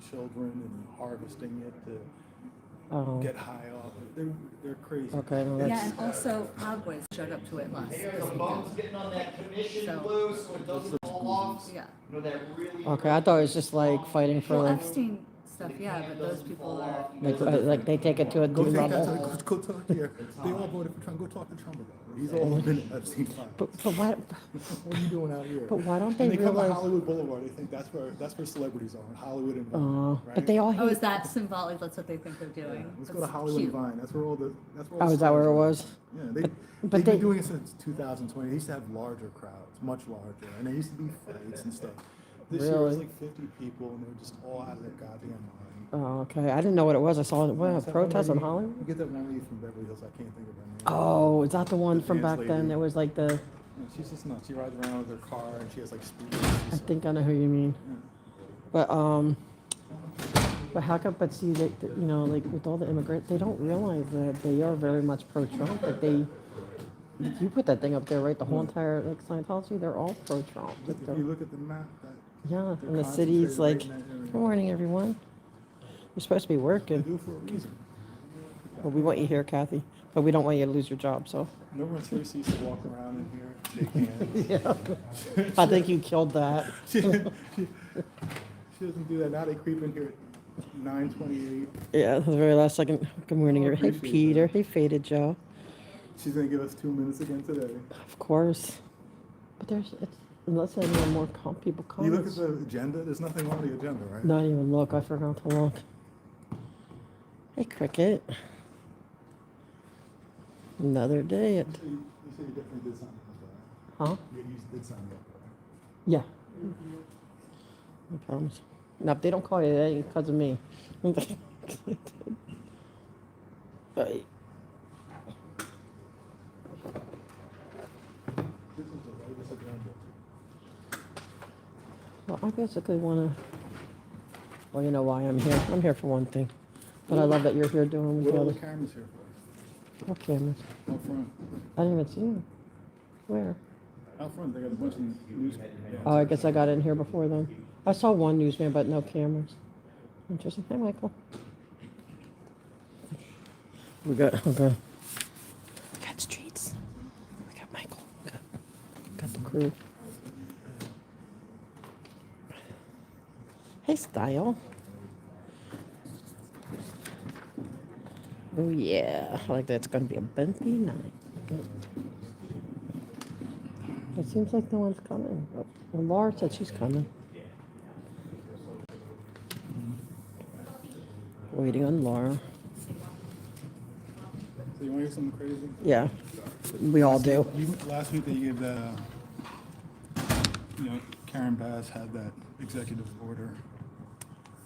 children and harvesting it to Oh, get high off it. They're crazy. okay. No, Yeah, that's, and also Proud Boys showed up to it last this weekend. Getting on that commission So- blue so it doesn't fall off. Yeah. You know, that really. okay, I thought it was just like fighting for Well, like, Epstein stuff, yeah, but those people are. like they take it to a Go new take that level. to, go talk here. They all voted for Trump. Go talk to Trump about it. He's all been Epstein files. But why? What are you doing out here? But why don't they When they come to realize? Hollywood Boulevard, they think that's where celebrities are, Hollywood and Vine, right? But they all Oh, hate. is that symbolic? That's what they think they're doing. Let's go to That's Hollywood cute. and Vine. That's where all the Oh, is that where it stars was? are. Yeah, but they've they- been doing it since 2020. They used to have larger crowds, much larger, and there used to be fights and stuff. This year it was Really? like 50 people, and they were just all out of their goddamn mind. Oh, okay. I didn't know what it was. I saw it. What, a What's that protest in one lady- Hollywood? You get that one lady from Beverly Hills. I can't think of her name. Oh, is that the one The from dance back then? lady. There was like the. Yeah, she's just nuts. She rides around with her car, and she has like speakers. I think I know who you mean. But how come? But see, you know, like with all the immigrants, they don't realize that they are very much pro-Trump. Like they, you put that thing up there, right? The whole entire like Scientology, they're all pro-Trump. But if you look at the map, Yeah, they're and the city's concentrated like, right in that area. good morning, everyone. You're supposed to be they working, do for a reason. but we want you here, Kathy. But we don't want you to lose your job. So No one seriously used to walk around in here, shake hands. yeah, I think you killed that. she doesn't do that now. They creep in here at 9:28. Yeah, the very last second. Good morning, Oh, I hey appreciate Peter, that. hey Faded Joe. She's gonna give us 2 minutes again today. Of course, but it's unless any more people come. You look at the agenda. There's nothing on the agenda, right? Not even look. I forgot to look. Hey Cricket. Another day at You say you definitely did something like huh? that. You did something like that. Yeah. No problems. Now if they don't call you, that ain't because of me. Right. This is the latest agenda. Well, I basically want to. Well, you know why I'm here. I'm here for one thing, but I love that you're here doing What the are the other. cameras here for? What cameras? Out front. I didn't even see them. Where? Out front, they got a bunch of news. Oh, I guess I got in here before then. I saw one newsman, but no cameras. Interesting. Hi, Michael. We got streets. We got Michael. Got the crew. Hey, Style. Oh yeah, I like that. It's gonna be a bumpy night. It seems like no one's coming. Oh, well, Laura said she's coming. Waiting on Laura. So you want to hear something crazy? Yeah, we all do. Last week they gave the, Karen Bass had that executive order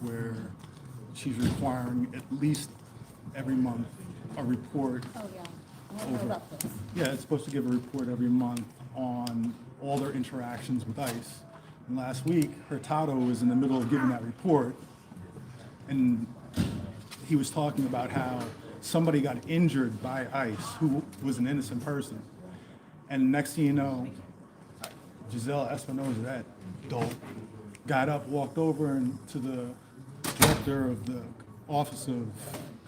where she's requiring at least every month a report. Oh, yeah. I don't know about this. Yeah, it's supposed to give a report every month on all their interactions with ICE. And last week, Hurtado was in the middle of giving that report, and he was talking about how somebody got injured by ICE who was an innocent person. And next thing you know, Giselle Espinosa, that dope, got up, walked over and to the director of the Office of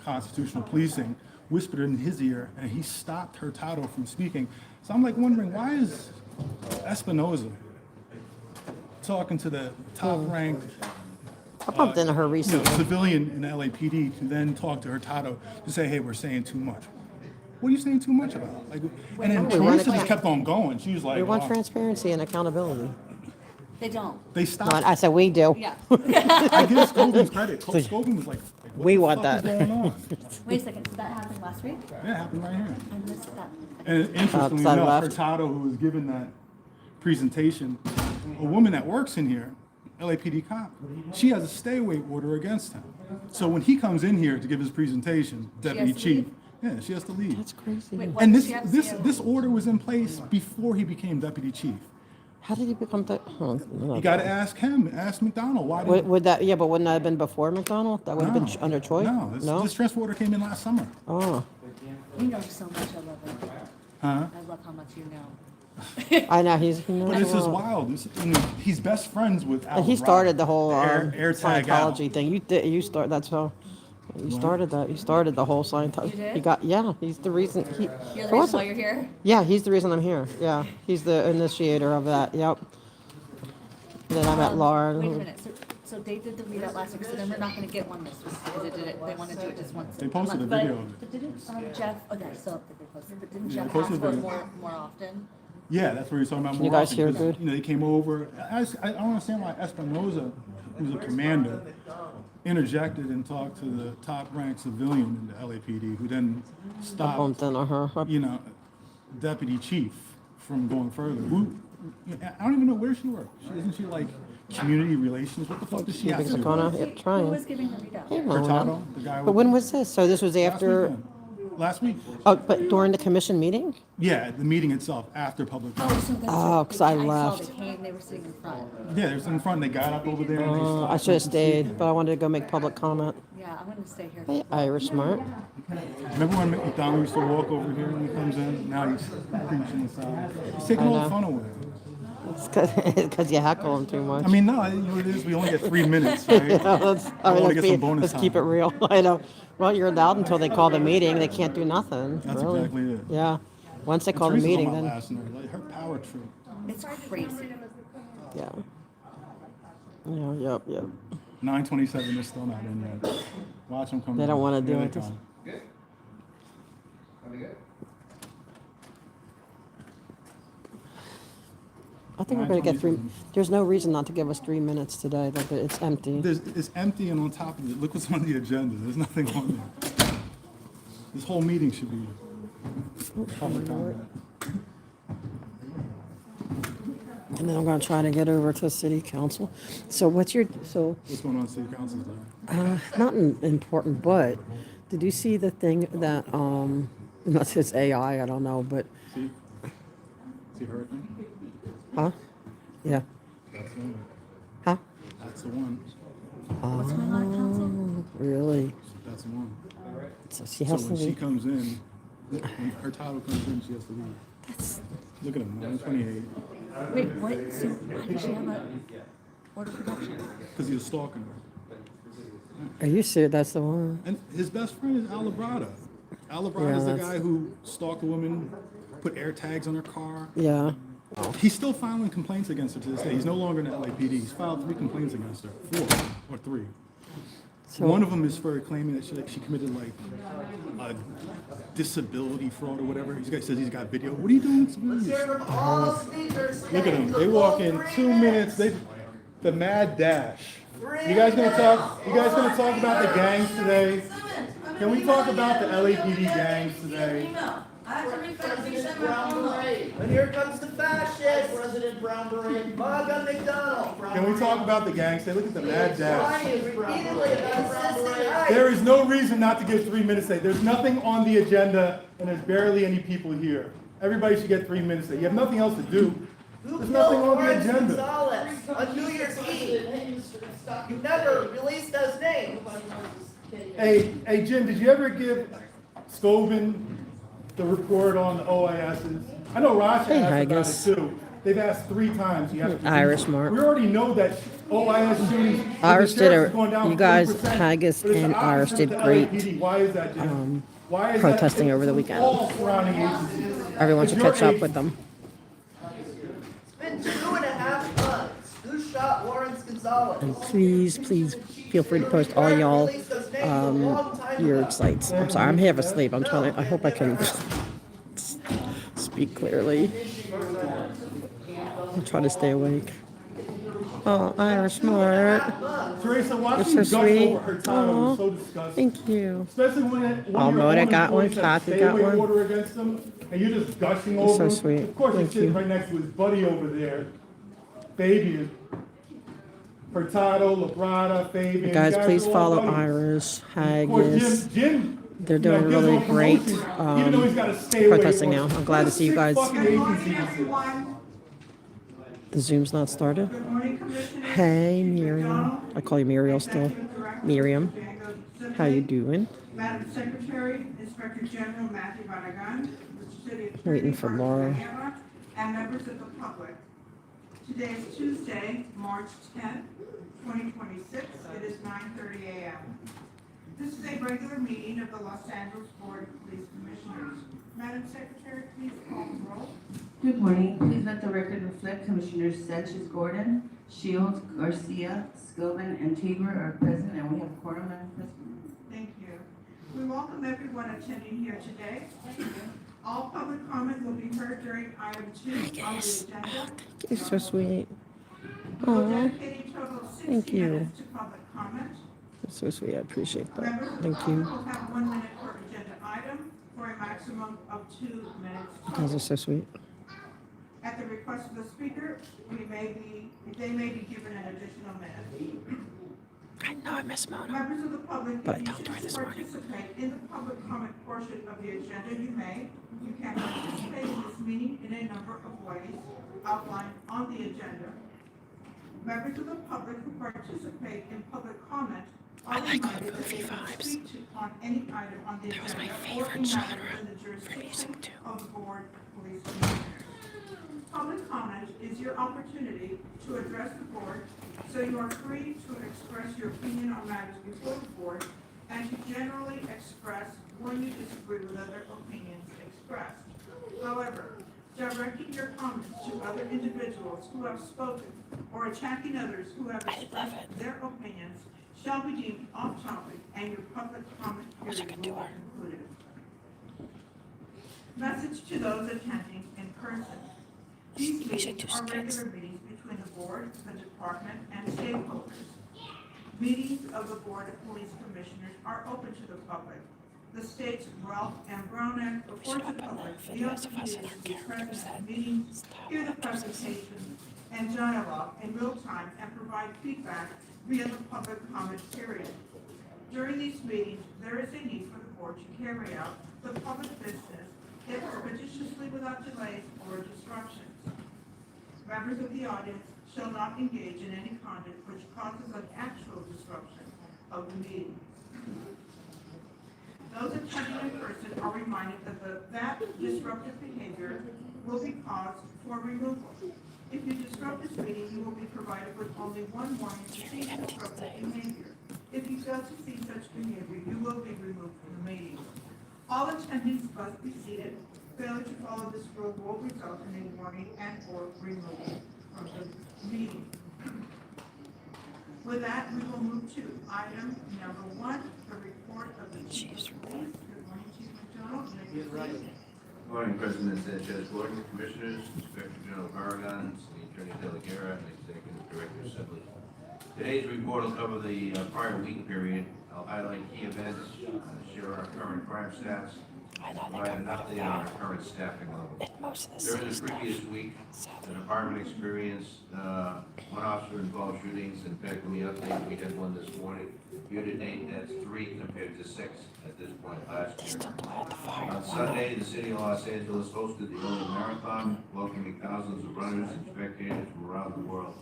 Constitutional Policing, whispered in his ear, and he stopped Hurtado from speaking. So I'm like wondering, why is Espinosa talking to the top-ranked I bumped into her recently. civilian in LAPD to then talk to Hurtado to say, hey, we're saying too much? What are you saying too much about? Like, and then We want Teresa just to- kept on going. She was like, We want "Oh." transparency and accountability. They don't. They No, stopped. I said we do. Yeah. I give Scogan credit. Scogan was like, what We the want fuck that. is going on? Wait a second. So that happened last week? Yeah, it happened right here. I missed that. And interestingly Side enough, left. Hurtado, who was given that presentation, a woman that works in here, LAPD cop, she has a stay away order against him. So when he comes in here to give his presentation, deputy to chief, leave? yeah, she has to leave. That's crazy. Wait, what And does this she have to this say? this order was in place before he became deputy chief. How did he become that? Oh, You got to ask him, ask McDonald. Why did would that? Yeah, but wouldn't that have been before McDonald? That would have been No. under Troy. No, this transfer order came in last summer. Oh, You know so much. I love it. Huh? I love how much you know. I know, he knows But this a is lot. wild. He's best friends with Al. And he started the whole Air tag Al. Scientology thing. That's how you started that. You started the whole Scientology. You did? He got, yeah, he's the reason. You're the for reason what- why you're here? Yeah, he's the reason I'm here. Yeah, he's the initiator of that. Yep. Then I met Lauren. Wait a minute, so they did the readout last week, so then we're not gonna get one this week, because they wanna do it just once. They posted a month. video of it. But didn't, Jeff, oh, they're still up that they posted, but didn't Yeah, Jeff they ask posted for a it video. more often? Yeah, that's what he's talking about. you more guys often, hear 'cause, good? They came over. I don't understand why Espinoza, who's a commander, interjected and talked to the top-ranked civilian in the LAPD, who then stopped, Bumped into her. deputy chief from going further. I don't even know where she works. Isn't she like community relations? What the fuck does she have Keeping to the do? corner. Who Yep, was trying. giving the readout? Hey, Mona. Hurtado, the guy But with when was this? So this was last after. weekend. Last week. Oh, but during the commission meeting? Yeah, the meeting itself after public Oh, comment. so that's Oh, right. 'cause I saw left. they came, they were sitting in front. Yeah, they were in front. They got up over there and they stopped. I should have stayed, but I wanted to go make public comment. Yeah, I'm gonna stay here. Hey, Irish smart. Remember when McDonald used to walk over here when he comes in? Now he's preaching aside. He's taking I all the know. fun away. It's because you heckle him too much. I mean, no, you know what it is? We only get 3 minutes, right? let's, I wanna get be- some bonus let's keep it time. real. I know. Well, you're allowed until they call the meeting. They can't do nothing. That's really. exactly it. Yeah. Once they call the Teresa's meeting, on my then last night. Like, her power trip. It's crazy. yeah. Yeah. Yep. Yep. 9:27 is still not in yet. Watch them come They in. don't wanna Here do they it. come. I think we're gonna get 3. There's no reason not to give us 3 minutes today. Like it's empty. It's empty, and on top of it, look what's on the agenda. There's nothing on there. This whole meeting should be public comment. And then I'm gonna try to get over to city council. So what's your What's going on in city council today? not important, but did you see the thing that unless it's AI, I don't know, but See hurricane? huh? Yeah. That's the one. Huh? That's the one. What's going on, council? Really? That's the one. So she So has to when she be. comes in, when her title comes in, she has to leave. Look at him, 9:28. Wait, what? So why did she have a order of protection? Because he was stalking her. Are you serious? That's the one. And his best friend is Al Labrada. Al Labrada Yeah, is the that's- guy who stalked a woman, put air tags on her car. Yeah. He's still filing complaints against her to this day. He's no longer in the LAPD. He's filed 3 complaints against her, 4 or 3. So One of them is for claiming that she committed like a disability fraud or whatever. He says he's got video. What are you doing? Look at them. They walk in 2 minutes. The mad dash. You guys gonna talk? You guys gonna talk about the gangs today? Can we talk about the LAPD gangs today? Brown Beret. And here comes the fascist. President Brown Beret. Mug on McDonald. Can we talk about the gangs today? Look at the mad dash. Why is Brown Beret? There is no reason not to give 3 minutes today. There's nothing on the agenda, and there's barely any people here. Everybody should get 3 minutes today. You have nothing else to do. Who There's killed nothing on the Lawrence agenda. Gonzalez on New Year's Eve? You never released those names. Hey, Jim, did you ever give Scobin the report on the OISs? I know Rasha Hey, asked about Haggis. it too. They've asked 3 times. He has to- Irish Mark. We already know that OIS shootings. Irish the did sheriff's a- going down you guys, 40%, Haggis but it's and the Irish opposite did of the great, LAPD. Why is that, Jim? Why is protesting that? over the weekend. All surrounding agencies. Everyone It's should your catch up agency. with them. It's been 2.5 months. Who shot Lawrence Gonzalez? And please feel free to post all y'all your sites. I'm sorry, I'm half asleep. I hope I can speak clearly. I'll try to stay awake. Oh, Irish smart. Teresa, watching You're so gush sweet. over her title Aw, was so disgusting. Thank you. Especially when Oh, your Mona own got one, employees have Kathy got stay-away one. order against them, and you're just gushing You're over so him. sweet. Of course, Thank he's sitting you. right next to his buddy over there, Fabian. Hurtado, Labrada, Fabian. Guys, You please are all follow buddies. Irish, Of course, Haggis. Jim, They're you know, doing gives really all great, promotions, even though he's got a stay-away protesting order. now. I'm glad to see you What a guys. sick fucking agency this is. The Zoom's not started. Good morning, Commissioner. Hey, Miriam. I call you Muriel still. Miriam, how you doing? Madam Secretary, Inspector General Matthew Barragan, Mr. City Attorney. Waiting for Laura. Barnes Diana, and members of the public. Today is Tuesday, March 10th, 2026. It is 9:30 a.m. This is a regular meeting of the Los Angeles Board of Police Commissioners. Madam Secretary, please call the roll. Good morning. Please let the record reflect Commissioners Sanchez Gordon, Shields, Garcia, Scobin, and Tabor are present, and we have a quorum, Madam President. Thank you. We welcome everyone attending here today. All public comment will be heard during item 2 on the agenda. You're so sweet. We will Aw, dedicate a total of Thank 60 you. minutes to public comment. you're so sweet. I appreciate that. Members of the Thank public you. will have 1 minute per agenda item for a maximum of 2 minutes You guys total. are so sweet. At the request of the speaker, they may be given an additional minute. I know I miss Mona. Members of the public, But I if you talked to her choose this to morning. participate in the public comment portion of the agenda, you may. You can participate in this meeting in a number of ways outlined on the agenda. Members of the public who participate in public comment are I like reminded that movie they can vibes. speak on any item on the That was my agenda or favorite in matter genre within the for jurisdiction music, too. of the Board of Police Commissioners. Public comment is your opportunity to address the board, so you are free to express your opinion on matters before the board and to generally express when you disagree with other opinions expressed. However, directing your comments to other individuals who have spoken or attacking others who have expressed their opinions shall be deemed off topic and your public comment period will be concluded. Message to those attending in person. These meetings are regular meetings between the board, the department, and stakeholders. Meetings of the Board of Police Commissioners are open to the public. The state's Ralph M. Brown Act affords the public the opportunity to be present at meetings, hear the presentations, and dialogue in real time and provide feedback via the public comment period. During these meetings, there is a need for the board to carry out the public business expeditiously without delays or disruptions. Members of the audience shall not engage in any conduct which causes an actual disruption of the meeting. Those attending in person are reminded that disruptive behavior will be cause for removal. If you disrupt this meeting, you will be provided with only one warning to cease disruptive behavior. If you fail to see such behavior, you will be removed from the meeting. All attendees must be seated. Failure to follow this rule will result in a warning and/or removal from the meeting. With that, we will move to item number 1, the report of the Chief of Police. Good morning, Chief McDonald. Good Good morning, President Sanchez Gordon, Commissioners, Inspector General Paragon, City Attorney De La Guerra, and Executive Director Sibley. Today's report will cover the prior week period. I'll highlight key events, share our current crime stats, provide an update on our current staffing level. During the previous week, the department experienced one officer-involved shootings. In fact, when the update, we had one this morning. Year-to-date, that's 3 compared to 6 at this point last year. On Sunday, the city of Los Angeles hosted the Illinois Marathon, welcoming thousands of runners and spectators from around the world.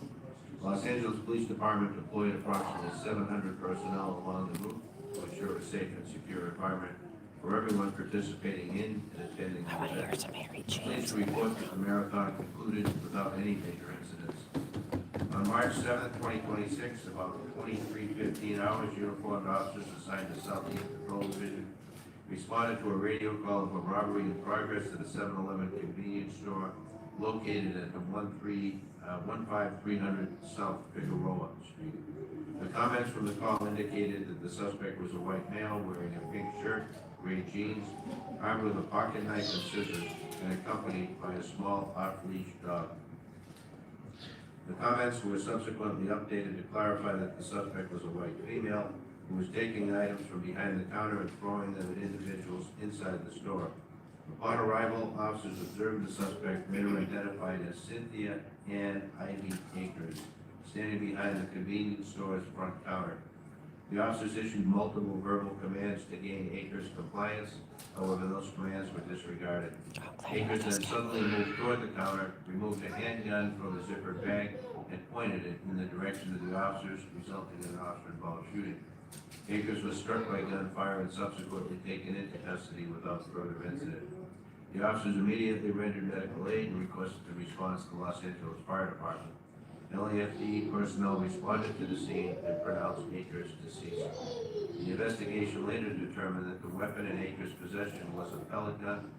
Los Angeles Police Department deployed approximately 700 personnel along the route to ensure a safe and secure environment for everyone participating in and attending the event. Police report that the marathon concluded without any major incidents. On March 7th, 2026, about 23:15 hours, uniformed officers assigned to Southeast Patrol Division responded to a radio call of a robbery in progress at a 7-Eleven convenience store located at the 15300 South Figueroa Street. The comments from the call indicated that the suspect was a white male wearing a pink shirt, gray jeans, armed with a pocket knife and scissors, and accompanied by a small off-leash dog. The comments were subsequently updated to clarify that the suspect was a white female who was taking items from behind the counter and throwing them at individuals inside the store. Upon arrival, officers observed the suspect, later identified as Cynthia Ann Ivy Akers, standing behind the convenience store's front counter. The officers issued multiple verbal commands to gain Akers' compliance. However, those commands were disregarded. Akers then suddenly moved toward the counter, removed a handgun from the zippered bag, and pointed it in the direction of the officers, resulting in an officer-involved shooting. Akers was struck by gunfire and subsequently taken into custody without further incident. The officers immediately rendered medical aid and requested a response to the Los Angeles Fire Department. LAFD personnel responded to the scene and pronounced Akers deceased. The investigation later determined that the weapon in Akers' possession was a pellet gun.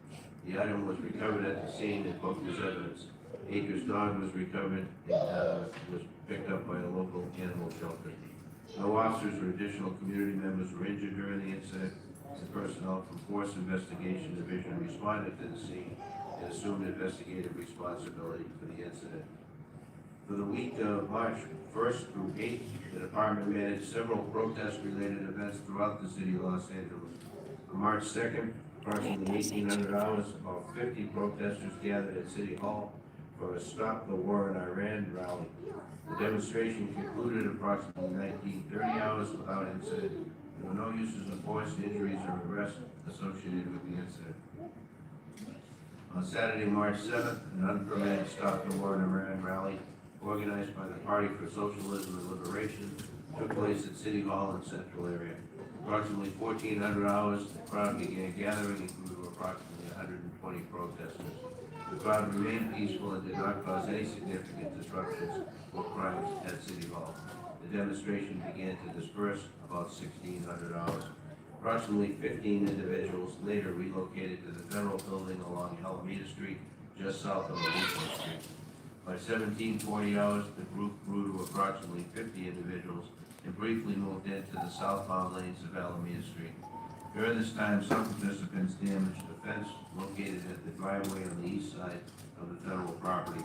The item was recovered at the scene and booked as evidence. Akers' dog was recovered and was picked up by a local animal shelter. No officers or additional community members were injured during the incident. The personnel from Force Investigation Division responded to the scene and assumed investigative responsibility for the incident. For the week of March 1st through 8th, the department managed several protest-related events throughout the city of Los Angeles. On March 2nd, approximately 1,800 hours, about 50 protesters gathered at City Hall for a Stop the War in Iran rally. The demonstration concluded approximately 19:30 hours without incident. There were no uses of force, injuries, or arrests associated with the incident. On Saturday, March 7th, an unpermitted Stop the War in Iran rally organized by the Party for Socialism and Liberation took place at City Hall in Central area. Approximately 1,400 hours, the crowd began gathering, including approximately 120 protesters. The crowd remained peaceful and did not cause any significant disruptions or crimes at City Hall. The demonstration began to disperse about 1,600 hours. Approximately 15 individuals later relocated to the Federal Building along Alameda Street, just south of Aliso Street. By 1740 hours, the group grew to approximately 50 individuals and briefly moved into the southbound lanes of Alameda Street. During this time, some participants damaged the fence located at the driveway on the east side of the federal property.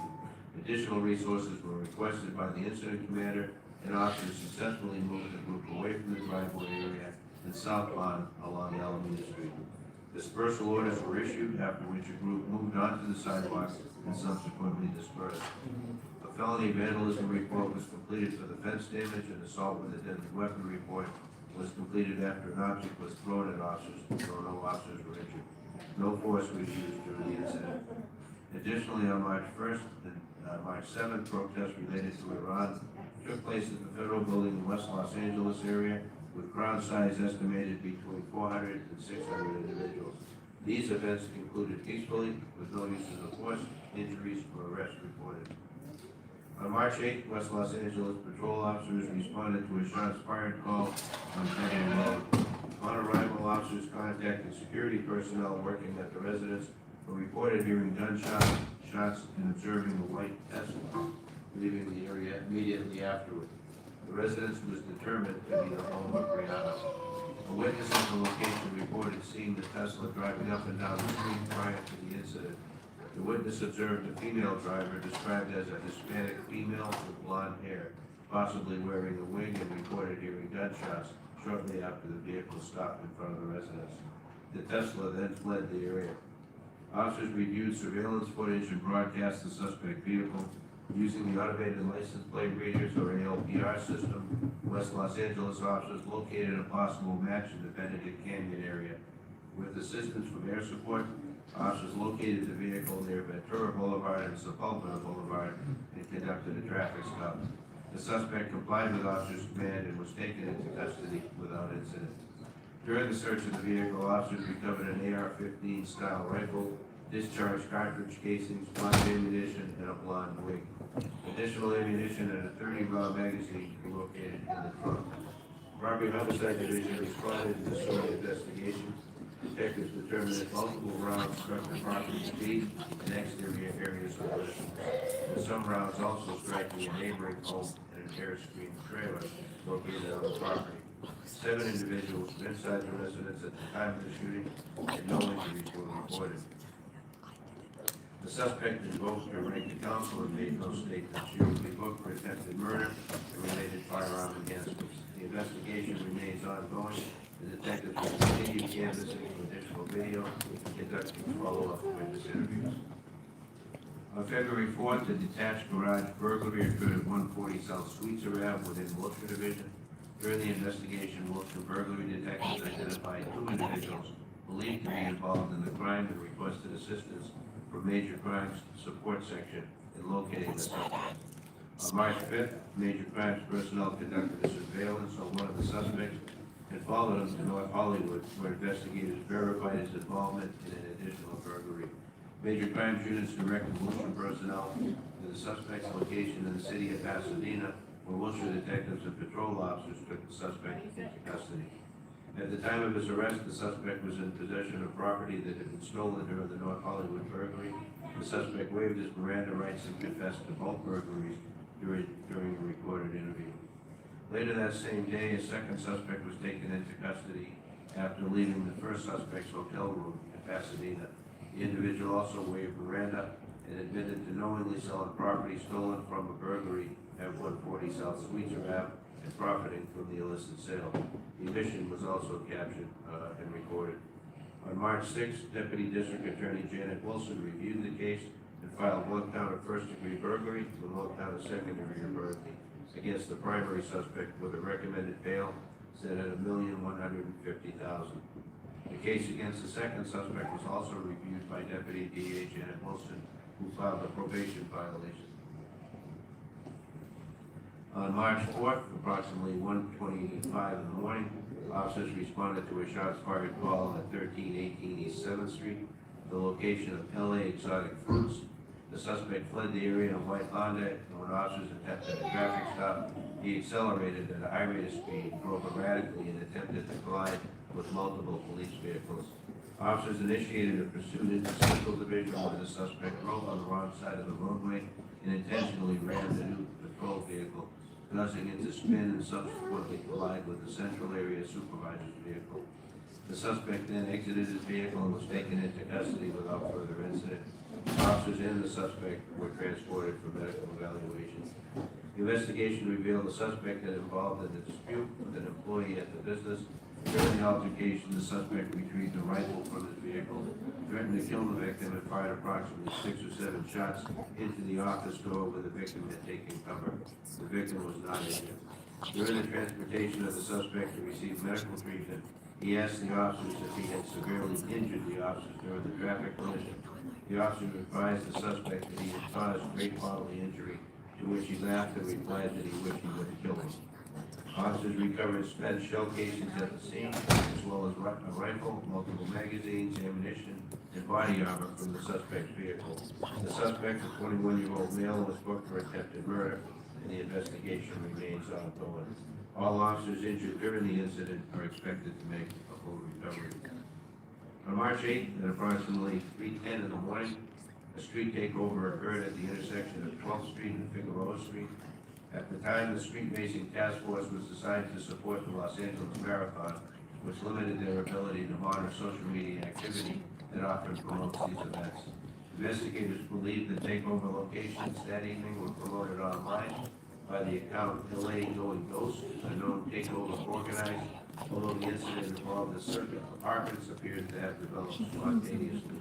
Additional resources were requested by the incident commander, and officers successfully moved the group away from the driveway area and southbound along Alameda Street. Dispersal orders were issued, after which a group moved onto the sidewalks and subsequently dispersed. A felony vandalism report was completed for the fence damage, and assault with a deadly weapon report was completed after an object was thrown at officers, though no officers were injured. No force was used during the incident. Additionally, on March 1st and March 7th, protests related to Iran took place at the Federal Building in West Los Angeles area, with crowd size estimated between 400 and 600 individuals. These events concluded peacefully, with no uses of force, injuries, or arrests reported. On March 8th, West Los Angeles patrol officers responded to a shots fired call on Penn Road. On arrival, officers contacted security personnel working at the residence who reported hearing gunshots, shots, and observing a white Tesla leaving the area immediately afterward. The residence was determined to be the home of Brianna. A witness at the location reported seeing the Tesla driving up and down the street prior to the incident. The witness observed a female driver described as a Hispanic female with blonde hair, possibly wearing a wig, and reported hearing gunshots shortly after the vehicle stopped in front of the residence. The Tesla then fled the area. Officers reviewed surveillance footage and broadcast the suspect vehicle. Using the automated license plate readers, or ALPR system, West Los Angeles officers located a possible match in the Benedict Canyon area. With assistance from air support, officers located the vehicle near Ventura Boulevard and Sepulveda Boulevard and conducted a traffic stop. The suspect complied with officers' command and was taken into custody without incident. During the search of the vehicle, officers recovered an AR-15 style rifle, discharged cartridge casings, blonde ammunition, and a blonde wig. Additional ammunition and a 30-round magazine were located in the trunk. Robbery Homicide Division responded to the story investigation. Detectives determined that multiple rounds struck the property's feet and exterior areas of the residence, with some rounds also striking a neighboring home and an air-screen trailer located on the property. 7 individuals were inside the residence at the time of the shooting, and no injuries were reported. The suspect invoked her right to counsel and made no statement. She will be booked for attempted murder and related firearm enhancements. The investigation remains ongoing. The detectives will continue canvassing for additional video and conducting follow-up witness interviews. On February 4th, a detached garage burglary occurred at 140 South Sweetser Ave within Wilshire Division. During the investigation, Wilshire burglary detectives identified 2 individuals believed to be involved in the crime and requested assistance from Major Crimes Support Section in locating the suspect. On March 5th, Major Crimes personnel conducted a surveillance on one of the suspects and followed him to North Hollywood, where investigators verified his involvement in an additional burglary. Major crimes units directed Wilshire personnel to the suspect's location in the city of Pasadena, where Wilshire detectives and patrol officers took the suspect into custody. At the time of his arrest, the suspect was in possession of property that had been stolen during the North Hollywood burglary. The suspect waived his Miranda rights and confessed to both burglaries during a recorded interview. Later that same day, a second suspect was taken into custody after leaving the first suspect's hotel room in Pasadena. The individual also waived Miranda and admitted to knowingly selling property stolen from a burglary at 140 South Sweetser Ave and profiting from the illicit sale. The admission was also captured and recorded. On March 6th, Deputy District Attorney Janet Wilson reviewed the case and filed one count of first-degree burglary and one count of second-degree burglary against the primary suspect with a recommended bail set at $1,150,000. The case against the second suspect was also reviewed by Deputy DA Janet Wilson, who filed a probation violation. On March 4th, approximately 1:25 in the morning, officers responded to a shots fired call at 1318 East 7th Street, the location of LA Exotic Fruits. The suspect fled the area in a white Honda, and when officers attempted a traffic stop, he accelerated at a high rate of speed, drove erratically, and attempted to collide with multiple police vehicles. Officers initiated a pursuit into Central Division where the suspect drove on the wrong side of the roadway and intentionally rammed the new patrol vehicle, causing it to spin and subsequently collide with the Central Area Supervisor's vehicle. The suspect then exited his vehicle and was taken into custody without further incident. Officers and the suspect were transported for medical evaluation. The investigation revealed the suspect had involved in a dispute with an employee at the business. During the altercation, the suspect retrieved a rifle from his vehicle, threatened to kill the victim, and fired approximately 6 or 7 shots into the office door where the victim had taken cover. The victim was not injured. During the transportation of the suspect to receive medical treatment, he asked the officers if he had severely injured the officers during the traffic collision. The officers advised the suspect that he had caused great bodily injury, to which he laughed and replied that he wished he would have killed him. Officers recovered spent shell casings at the scene, as well as a rifle, multiple magazines, ammunition, and body armor from the suspect's vehicle. The suspect, a 21-year-old male, was booked for attempted murder, and the investigation remains ongoing. All officers injured during the incident are expected to make a full recovery. On March 8th, at approximately 3:10 in the morning, a street takeover occurred at the intersection of 12th Street and Figueroa Street. At the time, the street racing task force was assigned to support the Los Angeles Marathon, which limited their ability to monitor social media activity that often promotes these events. Investigators believe the takeover locations that evening were promoted online by the account LA Going Ghost, a known takeover organizer, although the incident involved a circuit apartments appeared to have developed spontaneously.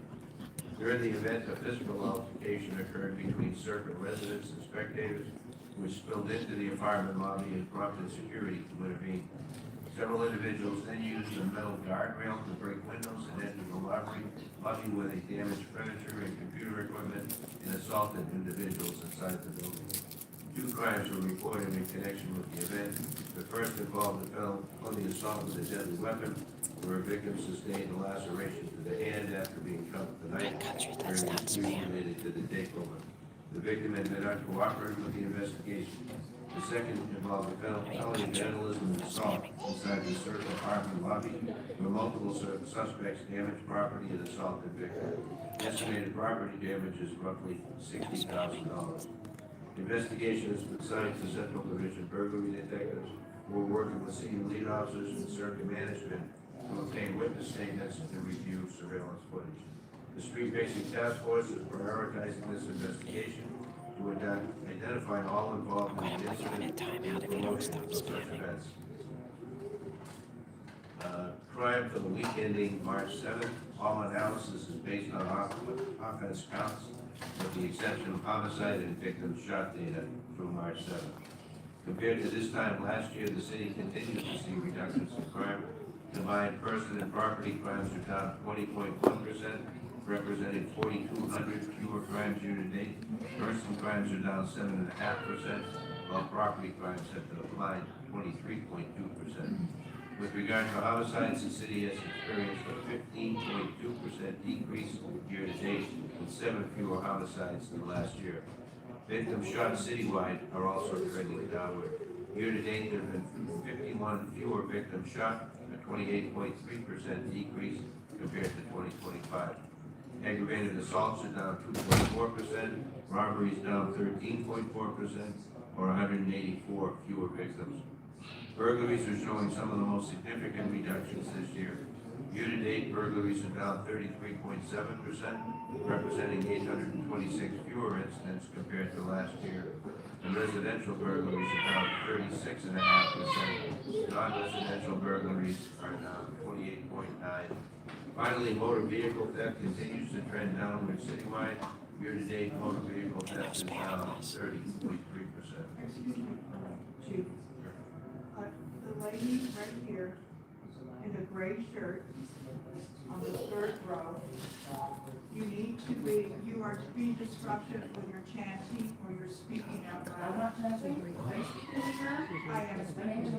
During the event, a physical altercation occurred between circuit residents and spectators, which spilled into the apartment lobby and prompted security to intervene. Several individuals then used a metal guardrail to break windows and enter the lobby where they damaged furniture and computer equipment and assaulted individuals inside the building. 2 crimes were reported in connection with the event. The first involved a felony assault with a deadly weapon, where a victim sustained a laceration to the hand after being cut with a knife during a dispute related to the takeover. The victim had been uncooperative with the investigation. The second involved a felony vandalism and assault inside the Circle apartment lobby, where multiple suspects damaged property and assaulted victim. Estimated property damage is roughly $60,000. Investigation has been signed to Central Division burglary detectives who are working with senior lead officers and circuit management to obtain witness statements and review surveillance footage. The street racing task force is prioritizing this investigation to identify all involved in the incident and promotion of such events. Crime for the week ending March 7th, all analysis is based on offense counts, with the exception of homicide and victim shot data through March 7th. Compared to this time last year, the city continues to see reductions in crime. Combined person and property crimes are down 20.1%, representing 4,200 fewer crimes year to date. Person crimes are down 7.5%, while property crimes have declined 23.2%. With regard to homicides, the city has experienced a 15.2% decrease year-to-date, with 7 fewer homicides than last year. Victims shot citywide are also trending downward. Year-to-date, there have been 51 fewer victims shot, a 28.3% decrease compared to 2025. Aggravated assaults are down 2.4%, robberies down 13.4%, or 184 fewer victims. Burglaries are showing some of the most significant reductions this year. Year-to-date, burglaries are down 33.7%, representing 826 fewer incidents compared to last year. And residential burglaries are down 36.5%. Non-residential burglaries are down 28.9%. Finally, motor vehicle theft continues to trend downward citywide. Year-to-date, motor vehicle theft is down 30.3%. Excuse me, Chief. The lady right here in the gray shirt on the third row, you are to be disruptive with your chanting or you're speaking out loud. I am speaking to you.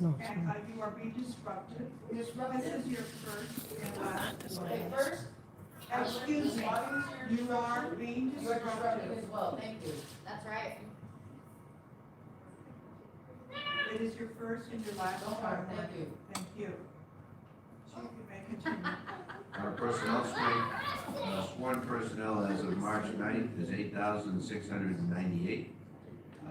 No, And you are being disruptive. This is your first and last. First, Excuse me, you are being you are disruptive disruptive. as well, thank you. That's right. It is your first and your last time. Thank you. Thank you. Chief, you may continue. Our personnel strength, sworn personnel as of March 9th is 8,698.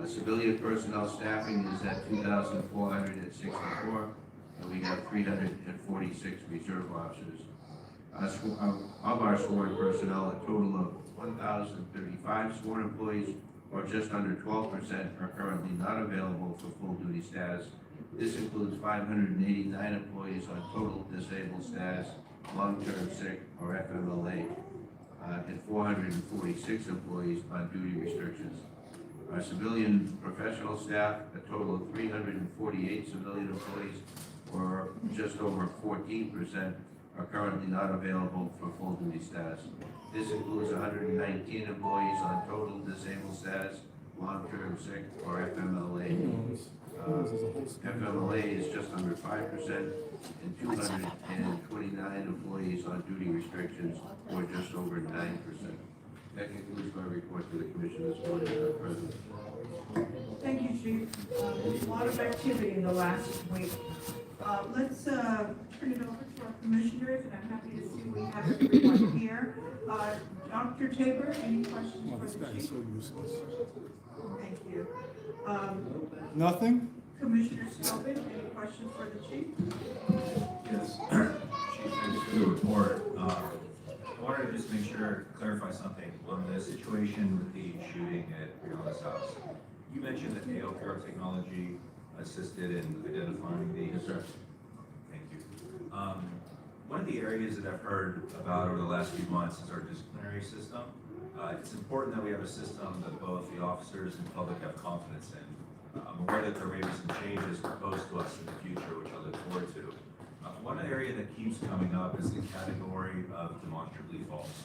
Civilian personnel staffing is at 2,464, and we have 346 reserve officers. Of our sworn personnel, a total of 1,035 sworn employees, or just under 12%, are currently not available for full duty status. This includes 589 employees on total disabled status, long-term sick, or FMLA, and 446 employees on duty restrictions. Our civilian professional staff, a total of 348 civilian employees, or just over 14%, are currently not available for full duty status. This includes 119 employees on total disabled status, long-term sick, or FMLA. FMLA is just under 5%, and 229 employees on duty restrictions, or just over 9%. That concludes my report to the commission this morning, Madam President. Thank you, Chief. There's a lot of activity in the last week. Let's turn it over to our commissioners, and I'm happy to see we have everyone here. Dr. Tabor, any questions Oh, for this the guy is chief? so useless. Thank you. Nothing? Commissioner Skobin, any questions for the chief? Yes, Chief, thanks for the report. I wanted to just make sure, clarify something on the situation with the shooting at Brianna's house. You mentioned that ALPR technology assisted in identifying the... Yes, sir. Thank you. One of the areas that I've heard about over the last few months is our disciplinary system. It's important that we have a system that both the officers and public have confidence in. I'm aware that there may be some changes proposed to us in the future, which I look forward to. One area that keeps coming up is the category of demonstrably false.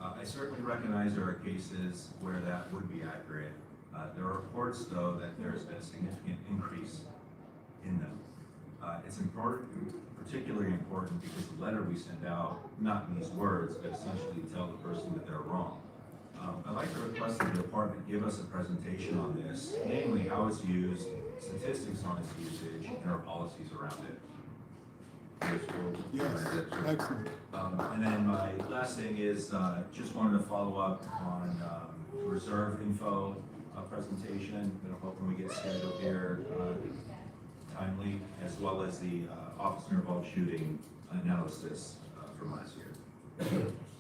I certainly recognize there are cases where that would be accurate. There are reports, though, that there's been a significant increase in them. It's important, particularly important, because the letter we send out, not in these words, but essentially tell the person that they're wrong. I'd like to request that the department give us a presentation on this, namely how it's used, statistics on its usage, and our policies around it. Yes, excellent. And then my last thing is, just wanted to follow up on the reserve info presentation that I'm hoping we get scheduled here timely, as well as the officer-involved shooting analysis from last year.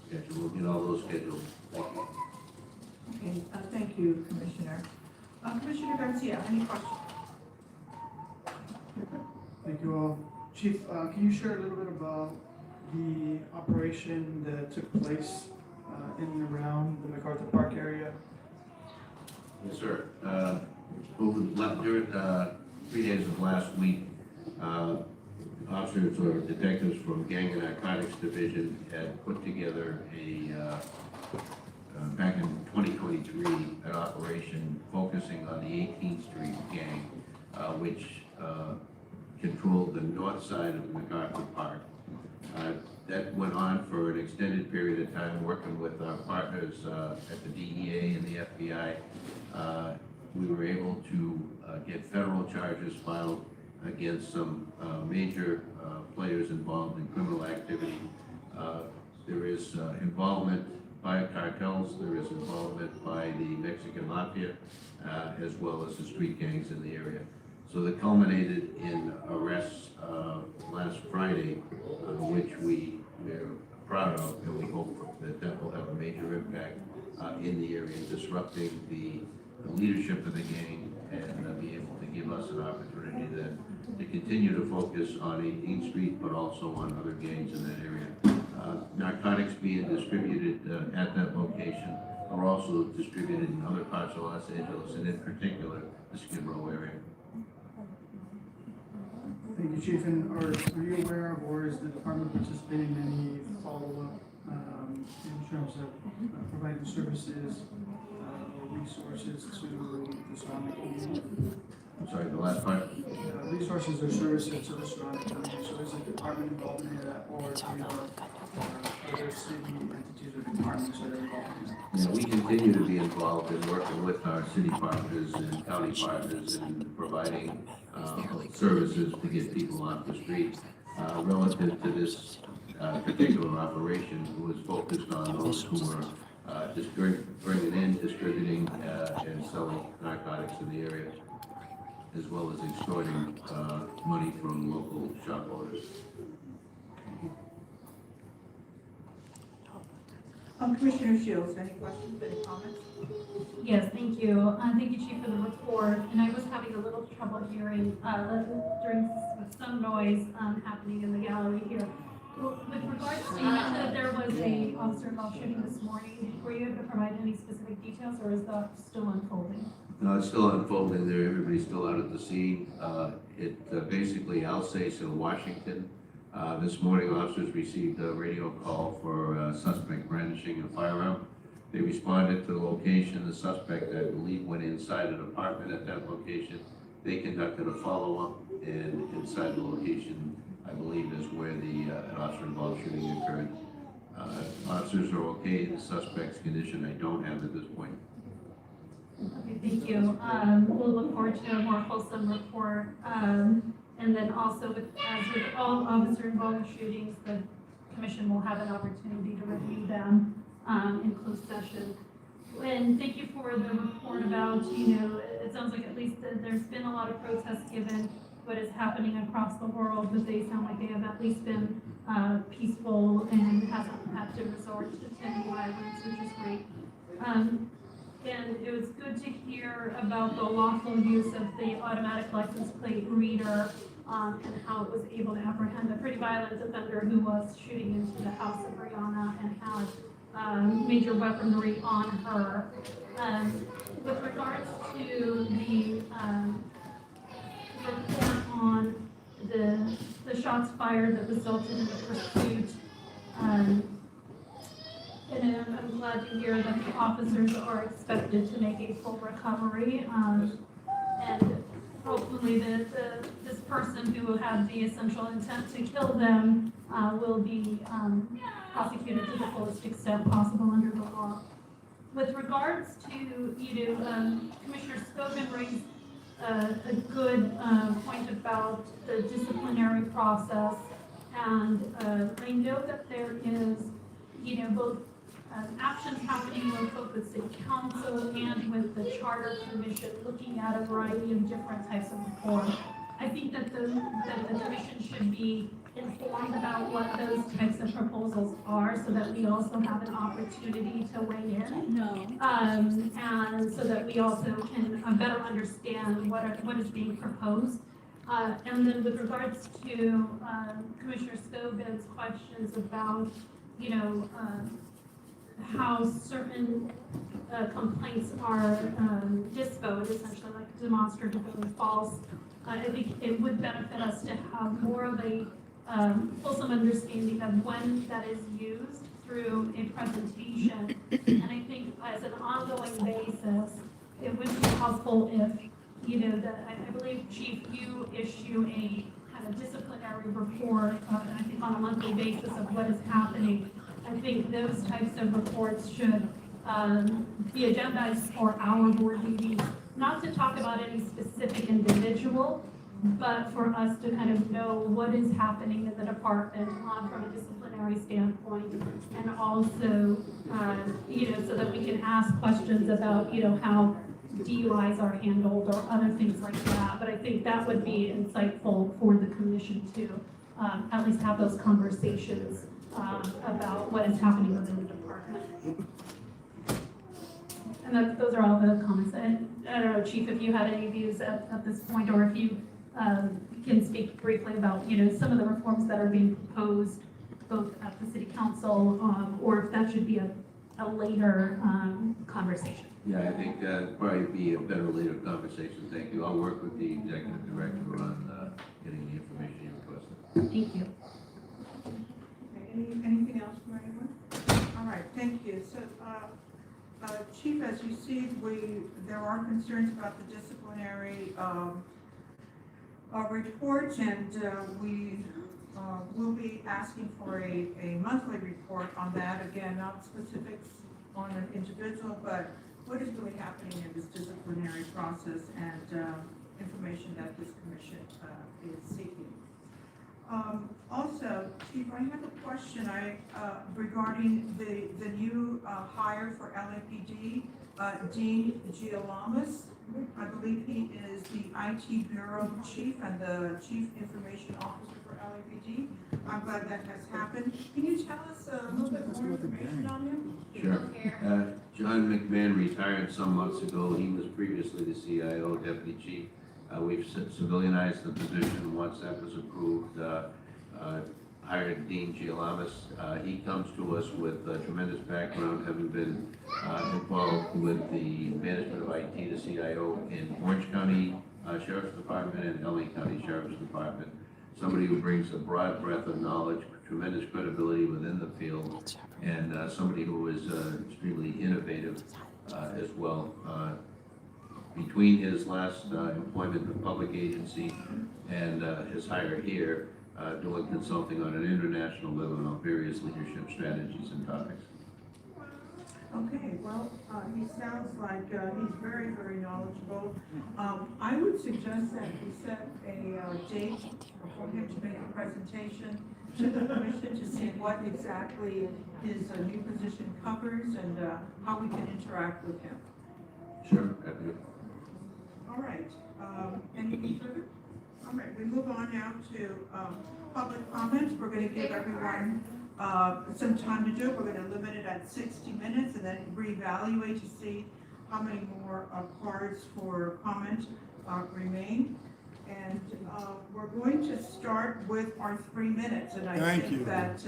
Schedule, we'll get all those scheduled. Thank you. Okay, thank you, Commissioner. Commissioner Garcia, any questions? Thank you all. Chief, can you share a little bit about the operation that took place in and around the MacArthur Park area? Yes, sir. During 3 days of last week, officers or detectives from Gang and Narcotics Division had put together back in 2023, an operation focusing on the 18th Street gang, which controlled the north side of MacArthur Park. That went on for an extended period of time, working with our partners at the DEA and the FBI. We were able to get federal charges filed against some major players involved in criminal activity. There is involvement by cartels, there is involvement by the Mexican mafia, as well as the street gangs in the area. So that culminated in arrests last Friday, which we're proud of, and we hope that will have a major impact in the area, disrupting the leadership of the gang and be able to give us an opportunity then to continue to focus on 18th Street, but also on other gangs in that area. Narcotics being distributed at that location are also distributed in other parts of Los Angeles, and in particular, the Skid Row area. Thank you, Chief. And are you aware of, or is the department participating in any follow-up in terms of providing services or resources to the surrounding community? I'm sorry, the last part? Resources or services to the surrounding community. So is the department involved in that, or other city entities or departments that are involved in that? Yeah, we continue to be involved in working with our city partners and county partners in providing services to get people off the street. Relative to this particular operation, it was focused on those who were bringing in, distributing, and selling narcotics in the area, as well as extorting money from local shop owners. Commissioner Shields, any questions, any comments? Yes, thank you. Thank you, Chief, for the report. And I was having a little trouble hearing during some noise happening in the gallery here. With regards to, you mentioned that there was a officer involved shooting this morning. Were you able to provide any specific details, or is that still unfolding? No, it's still unfolding there. Everybody's still out at the scene. Basically, Alsace in Washington. This morning, officers received a radio call for a suspect brandishing a firearm. They responded to the location. The suspect, I believe, went inside an apartment at that location. They conducted a follow-up, and inside the location, I believe, is where the an officer-involved shooting occurred. Officers are okay. The suspect's condition I don't have at this point. Okay, thank you. We'll look forward to a more fulsome report. And then also, as with all officer-involved shootings, the commission will have an opportunity to review them in closed session. And thank you for the report about, it sounds like at least that there's been a lot of protests given what is happening across the world, but they sound like they have at least been peaceful and hasn't had to resort to any violence, which is great. And it was good to hear about the lawful use of the automatic license plate reader and how it was able to apprehend a pretty violent offender who was shooting into the house of Brianna and had major weaponry on her. With regards to the report on the shots fired that resulted in the pursuit, and I'm glad to hear that the officers are expected to make a full recovery, and hopefully this person who had the essential intent to kill them will be prosecuted to the fullest extent possible under the law. With regards to, Commissioner Scobin raised a good point about the disciplinary process, and I know that there is, both actions happening both with City Council and with the Charter Commission, looking at a variety of different types of reform. I think that the Commission should be informed about what those types of proposals are, so that we also have an opportunity to weigh in. And so that we also can better understand what is being proposed. And then with regards to Commissioner Scobin's questions about, how certain complaints are disposed, essentially like demonstratively false, I think it would benefit us to have more of a fulsome understanding of when that is used through a presentation. And I think as an ongoing basis, it would be helpful if, I believe, Chief, you issue a kind of disciplinary report, and I think on a monthly basis of what is happening. I think those types of reports should be agendized for our board meetings, not to talk about any specific individual, but for us to kind of know what is happening in the department from a disciplinary standpoint, and also, so that we can ask questions about, how DUIs are handled or other things like that. But I think that would be insightful for the commission to at least have those conversations about what is happening within the department. And those are all the comments. And I don't know, Chief, if you had any views at this point, or if you can speak briefly about, some of the reforms that are being proposed, both at the city council, or if that should be a later conversation. Yeah, I think that'd probably be a better later conversation. Thank you. I'll work with the executive director on getting the information you requested. Thank you. Anything else from anyone? All right, thank you. So, Chief, as you see, there are concerns about the disciplinary report, and we will be asking for a monthly report on that. Again, not specifics on an individual, but what is really happening in this disciplinary process and information that this commission is seeking. Also, Chief, I have a question regarding the new hire for LAPD, Dean Gialamas. I believe he is the IT Bureau Chief and the Chief Information Officer for LAPD. I'm glad that has happened. Can you tell us a little bit more information on him? Sure. John McMahon retired some months ago. He was previously the CIO, Deputy Chief. We've civilianized the position once that was approved. Hired Dean Gialamas. He comes to us with a tremendous background, having been involved with the management of IT, the CIO in Orange County Sheriff's Department and LA County Sheriff's Department. Somebody who brings a broad breadth of knowledge, tremendous credibility within the field, and somebody who is extremely innovative as well. Between his last employment with public agency and his hire here, doing consulting on an international level on various leadership strategies and topics. Okay, well, he sounds like he's very, very knowledgeable. I would suggest that we set a date for him to make a presentation to the commission to see what exactly his new position covers and how we can interact with him. Sure, happy. All right, anything further? All right, we move on now to public comments. We're going to give everyone some time to do it. We're going to limit it at 60 minutes and then reevaluate to see how many more cards for comment remain. And we're going to start with our 3 minutes. And I think that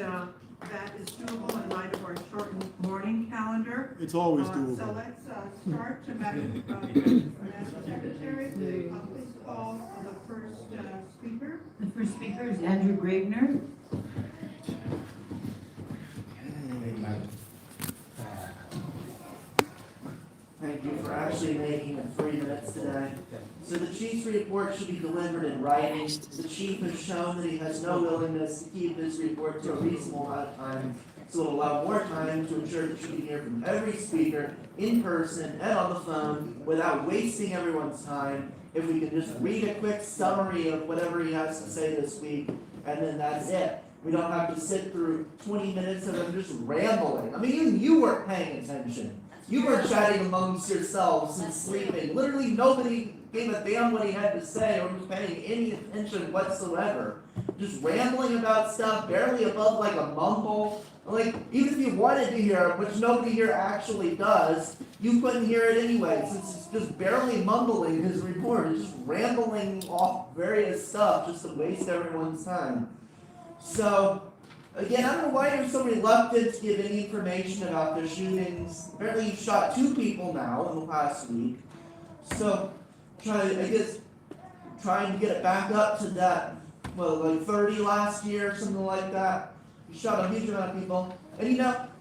that is doable in light of our shortened morning calendar. It's always doable. So let's start to Madam Secretary. Please call the first speaker. The first speaker is Andrew Gravener. Thank you for actually making it 3 minutes today. So the chief's report should be delivered in writing. The chief has shown that he has no willingness to keep this report to a reasonable amount of time. So it'll allow more time to ensure that you can hear from every speaker in person and on the phone without wasting everyone's time. If we can just read a quick summary of whatever he has to say this week, and then that's it. We don't have to sit through 20 minutes of him just rambling. I mean, even you weren't paying attention. You were chatting amongst yourselves and sleeping. Literally nobody gave a damn what he had to say or was paying any attention whatsoever. Just rambling about stuff, barely above like a mumble. Like, even if you wanted to hear it, which nobody here actually does, you couldn't hear it anyway, since it's just barely mumbling his report. It's just rambling off various stuff just to waste everyone's time. So, again, I don't know why you're so reluctant to give any information about the shootings. Apparently you've shot 2 people now in the past week. So, trying to get it back up to that, like 30 last year or something like that. He shot a huge amount of people. And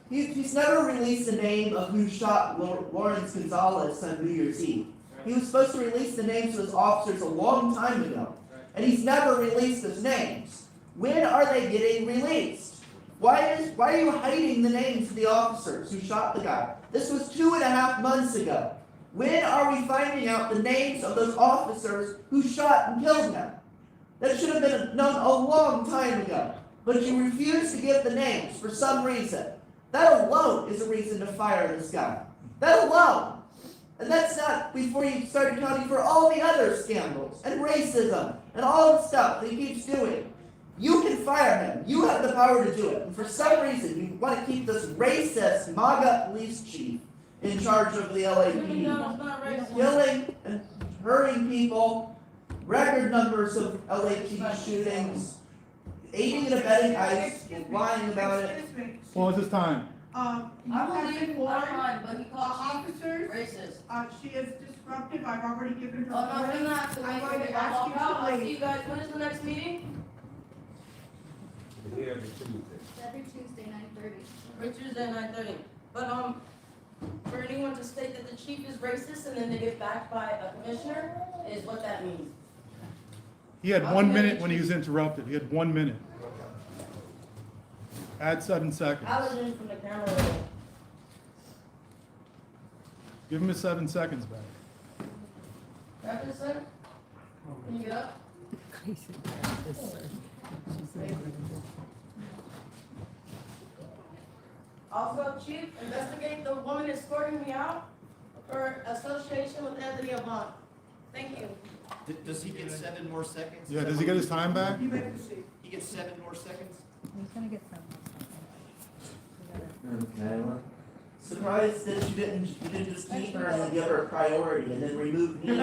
he's never released the name of who shot Lawrence Gonzalez on New Year's Eve. He was supposed to release the names of his officers a long time ago. and he's never released his names. When are they getting released? Why are you hiding the names of the officers who shot the guy? This was 2.5 months ago. When are we finding out the names of those officers who shot and killed him? That should have been known a long time ago. But you refuse to give the names for some reason. That alone is a reason to fire this guy. That alone. And that's not before you start accounting for all the other scandals and racism and all the stuff that he keeps doing. You can fire him. You have the power to do it. And for some reason, you want to keep this racist MAGA police chief in charge of the LAPD. Killing and hurting people, record numbers of LAPD shootings, aiding and abetting ICE, lying about it. Excuse me. Pause this time. I have been warned, but he calls officers, racist. she is disruptive, I've already given her. Oh, no, warning. we're not. I'm going to ask you I'll to see leave. you guys, when is the next meeting? Every Tuesday. Every Tuesday, 9:30. For Tuesday, 9:30. But, for anyone to state that the chief is racist and then they get backed by a commissioner is what that means. He had 1 minute when he was interrupted. He had 1 minute. Add 7 seconds. I was in from the camera roll. Give him his 7 seconds back. After this, sir? Can you get up? Also, chief, investigate the woman escorting me out for association with Anthony Avant. Thank you. Does he get 7 more seconds? Yeah, does he get his time back? You may proceed. He gets 7 more seconds? He's gonna get some. Okay, well, surprised that you didn't just keep her and then give her a priority and then remove me.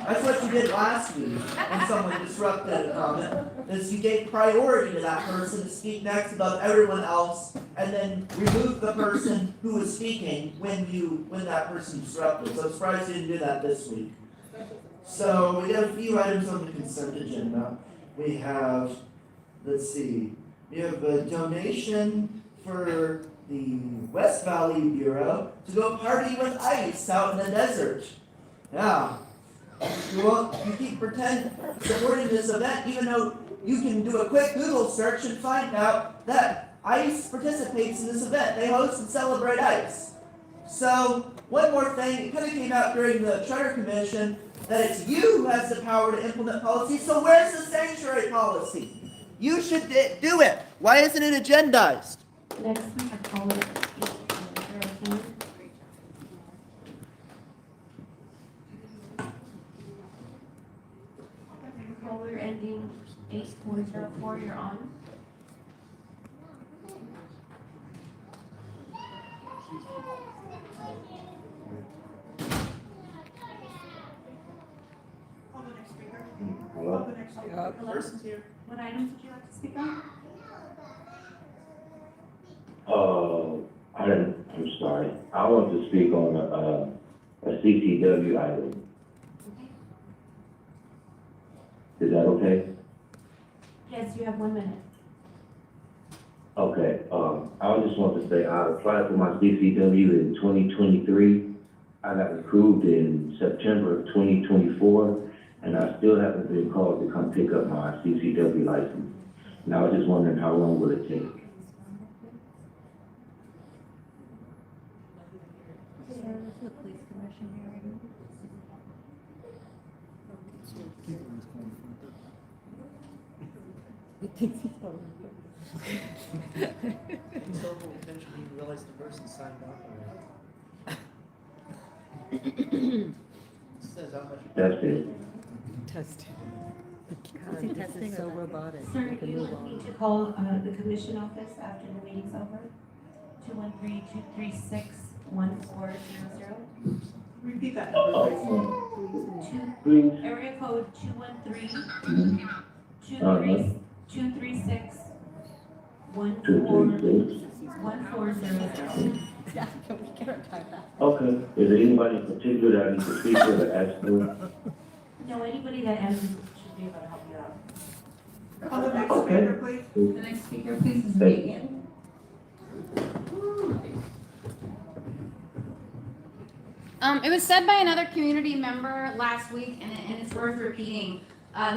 That's what you did last week when someone disrupted a comment, is you gave priority to that person to speak next above everyone else and then remove the person who was speaking when that person disrupted. So I'm surprised you didn't do that this week. So we got a few items on the consent agenda. We have, let's see, we have a donation for the West Valley Bureau to go party with ICE out in the desert. Yeah. You keep supporting this event even though you can do a quick Google search and find out that ICE participates in this event. They host and celebrate ICE. So, one more thing, it kind of came out during the Charter Commission that it's you who has the power to implement policy, so where's the sanctuary policy? You should do it. Why isn't it agendized? Next, I call it 8:04. Caller ending 8404, you're on. Call the next speaker. Hello? Call the next speaker. Person's here. What items would you like to speak on? I'm sorry. I want to speak on a CCW item. Okay. Is that okay? Yes, you have 1 minute. Okay, I just want to say I applied for my CCW in 2023. I got approved in September of 2024, and I still haven't been called to come pick up my CCW license. And I was just wondering how long will it take? The police commission hearing. Until eventually you realize the person signed off on it. Says how much. That's it. Testing. So robotic. Sir, you would need to call the commission office after the meeting's over. 213-236-1400. Repeat that number, please. Please. Area code 213 Uh-huh. 236 236. 1400. Yeah, can we get our time back? Okay. Is there anybody in particular that I need to speak to or ask for? No, anybody that answers should be able to help you out. Call the next Okay. speaker, please. The next speaker, please, is Thank you. Megan. It was said by another community member last week, and it's worth repeating.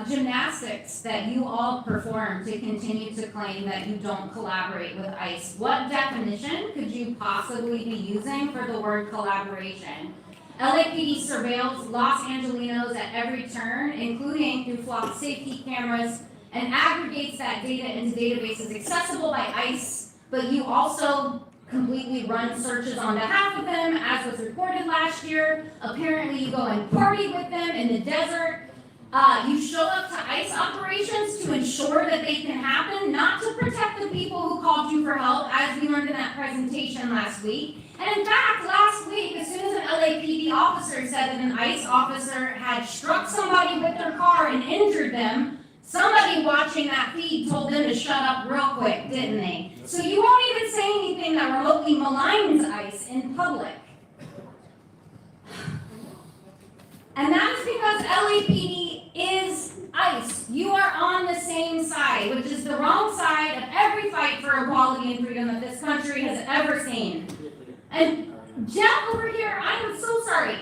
Gymnastics that you all perform to continue to claim that you don't collaborate with ICE. What definition could you possibly be using for the word collaboration? LAPD surveils Los Angelinos at every turn, including through flock safety cameras, and aggregates that data into databases accessible by ICE, but you also completely run searches on behalf of them, as was reported last year. Apparently you go and party with them in the desert. You show up to ICE operations to ensure that they can happen, not to protect the people who called you for help, as we learned in that presentation last week. And in fact, last week, as soon as an LAPD officer said that an ICE officer had struck somebody with their car and injured them, somebody watching that feed told them to shut up real quick, didn't they? So you won't even say anything that remotely maligns ICE in public. And that is because LAPD is ICE. You are on the same side, which is the wrong side of every fight for equality and freedom that this country has ever seen. And Jeff over here, I am so sorry.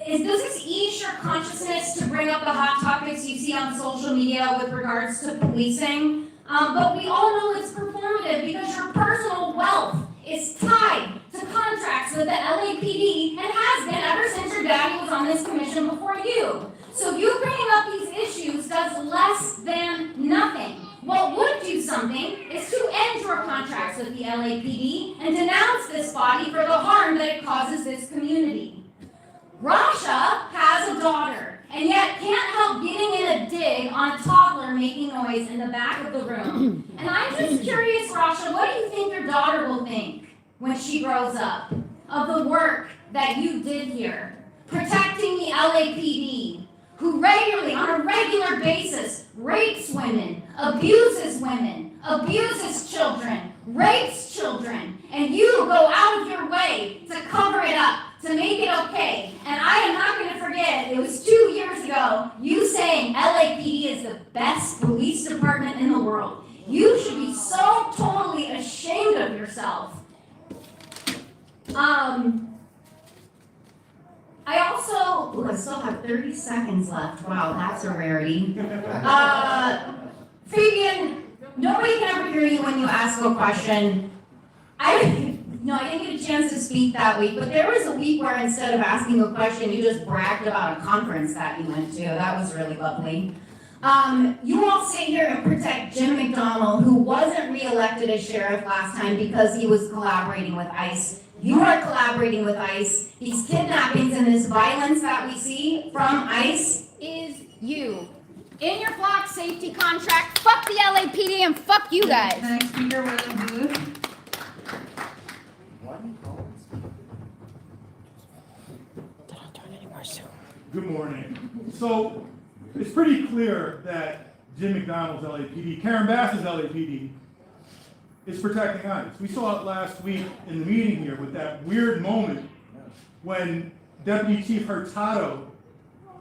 Does this ease your consciousness to bring up the hot topics you see on social media with regards to policing? But we all know it's performative because your personal wealth is tied to contracts with the LAPD and has been ever since your daddy was on this commission before you. So you bringing up these issues does less than nothing. What would do something is to end your contracts with the LAPD and denounce this body for the harm that it causes this community. Rasha has a daughter, and yet can't help getting in a dig on a toddler making noise in the back of the room. And I'm just curious, Rasha, what do you think your daughter will think when she grows up of the work that you did here, protecting the LAPD, who regularly, on a regular basis, rapes women, abuses children, rapes children, and you go out of your way to cover it up, to make it okay. And I am not going to forget, it was 2 years ago, you saying LAPD is the best police department in the world. You should be so totally ashamed of yourself. I still have 30 seconds left. Wow, that's a rarity. Fabian, nobody can ever hear you when you ask a question. I didn't get a chance to speak that week, but there was a week where instead of asking a question, you just bragged about a conference that you went to. That was really lovely. You all sit here and protect Jim McDonald, who wasn't reelected as sheriff last time because he was collaborating with ICE. You are collaborating with ICE. These kidnappings and this violence that we see from ICE is you. In your flock safety contract, fuck the LAPD and fuck you guys. Next speaker, William Booth. Good morning. So it's pretty clear that Jim McDonald's LAPD, Karen Bass's LAPD, is protecting ICE. We saw it last week in the meeting here with that weird moment when Deputy Chief Hurtado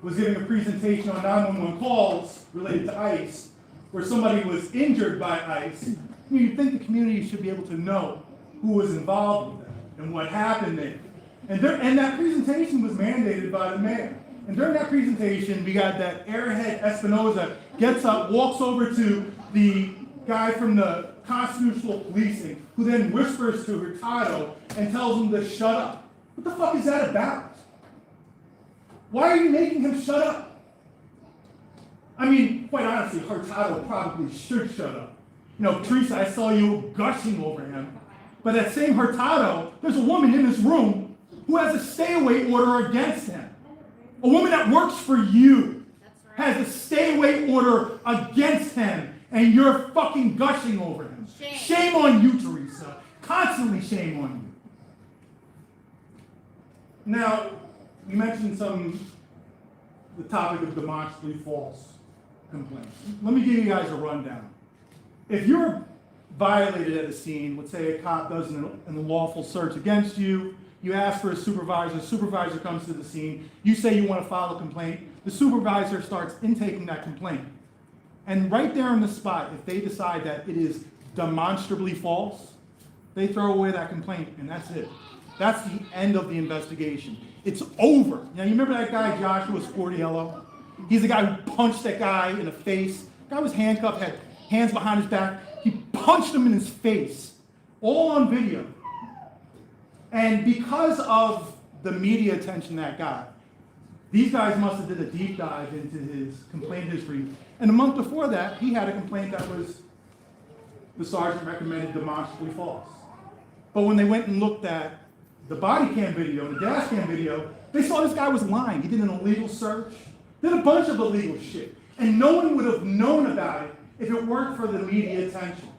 was giving a presentation on 911 calls related to ICE, where somebody was injured by ICE. I mean, you'd think the community should be able to know who was involved with that and what happened there. And that presentation was mandated by the mayor. And during that presentation, we got that airhead Espinoza gets up, walks over to the guy from the constitutional policing, who then whispers to Hurtado and tells him to shut up. What the fuck is that about? Why are you making him shut up? I mean, quite honestly, Hurtado probably should shut up. You know, Teresa, I saw you gushing over him. But that same Hurtado, there's a woman in this room who has a stay-away order against him. A woman that works for you has a stay-away order against him, and you're fucking gushing over him. Shame on you, Teresa. Constantly shame on you. Now, you mentioned the topic of demonstrably false complaints. Let me give you guys a rundown. If you're violated at a scene, let's say a cop does an unlawful search against you, you ask for a supervisor, the supervisor comes to the scene, you say you want to file a complaint, the supervisor starts intaking that complaint. And right there on the spot, if they decide that it is demonstrably false, they throw away that complaint, and that's it. That's the end of the investigation. It's over. Now, you remember that guy, Joshua Sportiello? He's the guy who punched that guy in the face. The guy was handcuffed, had hands behind his back. He punched him in his face, all on video. And because of the media attention that got, these guys must have did a deep dive into his complaint history. And a month before that, he had a complaint that was, the sergeant recommended demonstrably false. But when they went and looked at the body cam video and the dash cam video, they saw this guy was lying. He did an illegal search, did a bunch of illegal shit. And no one would have known about it if it weren't for the media attention.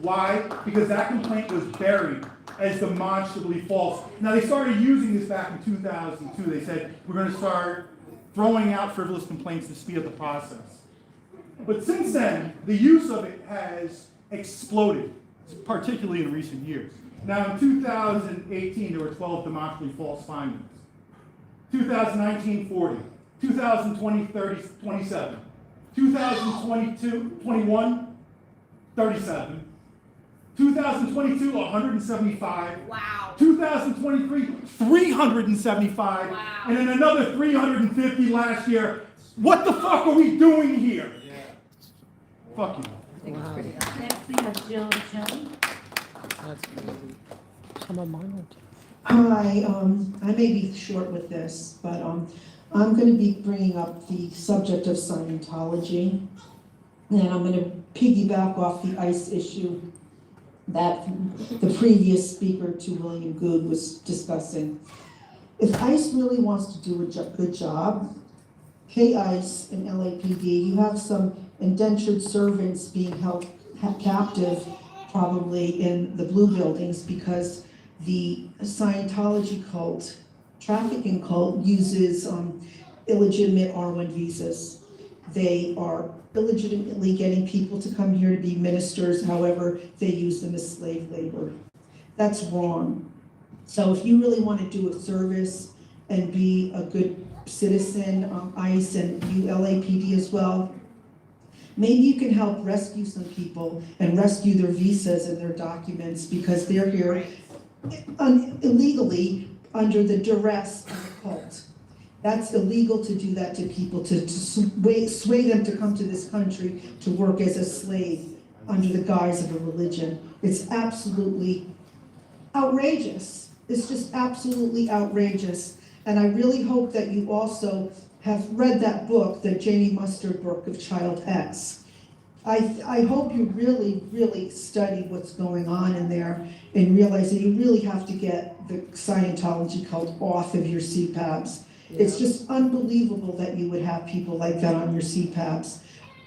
Why? Because that complaint was buried as demonstrably false. Now, they started using this back in 2002. They said, we're going to start throwing out frivolous complaints to speed up the process. But since then, the use of it has exploded, particularly in recent years. Now, in 2018, there were 12 demonstrably false findings. 2019, 40. 2020, 27. 2022, 21, 37. 2022, 175. Wow. 2023, 375. Wow. And then another 350 last year. What the fuck are we doing here? Yeah. Fuck you. Wow. Next, we have Jill Chung. That's crazy. Some of mine are too. Hi, I may be short with this, but I'm going to be bringing up the subject of Scientology, and I'm going to piggyback off the ICE issue that the previous speaker to William Good was discussing. If ICE really wants to do a good job, pay ICE and LAPD. You have some indentured servants being held captive probably in the blue buildings because the Scientology cult, trafficking cult, uses illegitimate R1 visas. They are illegitimately getting people to come here to be ministers, however, they use them as slave labor. That's wrong. So if you really want to do a service and be a good citizen, ICE and you LAPD as well, maybe you can help rescue some people and rescue their visas and their documents because they're here illegally under the duress of the cult. That's illegal to do that to people, to sway them to come to this country to work as a slave under the guise of a religion. It's absolutely outrageous. It's just absolutely outrageous. And I really hope that you also have read that book, the Jamie Mustard book of Child X. I hope you really, really study what's going on in there and realize that you really have to get the Scientology cult off of your CPAPs. Yeah. It's just unbelievable that you would have people like that on your CPAPs.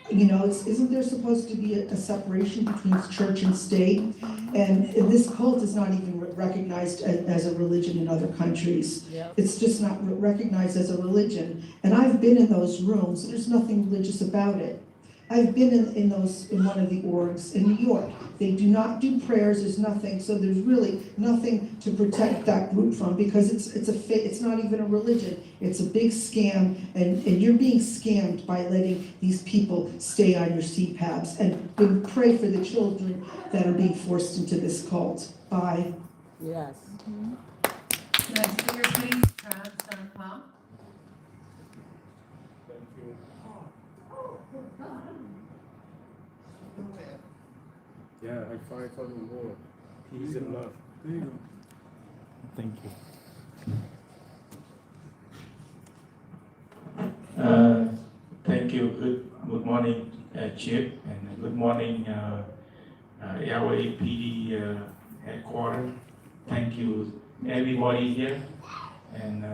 You know, isn't there supposed to be a separation between church and state? And this cult is not even recognized as a religion in other countries. Yep. It's just not recognized as a religion. And I've been in those rooms. There's nothing religious about it. I've been in one of the orgs in New York. They do not do prayers, there's nothing, so there's really nothing to protect that group from because it's not even a religion. It's a big scam, and you're being scammed by letting these people stay on your CPAPs. And pray for the children that are being forced into this cult. Bye. Yes. Next speaker, please, Son Paul. Yeah, I fight for the war. Peace and love. There you go. Thank you. Thank you. Good morning, Chip, and good morning, LAPD headquarters. Thank you, everybody here, and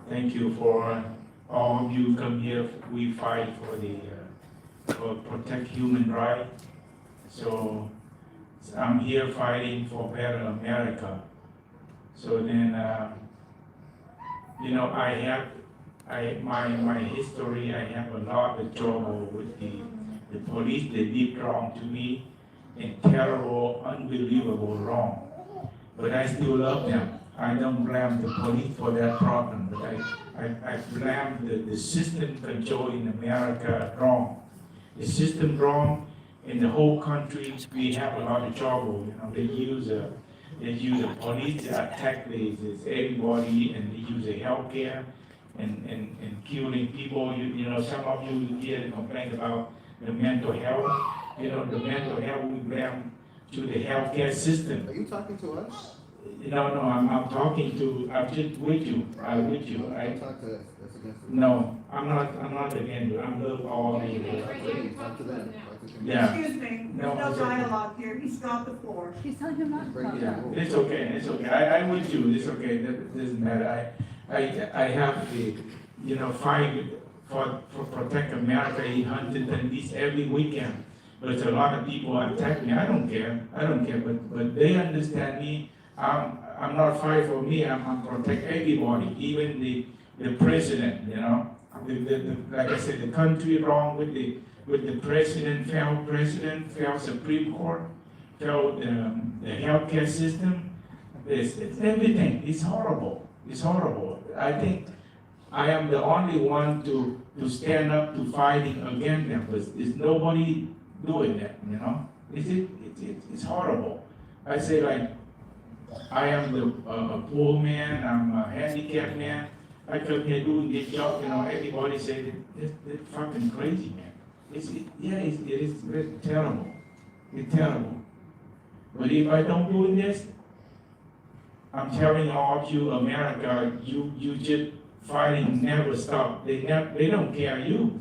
thank you for all of you come here. We fight for protect human rights. So I'm here fighting for better America. So then, you know, my history, I have a lot of trouble with the police. They did wrong to me, and terrible, unbelievable wrong. But I still love them. I don't blame the police for that problem, but I blame the system controlling America wrong. The system wrong. In the whole country, we have a lot of trouble. You know, they use They use the police to attack everybody, and they use the healthcare and killing people. You know, some of you hear the complaint about the mental health. You know, the mental health we blame to the healthcare system. Are you talking to us? No, I'm talking to, I'm just with you, I'm with you. Don't talk to us, that's against the. No, I'm not against you, I'm with all of you. Talk to them. Talk to them. Yeah. Excuse me, No, there's no it's okay. dialogue here, he's got the floor. She's telling him not to talk. Yeah, it's okay, I'm with you, it's okay, that doesn't matter. I have the, you know, fight for Protect America in Huntington Beach every weekend. But a lot of people attack me, I don't care, but they understand me. I'm not fighting for me, I'm protect everybody, even the president, you know. Like I said, the country wrong with the president, failed Supreme Court, failed the healthcare system. It's everything, it's horrible. I think I am the only one to stand up to fighting against them, but there's nobody doing that, you know. It's horrible. I say, like, I am a poor man, I'm a handicapped man. I come here doing this job, you know, everybody say that's fucking crazy, man. It is very terrible. It's terrible. But if I don't do this, I'm telling all of you, America, you just fighting never stop. They don't care you.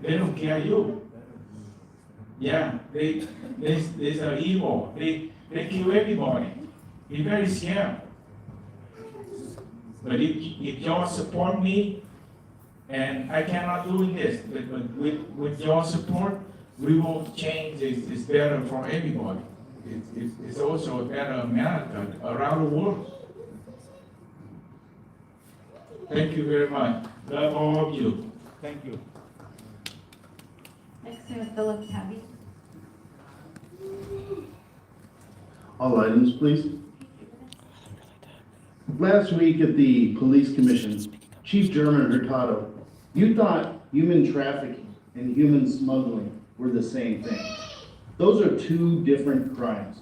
They don't care you. Yeah, they are evil. They kill everybody. It's very scary. But if y'all support me, and I cannot do this, but with your support, we will change this. It's better for everybody. It's also a better America around the world. Thank you very much. Love all of you. Thank you. Next to Philip Tabby. All items, please. Last week at the Police Commission, Chief German Hurtado, you thought human trafficking and human smuggling were the same thing. Those are two different crimes.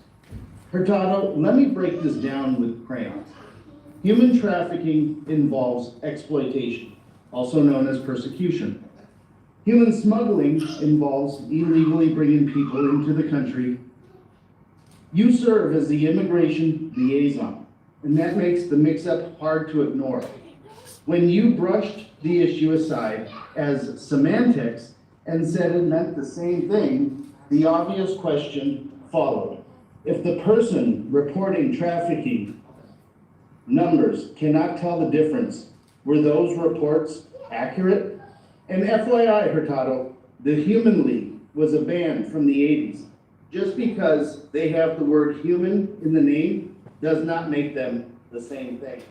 Hurtado, let me break this down with crayons. Human trafficking involves exploitation, also known as persecution. Human smuggling involves illegally bringing people into the country. You serve as the immigration liaison, and that makes the mix-up hard to ignore. When you brushed the issue aside as semantics and said it meant the same thing, the obvious question followed. If the person reporting trafficking numbers cannot tell the difference, were those reports accurate? And FYI, Hurtado, the Human League was a band from the 80s. Just because they have the word human in the name does not make them the same thing.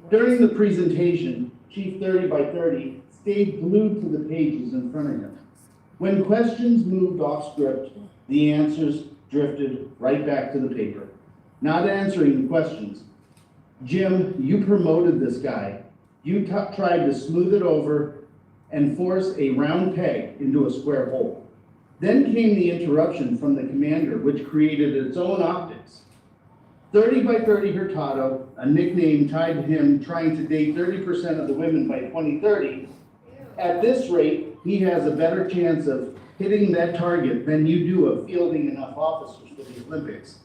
During the presentation, Chief 30 by 30 stayed glued to the pages in front of him. When questions moved off script, the answers drifted right back to the paper, not answering the questions. Jim, you promoted this guy. You tried to smooth it over and force a round peg into a square hole. Then came the interruption from the commander, which created its own optics. 30 by 30 Hurtado, a nickname tied to him trying to date 30% of the women by 2030. At this rate, he has a better chance of hitting that target than you do of fielding enough officers for the Olympics.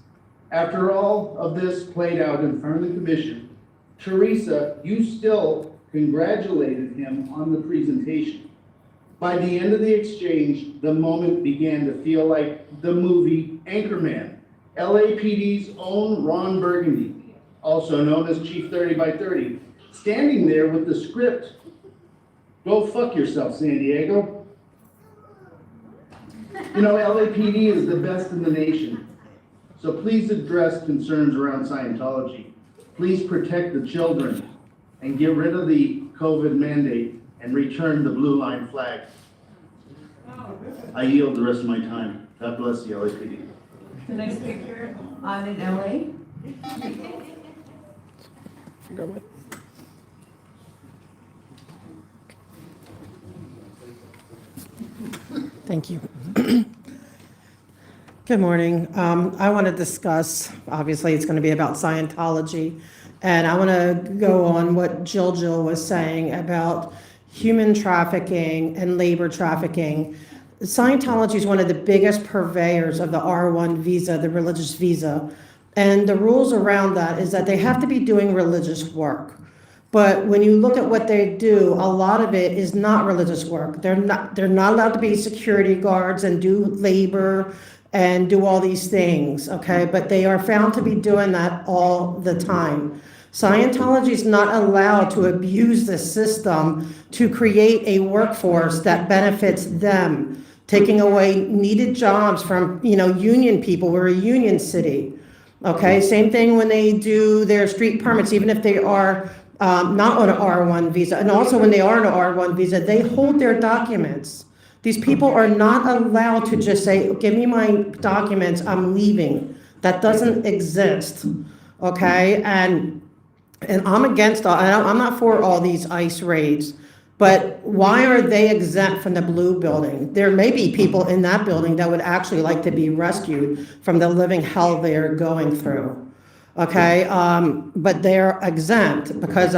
After all of this played out in front of the commission, Teresa, you still congratulated him on the presentation. By the end of the exchange, the moment began to feel like the movie Anchorman, LAPD's own Ron Burgundy, also known as Chief 30 by 30, standing there with the script. Go fuck yourself, San Diego. You know, LAPD is the best in the nation. So please address concerns around Scientology. Please protect the children and get rid of the COVID mandate and return the blue line flag. I yield the rest of my time. God bless the LAPD. The next speaker, I'm in LA. Thank you. Good morning. I want to discuss, obviously, it's going to be about Scientology. And I want to go on what Jill was saying about human trafficking and labor trafficking. Scientology is one of the biggest purveyors of the R1 visa, the religious visa. And the rules around that is that they have to be doing religious work. But when you look at what they do, a lot of it is not religious work. They're not allowed to be security guards and do labor and do all these things, okay? But they are found to be doing that all the time. Scientology is not allowed to abuse the system to create a workforce that benefits them, taking away needed jobs from, union people. We're a union city, okay? Same thing when they do their street permits, even if they are not on an R1 visa. And also when they are on an R1 visa, they hold their documents. These people are not allowed to just say, give me my documents, I'm leaving. That doesn't exist, okay? And I'm against I'm not for all these ICE raids, but why are they exempt from the blue building? There may be people in that building that would actually like to be rescued from the living hell they are going through, okay? But they're exempt because,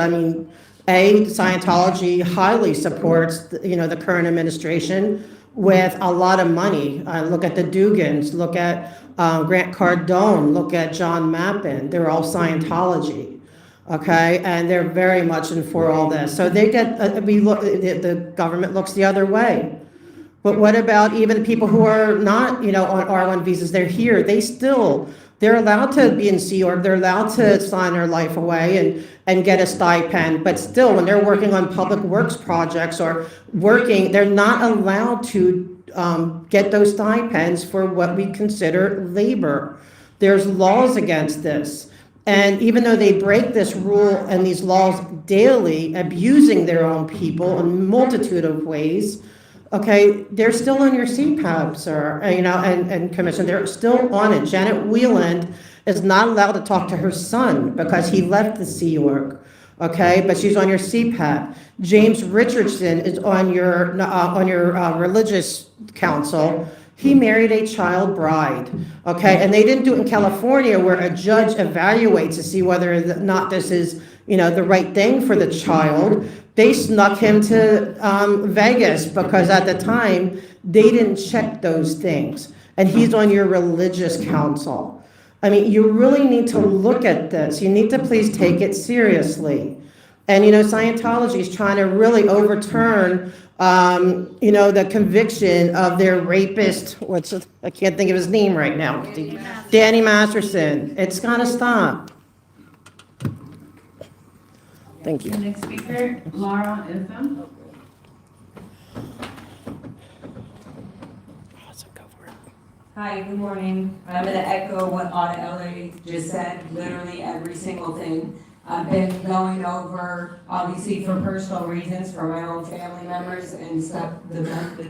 Scientology highly supports, the current administration with a lot of money. Look at the Dugans, look at Grant Cardone, look at John Mappin. They're all Scientology, okay? And they're very much in for all this. So they get, the government looks the other way. But what about even people who are not, on R1 visas? They're here. They're allowed to be in Sea Org. They're allowed to sign their life away and get a stipend. But still, when they're working on public works projects or working, they're not allowed to get those stipends for what we consider labor. There's laws against this. And even though they break this rule and these laws daily, abusing their own people in a multitude of ways, okay, they're still on your CPAP, sir, and Commission, they're still on it. Janet Wieland is not allowed to talk to her son because he left the Sea Org, okay, but she's on your CPAP. James Richardson is on your religious council. He married a child bride, okay, and they didn't do it in California where a judge evaluates to see whether or not this is, the right thing for the child. They snuck him to Vegas because at the time, they didn't check those things. And he's on your religious council. You really need to look at this. You need to please take it seriously. And, Scientology is trying to really overturn, the conviction of their rapist, I can't think of his name right now. Danny Masterson. It's got to stop. Thank you. The next speaker, Laura Ifem. Hi, good morning. I'm going to echo what Autumn LA just said, literally every single thing. I've been going over, obviously for personal reasons, for my own family members and stuff, the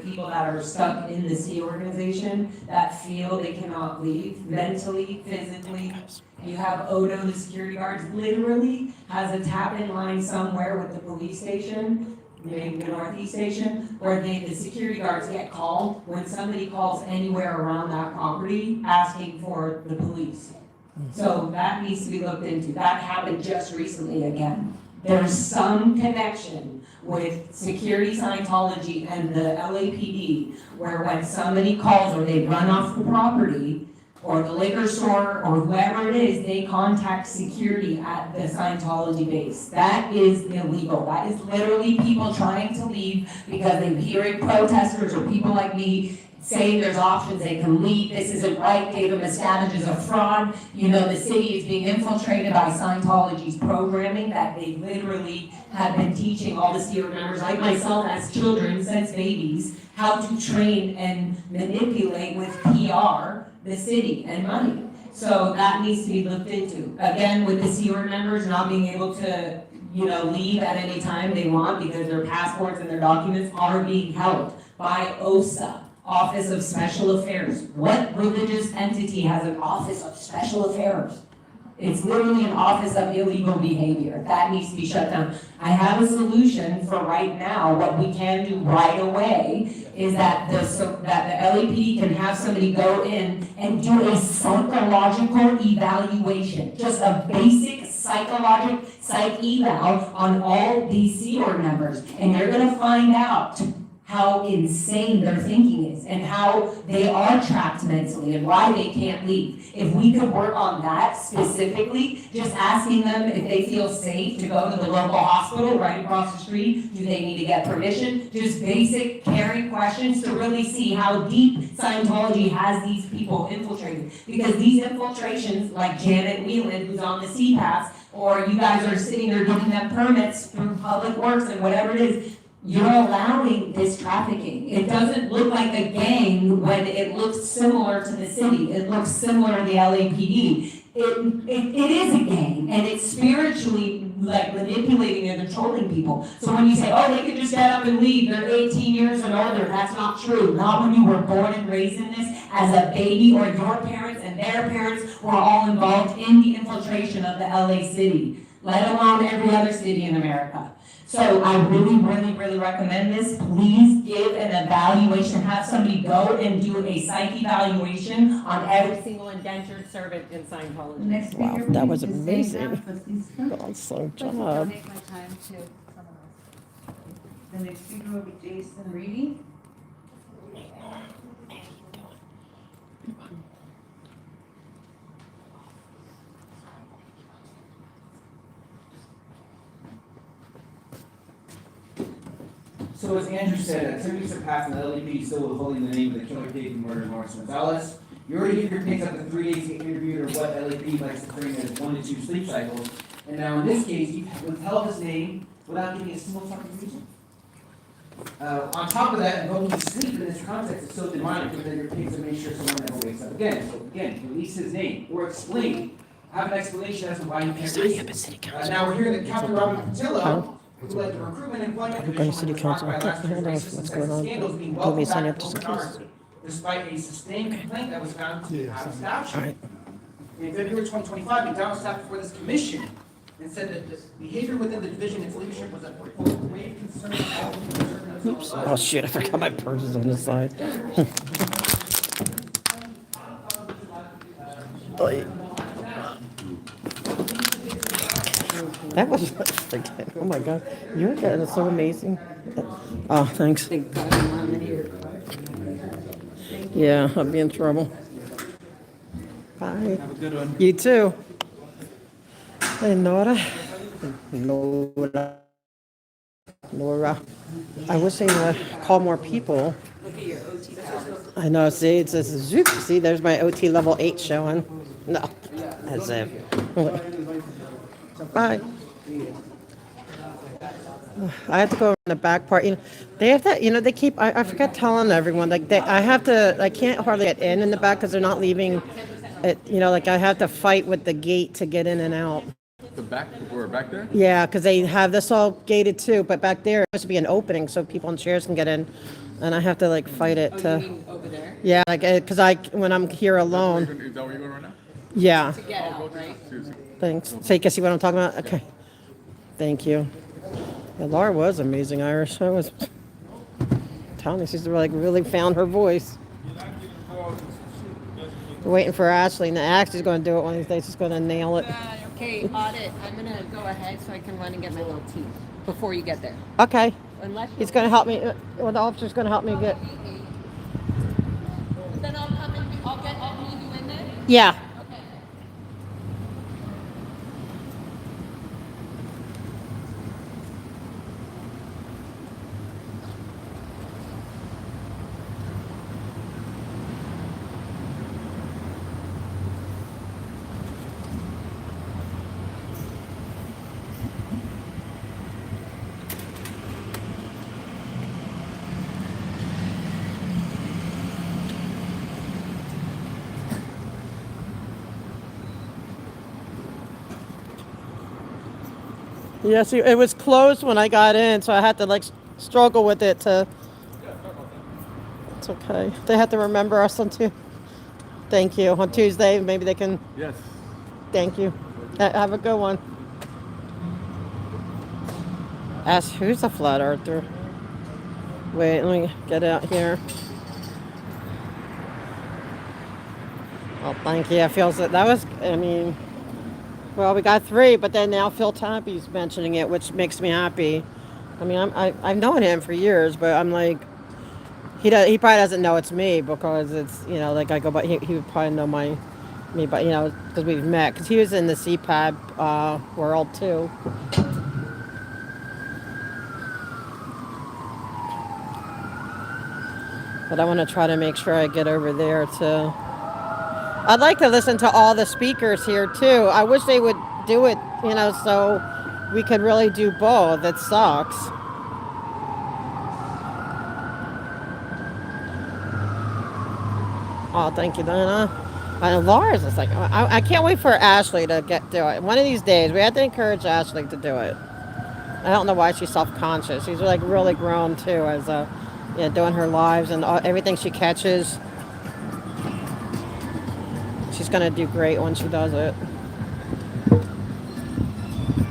people that are stuck in the C organization that feel they cannot leave mentally, physically. You have Odo, the security guards, literally has a tap-in line somewhere with the police station, maybe the Northeast station, where the security guards get called when somebody calls anywhere around that property asking for the police. So that needs to be looked into. That happened just recently again. There's some connection with security Scientology and the LAPD where when somebody calls or they run off the property or the liquor store or whoever it is, they contact security at the Scientology base. That is illegal. That is literally people trying to leave because they're hearing protesters or people like me saying there's options they can leave, this isn't right, David Miscavige is a fraud. The city is being infiltrated by Scientology's programming that they literally have been teaching all the Sea Org members, like myself as children, since babies, how to train and manipulate with PR the city and money. So that needs to be looked into. Again, with the Sea Org members not being able to, leave at any time they want because their passports and their documents are being held by OSA. Office of Special Affairs. What religious entity has an Office of Special Affairs? It's literally an office of illegal behavior. That needs to be shut down. I have a solution for right now. What we can do right away is that the LAPD can have somebody go in and do a psychological evaluation, just a basic psych eval on all these Sea Org members. And you're gonna find out how insane their thinking is and how they are trapped mentally and why they can't leave. If we could work on that specifically, just asking them if they feel safe to go to the local hospital right across the street, do they need to get permission? Just basic caring questions to really see how deep Scientology has these people infiltrated. Because these infiltrations, like Janet Whelan, who's on the CPAS, or you guys are sitting there giving them permits through Public Works and whatever it is, you're allowing this trafficking. It doesn't look like a gang when it looks similar to the city. It looks similar to the LAPD. It is a gang, and it's spiritually like manipulating and controlling people. So when you say, oh, they can just get up and leave, they're 18 years and older, that's not true. Not when you were born and raised in this as a baby, or your parents and their parents were all involved in the infiltration of the LA city, let alone every other city in America. So I really, really, really recommend this. Please give an evaluation, have somebody go and do a psych evaluation on every single indentured servant in Scientology. Next Wow, speaker, that please, was is amazing. Zainab Fasiska. God, so I'd like to job. donate my time to someone else. The next speaker will be Jason Reedy. So as Andrew said, 10 weeks have passed and the LAPD still withholding the name of the killer Dave and murder of Lawrence Gonzalez. You already gave your takes up to 3 days to get interviewed, or what LAPD likes to frame as 1 to 2 sleep cycles. And now in this case, you withheld his name without giving a single fucking reason. On top of that, invoking sleep in this context is so demonic that your takes to make sure someone never wakes up again. So again, release his name or explain. Have an explanation as to why you can't release him. Now we're hearing that Captain Robert Patillo, who led the recruitment and employment I'm going to city commission, was council. rocked I by can't last hold year's on. racist What's and going sexist on? scandals being Let me welcomed sign back up to just in public case. art, despite a sustained complaint that was found to have established. All right. In February 2025, McDonald's staff before this commission and said that the behavior within the division and its leadership was of grave concern to all who Oops. Oh shit, I forgot my purse is on the side. Oy. That was freaking, oh my god, you're getting so amazing. Oh, thanks. Yeah, I'll be in trouble. Bye. Have a good one. You too. Hey, Nora. Nora. I wish they would call more people. Look at your OT powers. I know, see, it says zoop. See, there's my OT level 8 showing. No, that's it. Bye. I have to go in the back part. You know, they have that. You know, they keep. I forgot telling everyone. Like, I have to. I can't hardly get in the back because they're not leaving. It. You know, like I have to fight with the gate to get in and out. The back, we're back there? Yeah, because they have this all gated too. But back there, it's supposed to be an opening so people in chairs can get in, and I have to like fight it to. You mean over there? Yeah, like because when I'm here alone. Is that where you're going right now? Yeah. To get out, right? Thanks. So you can see what I'm talking about? Okay. Thank you. Yeah, Laura was amazing Irish. I was telling you, she's like really found her voice. We're waiting for Ashley, and Ashley's going to do it one of these days. She's going to nail it. Okay, audit, I'm gonna go ahead so I can run and get my little tea before you get there. Okay. Unless He's going to help me. Well, the officer's going to help me get. Then I'll come and I'll leave you in there? Yeah. Okay. Yeah, see, it was closed when I got in, so I had to like struggle with it to. It's okay. They have to remember us on Tuesday. Thank you. On Tuesday, maybe they can. Yes. Thank you. Have a good one. Ask who's a flat earther? Wait, let me get out here. Oh, thank you. It feels that was, I mean, well, we got 3, but then now Phil Toppy's mentioning it, which makes me happy. I mean, I've known him for years, but I'm like, he probably doesn't know it's me because it's, you know, like I go, but he would probably know me, but you know, because we've met, because he was in the CPAB world too. But I want to try to make sure I get over there to. I'd like to listen to all the speakers here too. I wish they would do it, you know, so we could really do both. It sucks. Oh, thank you, Dana. Lars is like, I can't wait for Ashley to do it. One of these days, we have to encourage Ashley to do it. I don't know why she's self-conscious. She's like really grown too, as doing her lives and everything she catches. She's gonna do great when she does it.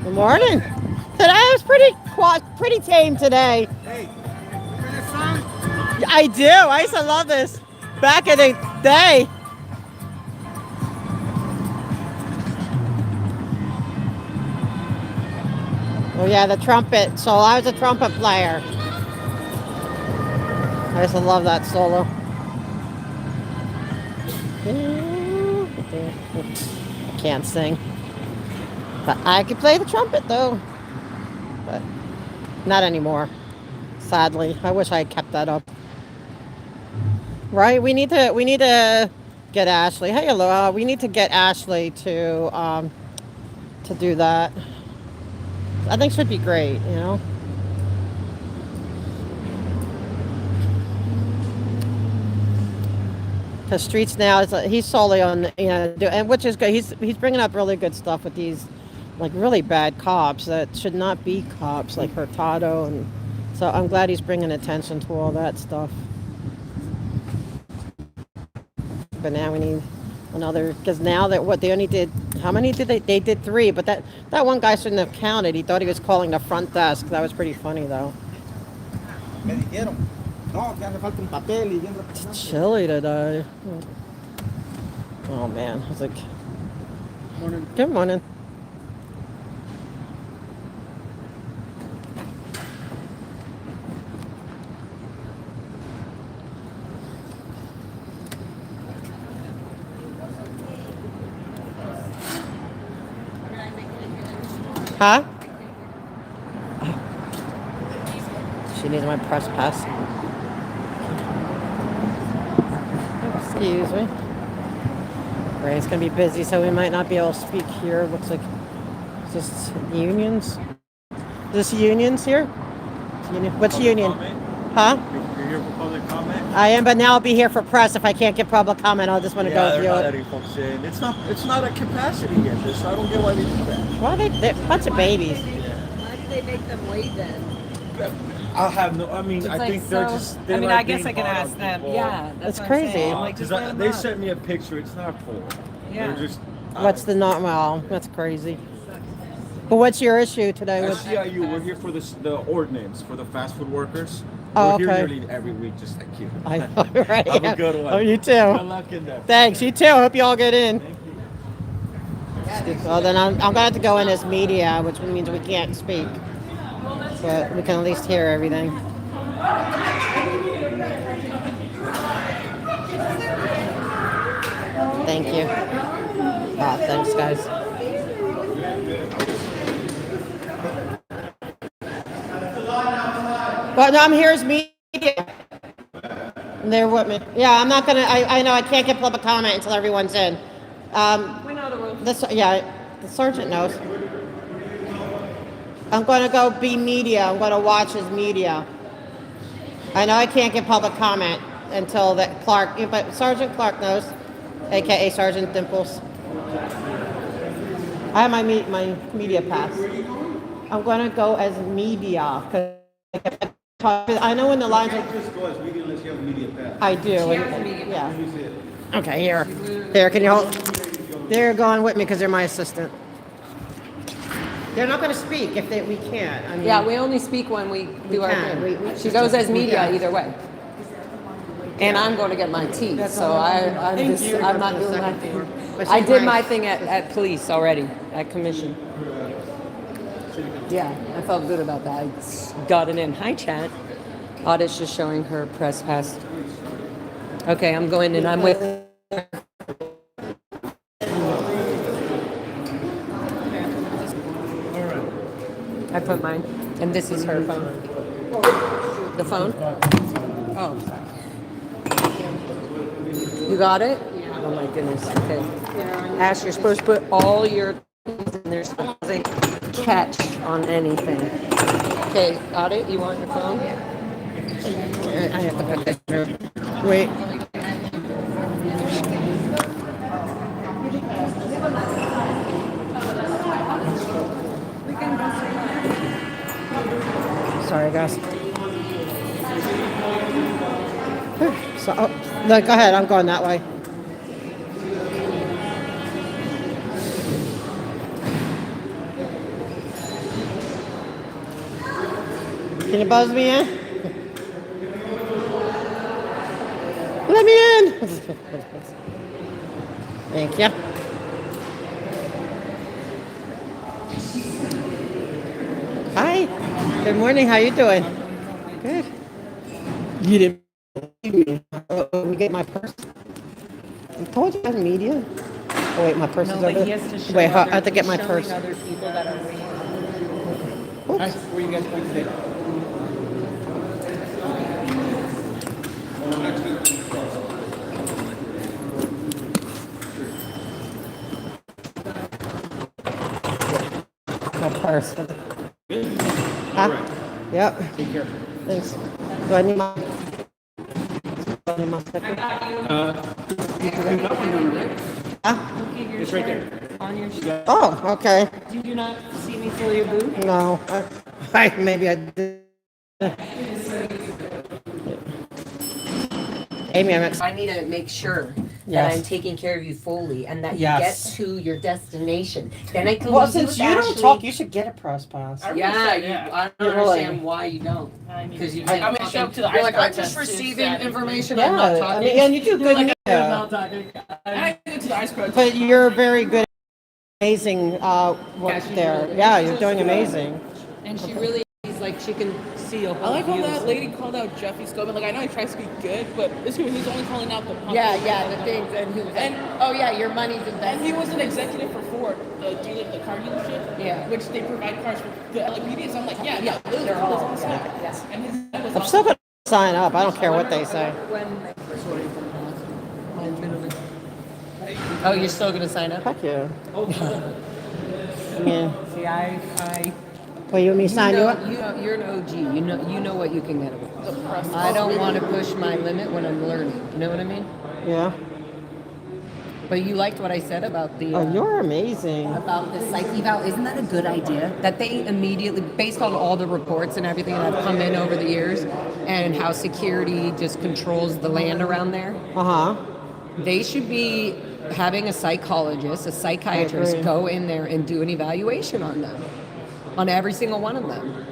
Good morning. Today was pretty tame today. Hey, remember this song? I do. I used to love this back in the day. Oh yeah, the trumpet. So I was a trumpet player. I used to love that solo. I can't sing. But I could play the trumpet though. But not anymore. Sadly. I wish I had kept that up. Right? We need to get Ashley. Hey, hello. We need to get Ashley to do that. I think should be great, you know. Because Streets now he's solely on, you know, and which is good. He's bringing up really good stuff with these like really bad cops that should not be cops, like Hurtado, and so I'm glad he's bringing attention to all that stuff. But now we need another, because now that what they only did, how many did they did 3, but that one guy shouldn't have counted. He thought he was calling the front desk. That was pretty funny though. It's chilly today. Oh man, I was like, good morning. Huh? She needs my press pass. Excuse me. Right, it's gonna be busy, so we might not be able to speak here. Looks like just unions. Is this unions here? Union. What's Public union? Comment? Huh? You're here for public comment? I am, but now I'll be here for press. If I can't get public comment, I'll just want to go they're view not it. letting folks in. It's not a capacity yet, so I don't get why they do that. Why they're a bunch of babies. Why do they make them wait then? I have no. I mean, It's I like think they're so- just. I They're mean, not I guess being I can hard ask on them. people. Yeah, That's what I'm saying. crazy. I'm like, just let 'em They up. sent me a picture. It's not full. Yeah. They're just. What's the not? Well, that's crazy. But what's your issue today? At With CIU, we're here for the ordinance for the fast food workers. Oh, We're here okay. nearly every week, just like you. I know, right? Have a good one. Oh, you too. Good luck in there. Thanks. You too. Hope you all get in. Well, then I'm gonna have to go in as media, which means we can't speak, but we can at least hear everything. Thank you. Thanks, guys. Well, no, I'm here as media. And they're with me. Yeah, I'm not gonna. I know I can't get public comment until everyone's in. We know the rules. The sergeant knows. I'm gonna go be media. I'm gonna watch as media. I know I can't get public comment until that Clark, but Sergeant Clark knows, aka Sergeant Dimples. I have my media pass. I'm gonna go as media because I know when the lines are. Just go as media unless you have a media pass. I do. Let Yeah. me see it. Okay, here. Here, can you hold? They're going with me because they're my assistant. They're not gonna speak if we can't. I mean, Yeah, we only speak when we do our can. thing. She goes as media Yeah. either way. And I'm going to get my teeth, so I'm not doing my thing. I did my thing at police already, at Commission. Yeah, I felt good about that. I got it in. Hi, chat. Audit's just showing her press pass. Okay, I'm going and I'm with. I put mine, and this is her phone. The phone? Oh, sorry. You got it? Oh my goodness. Okay. Ash, you're supposed to put all your things in there so it doesn't catch on anything. Okay, got it? You want your phone? I have to put this through. Wait. Sorry, guys. So, no, go ahead. I'm going that way. Can you buzz me in? Let me in. Thank you. Hi. Good morning. How you doing? Good. You didn't believe me. We get my purse. I told you I was media. Oh wait, my purse is over there. Wait, I have to get my purse. Other people that are waiting. Oops. Where you guys going today? My purse. Good. Huh? Right. Yep. Take care. Thanks. Do I need my? It's right there. On your shirt. Oh, okay. Did you not see me fill your boot? No. Maybe I did. Amy, I need to make sure that Yes. I'm taking care of you fully and that you Yes. get to your destination. Then I can Well, leave since with you don't Ashley. talk, you should get a press pass. Yeah, I don't Really? understand why you don't. Because you I'm gonna show up to the you're like, ice I'm just protest receiving Tuesday. information. Yeah, I'm not talking. I mean, and you do good. I'm Yeah. not talking. I go to the ice protest. But you're very good, amazing work she's there. really- Yeah, she's you're so doing good. amazing. And she really is like, she can see a whole I like how view. that lady called out Jeffy Scobin. Like, I know he tries to be good, but this one, he's only calling out the Yeah, the things, and he was like, oh yeah, your money's invested. And he was an executive for Ford, the car dealership. Yeah. Which they provide cars for the LAPD. So I'm like, yeah, they're all, yeah. yeah. And his dad was I'm still gonna sign up. I don't care what they say. Oh, you're still gonna sign up? Heck yeah. I mean, See, I well, you want me to sign you up? You're an OG. You know what you can get away with. I don't want to push my limit when I'm learning. You know what I mean? Yeah. But you liked what I said about the. Oh, you're amazing. About the psych eval. Isn't that a good idea? That they immediately, based on all the reports and everything that have come in over the years, and how security just controls the land around there. They should be having a psychologist, a psychiatrist go in there and do an evaluation on them, on every single one of them.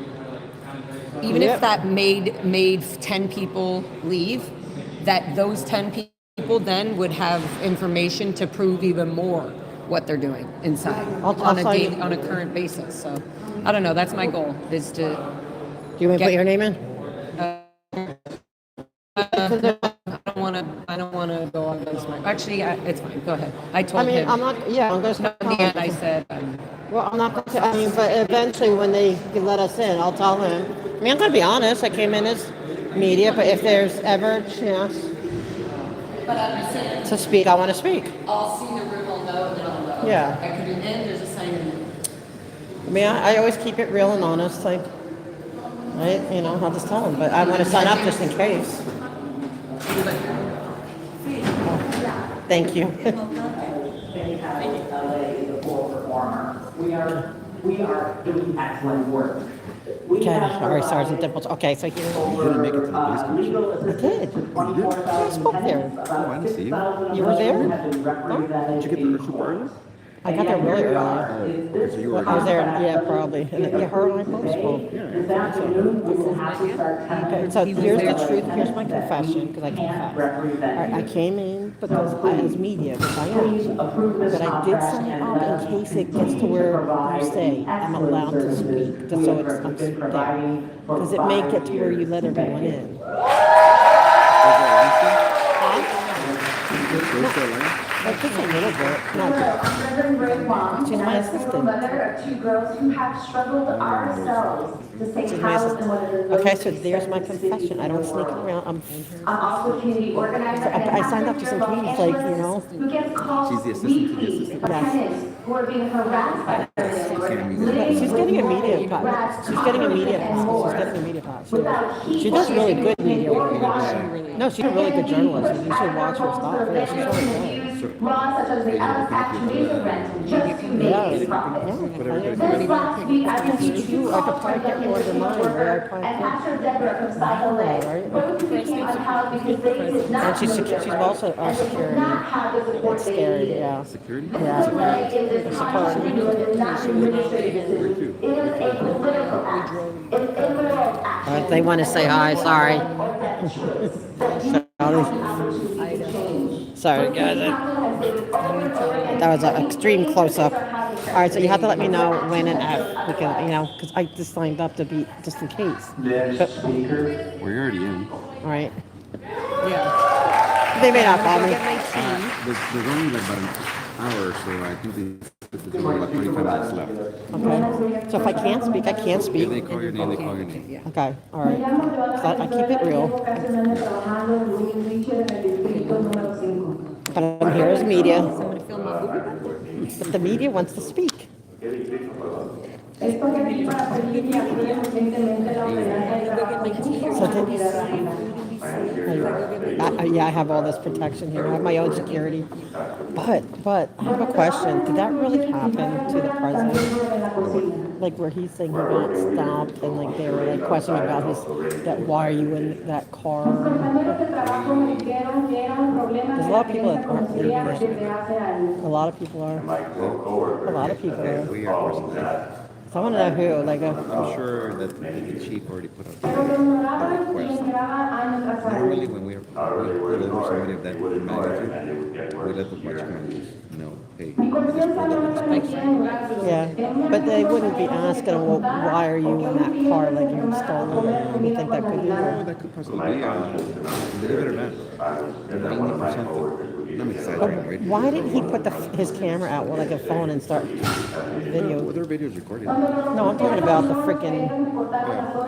Even if that made 10 people leave, that those 10 people then would have information to prove even more what they're doing inside on a current basis. So I don't know. That's my goal, is to. Do you want me to put your name in? I don't want to go on those. Actually, it's fine. Go ahead. I told him. I'm not. Yeah, I'm going to. In the end, I said. Well, I'm not going to. I mean, but eventually, when they let us in, I'll tell him. I mean, I'm going to be honest. I came in as media, but if there's ever a chance to speak, I want to speak. I'll see the room. I'll know, and then I'll know. Yeah. I could be in. There's a sign in. I mean, I always keep it real and honest. Like, right? You know, I'll just tell them. But I want to sign up just in case. Thank you. We are doing excellent work. Okay, all right, Sergeant Dimples. Okay, so here. You didn't make it to the police commission. I did. I spoke there. Oh, I didn't see you. You were there? Did you get the super early? I got there really early. Okay, so you were. I was there, yeah, probably. And yeah, her and I both spoke. Yeah. Okay, so here's the truth, here's my confession, because I confess. I came in because as media, which I am, but I did sign up in case it gets to where you say I'm allowed to speak, just so I'm there. Because it may get to where you let everyone in. Like just a little bit, not she's my assistant. Mother of two girls who have struggled ourselves to stay She's my housed in assistant. one of the Okay, so there's my confession. I don't sneak around. I'm also a community organizer. I signed up just in case, like, you know. Who gets calls She's the assistant to the assistant. Yes. tenants who are being harassed by their landlords. She's getting a media pass. She's getting a media pass. She's getting a media pass. She does really good media work. No, she's a really good journalist. You should watch her stuff. Yeah, she's really good. Laws such as the Ellis Act to raise the rent just to make Yeah. a profit. Yeah. This last week, I received two I could probably get more than mine, but I probably and can't. Pastor Deborah from Cycle Lake. Both became unhoused because they did not. And she's also our security. Not have the support It's they scary, needed. yeah. Security? Yeah. Delay in this contract renewal is not administrative decision. It is a political act. It's immoral action. They want to say hi, sorry. Sorry, guys. That was an extreme close-up. All right, so you have to let me know when and if we can, you know, because I just signed up to be, just in case. But, Speaker. We're already in. all right. Yeah. They may not call me. There's only like about an hour, so I think there's only about 25 minutes left. Okay. So if I can't speak, I can't speak. If they call your name, they call your name. Okay, all right. 'Cause I keep it real. But I'm here as media. But the media wants to speak. So did yeah, I have all this protection here. I have my own security. But I have a question. Did that really happen to the president? Like where he's saying he got stopped and like they were like questioning about that why are you in that car? There's a lot of people that aren't believing it. A lot of people are. A lot of people are. We are personally. So I want to know who. Like I'm sure that the chief already put out a request. Normally, when we put over somebody of that magnitude, we let the watch commanders know, hey, yeah, but they wouldn't be asking, well, why are you in that car? Like you stolen it. You think that could be? oh, that could possibly be, believe it or not, 90%. I'm exaggerating, right? Why didn't he put his camera out with like a phone and start video? Well, their video's recorded. No, I'm talking about the freaking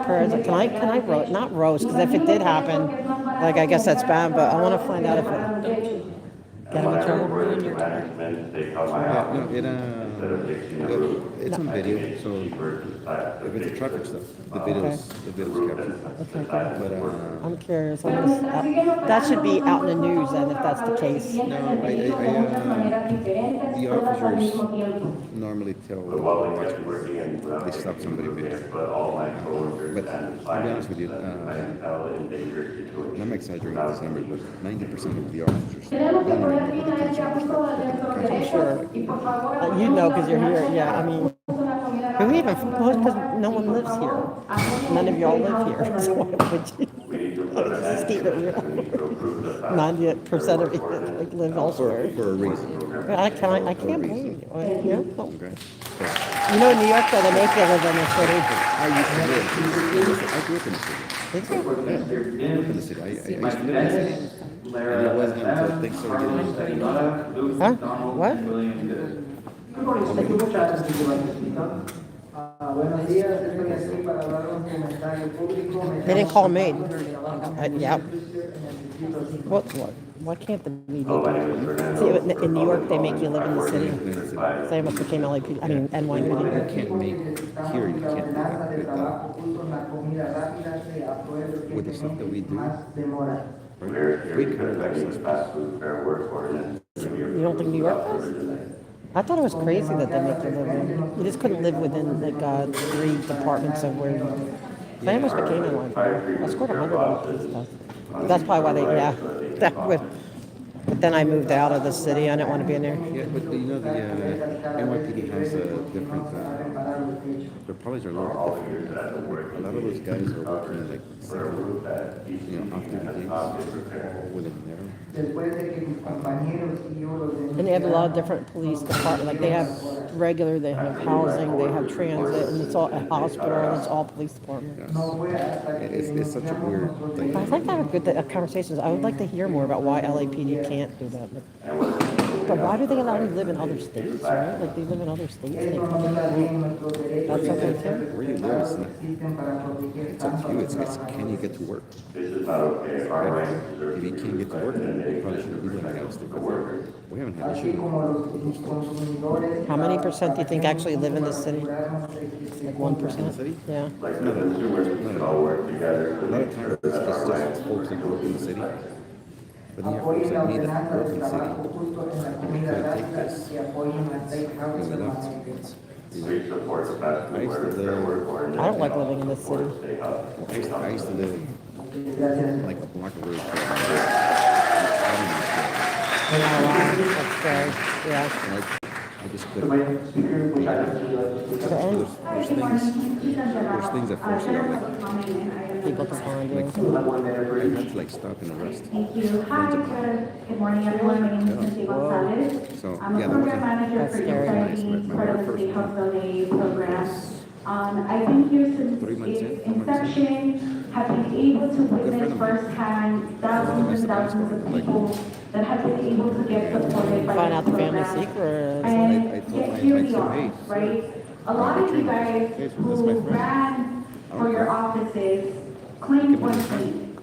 birds. Can I roast? Not roast, because if it did happen, like I guess that's bad. But I want to find out if it get him in trouble. It's on video, so if it's a traffic stuff, the video's captured. Okay, good. But I'm curious. That should be out in the news then, if that's the case. no, the officers normally tell the watchmen they stop somebody video. But to be honest with you, I'm exaggerating this number, but 90% of the officers don't know what the I'm sure. You know, because you're here. Yeah, I mean, who even? Because no one lives here. None of y'all live here. So why would you? Just keep it real. 90% of you like, live elsewhere. for a reason. I can't blame you. Yeah. Okay. You know, in New York, though, they make you live in the city. I used to live. I grew up in the city. Did you? Yeah, I grew up in the city. I used to live in the city. And it wasn't until things started getting Huh? What? They didn't call me. Yeah. What? Why can't the media do it? See, in New York, they make you live in the city. Same with became LAP. I mean, NYPD. You can't make here. You can't make with the stuff that we do. Right? We kind of like You don't think New York does? I thought it was crazy that they make you live in. You just couldn't live within like 3 departments of where you. They almost became NYPD. I scored 100 on this stuff. That's probably why they. Yeah. That would. But But then I moved out of the city. I didn't want to be in there. Yeah, but you know the NYPD has a different. Their policies are a little bit different. A lot of those guys are working like after the days within there. And they have a lot of different police departments. Like they have regular, they have housing, they have transit, and it's all a hospital, and it's all police department. It's such a weird thing. I'd like to have a good conversations. I would like to hear more about why LAPD can't do that. But why do they allow you to live in other states, right? Like they live in other states. And that's okay too. Where you live is not. It's up to you. It's can you get to work? If you can't get to work, then you probably shouldn't be living out of state. We haven't had issues. How many percent do you think actually live in the city? Like 1%? City? Yeah. A lot of times it's just folks that work in the city. But then you have folks like me that work in the city. We couldn't take this. And we left. I used to live. I don't like living in the city. I used to live like a block away from. Oh, wow. That's scary. Yeah. I just couldn't. There's things that force you out. People can find you. I had to like stop and arrest. Thank you. Hi, good morning, everyone. My name is Cynthia Gonzalez. So I'm a yeah, that program manager that's for scary. Youth part of the State Health Donate program. I've been here since 3 months its in. inception, have been able to witness firsthand thousands and thousands of people that have been able to get supported by Find out the this family program. secret. And I told yet my here we son, are, hey, right? A lot of you guys who ran for your offices claimed one thing,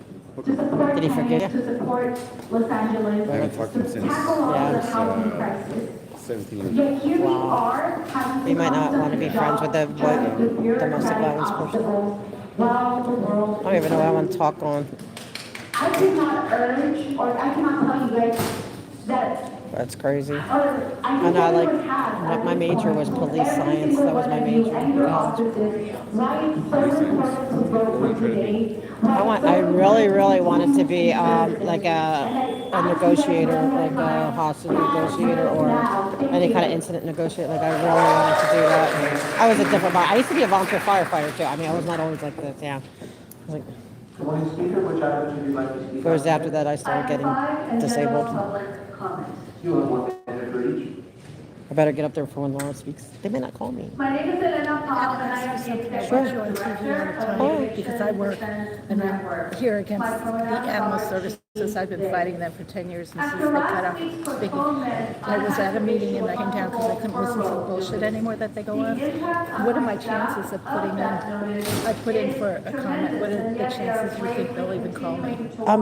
to support Did he forget tenants, you? to support Los Angeles, I haven't talked to him to since tackle all the housing crisis. 17 years. Yet here we are, having You to might not want to be friends with the constantly juggle the domestic violence bureaucratic person. obstacles while the world I don't even know what I want to talk on. I cannot urge, or I cannot tell you guys that, That's crazy. or I think know, I like, everyone has my major was police science. That was my major. and your offices, why it's so important to vote for today. I really, really wanted to be like a negotiator, like a hostage negotiator or any kind of incident negotiator. Like I really wanted to do that. I was a different, I used to be a volunteer firefighter too. I mean, I was not always like this. Yeah. Like, it was after that I started getting disabled. I better get up there for when Laura speaks. They may not call me. My name is Elena Pop, and I am the executive director of Because I work and I'm here against the animal services. I've been fighting them for 10 years since they cut off speaking. I was at a meeting and I came down because I couldn't listen to the bullshit anymore that they go on. What are my chances of putting in? I put in for a comment. What are the chances you think they'll even call me?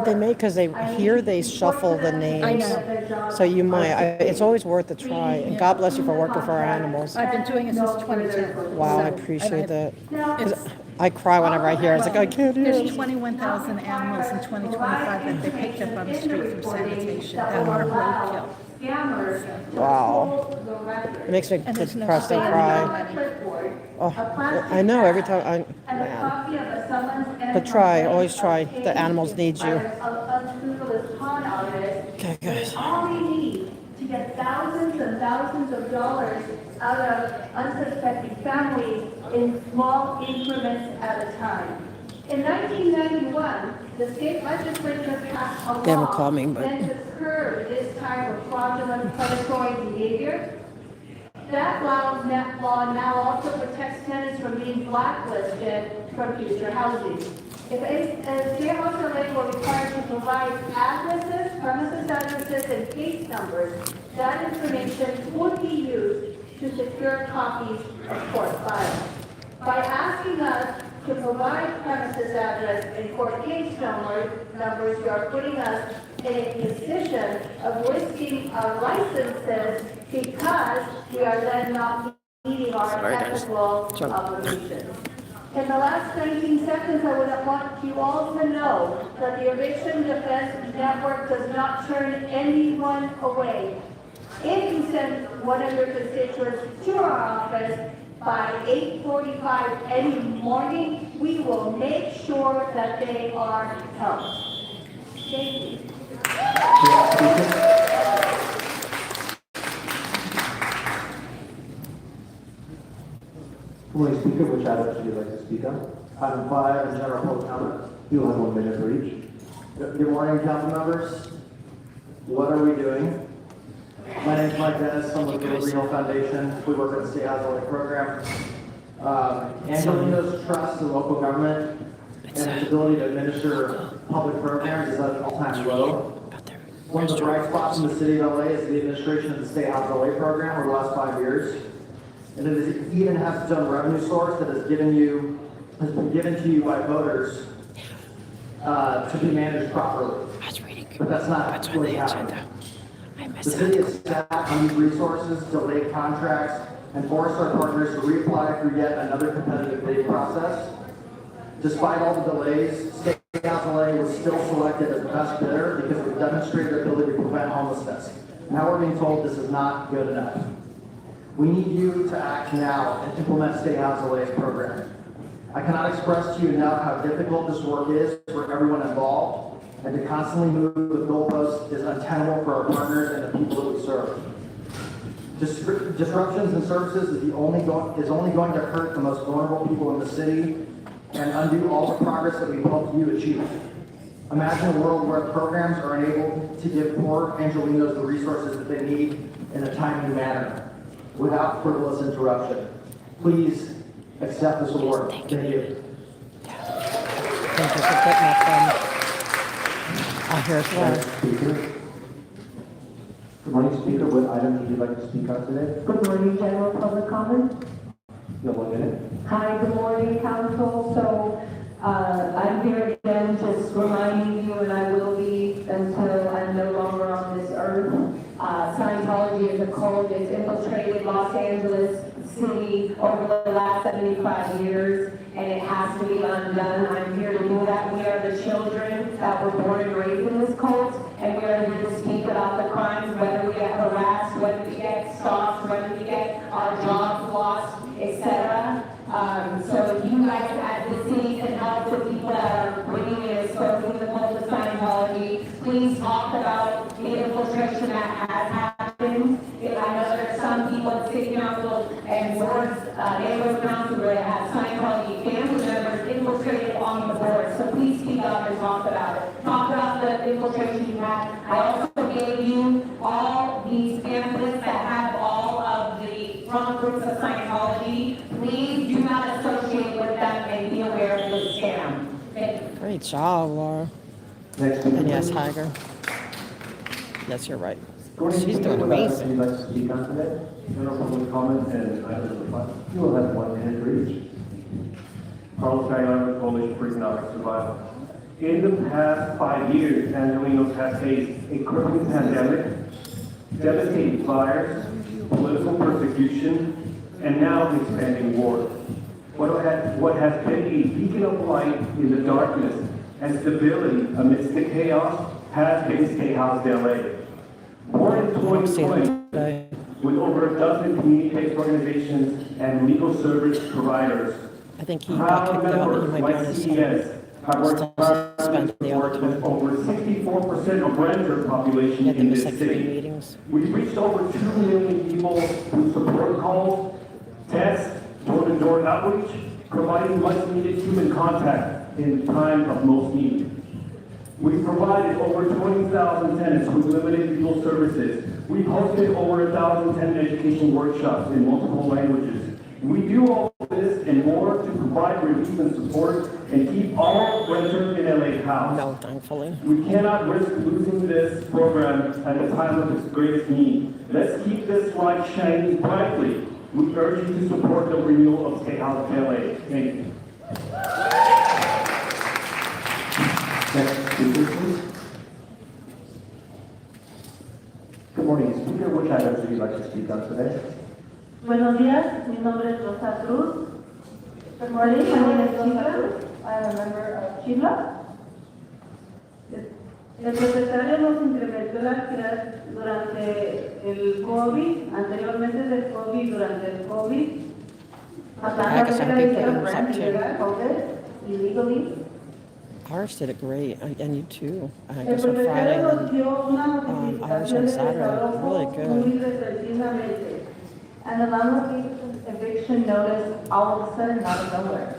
They may, because they shuffle the names. I know. So you might, it's always worth a try. And God bless you for working for our animals. I've been doing it since 2010. Wow, I appreciate that. 'Cause I cry whenever I hear it. It's like, I can't hear There's it. 21,000 animals in 2025 that they picked up on the street from sanitation that are roadkill. Wow. It makes me And there's no depressed and state cry. Oh, I know, every time But try, always try. The animals need you. Okay, good. All we need to get thousands and thousands of dollars out of unsuspecting families in small increments at a time. In 1991, the state legislature passed a They haven't law called me, but- meant to curb this type of fraudulent predatory behavior. That law now also protects tenants from being blacklisted from future housing. If a state house or lake were required to provide addresses, premises addresses, and case numbers, that information would be used to secure copies of court files. By asking us to provide premises address and court case numbers, you are putting us in a position of risking our licenses because we are then not meeting our ethical obligations. In the last 19 seconds, I would want you all to know that the Eviction Defense Network does not turn anyone away. If you send one of your constituents to our office by 8:45 any morning, we will make sure that they are helped. Thank you. morning, Speaker. Which items would you like to speak on? Item 5, is general public comment. You will have 1 minute for each. Good morning, council members. What are we doing? My name is Mike Dennis. I'm with the Regional Foundation. We work at the State Housing Link Program. Angelino's trust in local government and its ability to administer public programs is at an all-time low. One of the bright spots in the city of LA is the administration of the State Housing Link Program over the last 5 years. And it even has its own revenue source that has been given to you by voters to be managed properly. But that's not really happening. The city has sat on these resources, delayed contracts, and forced our partners to reapply for yet another competitive bid process. Despite all the delays, State Housing LA was still selected as the best bidder because of the demonstrated ability to prevent homelessness. Now we're being told this is not good enough. We need you to act now and implement State Housing LA's program. I cannot express to you enough how difficult this work is for everyone involved, and to constantly move the goalposts is untenable for our partners and the people that we serve. Disruptions in services is only going to hurt the most vulnerable people in the city and undo all the progress that we've helped you achieve. Imagine a world where programs are unable to give poor Angelinos the resources that they need in a timely manner, without frivolous interruption. Please accept this award. Thank you. Thank you for putting that I hear it well. Speaker. Good morning, Speaker. What items would you like to speak on today? Good morning, general public comment. You have 1 minute. Hi, good morning, council. So I'm here again just reminding you, and I will be until I'm no longer on this earth. Scientology is a cult. It's infiltrated Los Angeles City over the last 75 years, and it has to be undone. I'm here to do that. We are the children that were born and raised in this cult, and we are here to speak about the crimes, whether we get harassed, whether we get stalked, whether we get our jobs lost, etc. So if you guys at the city can help the people that are bringing and exposing the cult of Scientology, please talk about the infiltration that has happened. I know there's some people in city council and boards, neighborhood council where they have Scientology family members infiltrated on the board. So please speak up and talk about it. Talk about the infiltration you had. I also gave you all these pamphlets that have all of the wrong groups of Scientology. Please do not associate with them and be aware of this scam. Thank you. Great job, Laura. Next, And yes, Tiger. Yes, you're right. She's doing What items amazing. would you like to speak on today? General public comment and items of fun. You will have 1 minute for each. Carlos Aguilar, Commish for Economic Survival. In the past 5 years, Angelinos have faced a crippling pandemic, devastating fires, political persecution, and now an expanding war. What has been a beacon of light in the darkness and stability amidst the chaos has been State Housing LA. Born in 2020, with over a dozen community-based organizations and legal service providers, I think he got proud kicked out, but he members might be like on his CES have worked suspended the other with time. over 64% of renter population I in think it was this like 3 city. meetings. We've reached over 2 million people through support calls, tests, door-to-door outreach, providing much-needed human contact in time of most need. We've provided over 20,000 tenants with limited legal services. We've hosted over 1,000 tenant education workshops in multiple languages. We do all of this and more to provide relief and support and keep all renters in LA housed. No, thankfully. We cannot risk losing this program at the time of its greatest need. Let's keep this light shining brightly. We urge you to support the renewal of State Housing LA. Thank you. Next speaker, please. Good morning, Speaker. Which items would you like to speak on today? Buenos días, mi nombre es Rosa Cruz. Good morning, my name is Rosa Cruz. I am a member of Chila. El propietario nos incrementó la actividad durante el COVID, anteriormente del COVID, durante el COVID. Hasta I guess some la people dijeron was up rent too. ilegal, COVID, illegally. Ours did it great, and you too. I El guess on Friday propietario and nos dio una ours notificación on de Saturday. desalojo Really muy good. repentinamente. and the landlord gave us an eviction notice all of a sudden out of nowhere.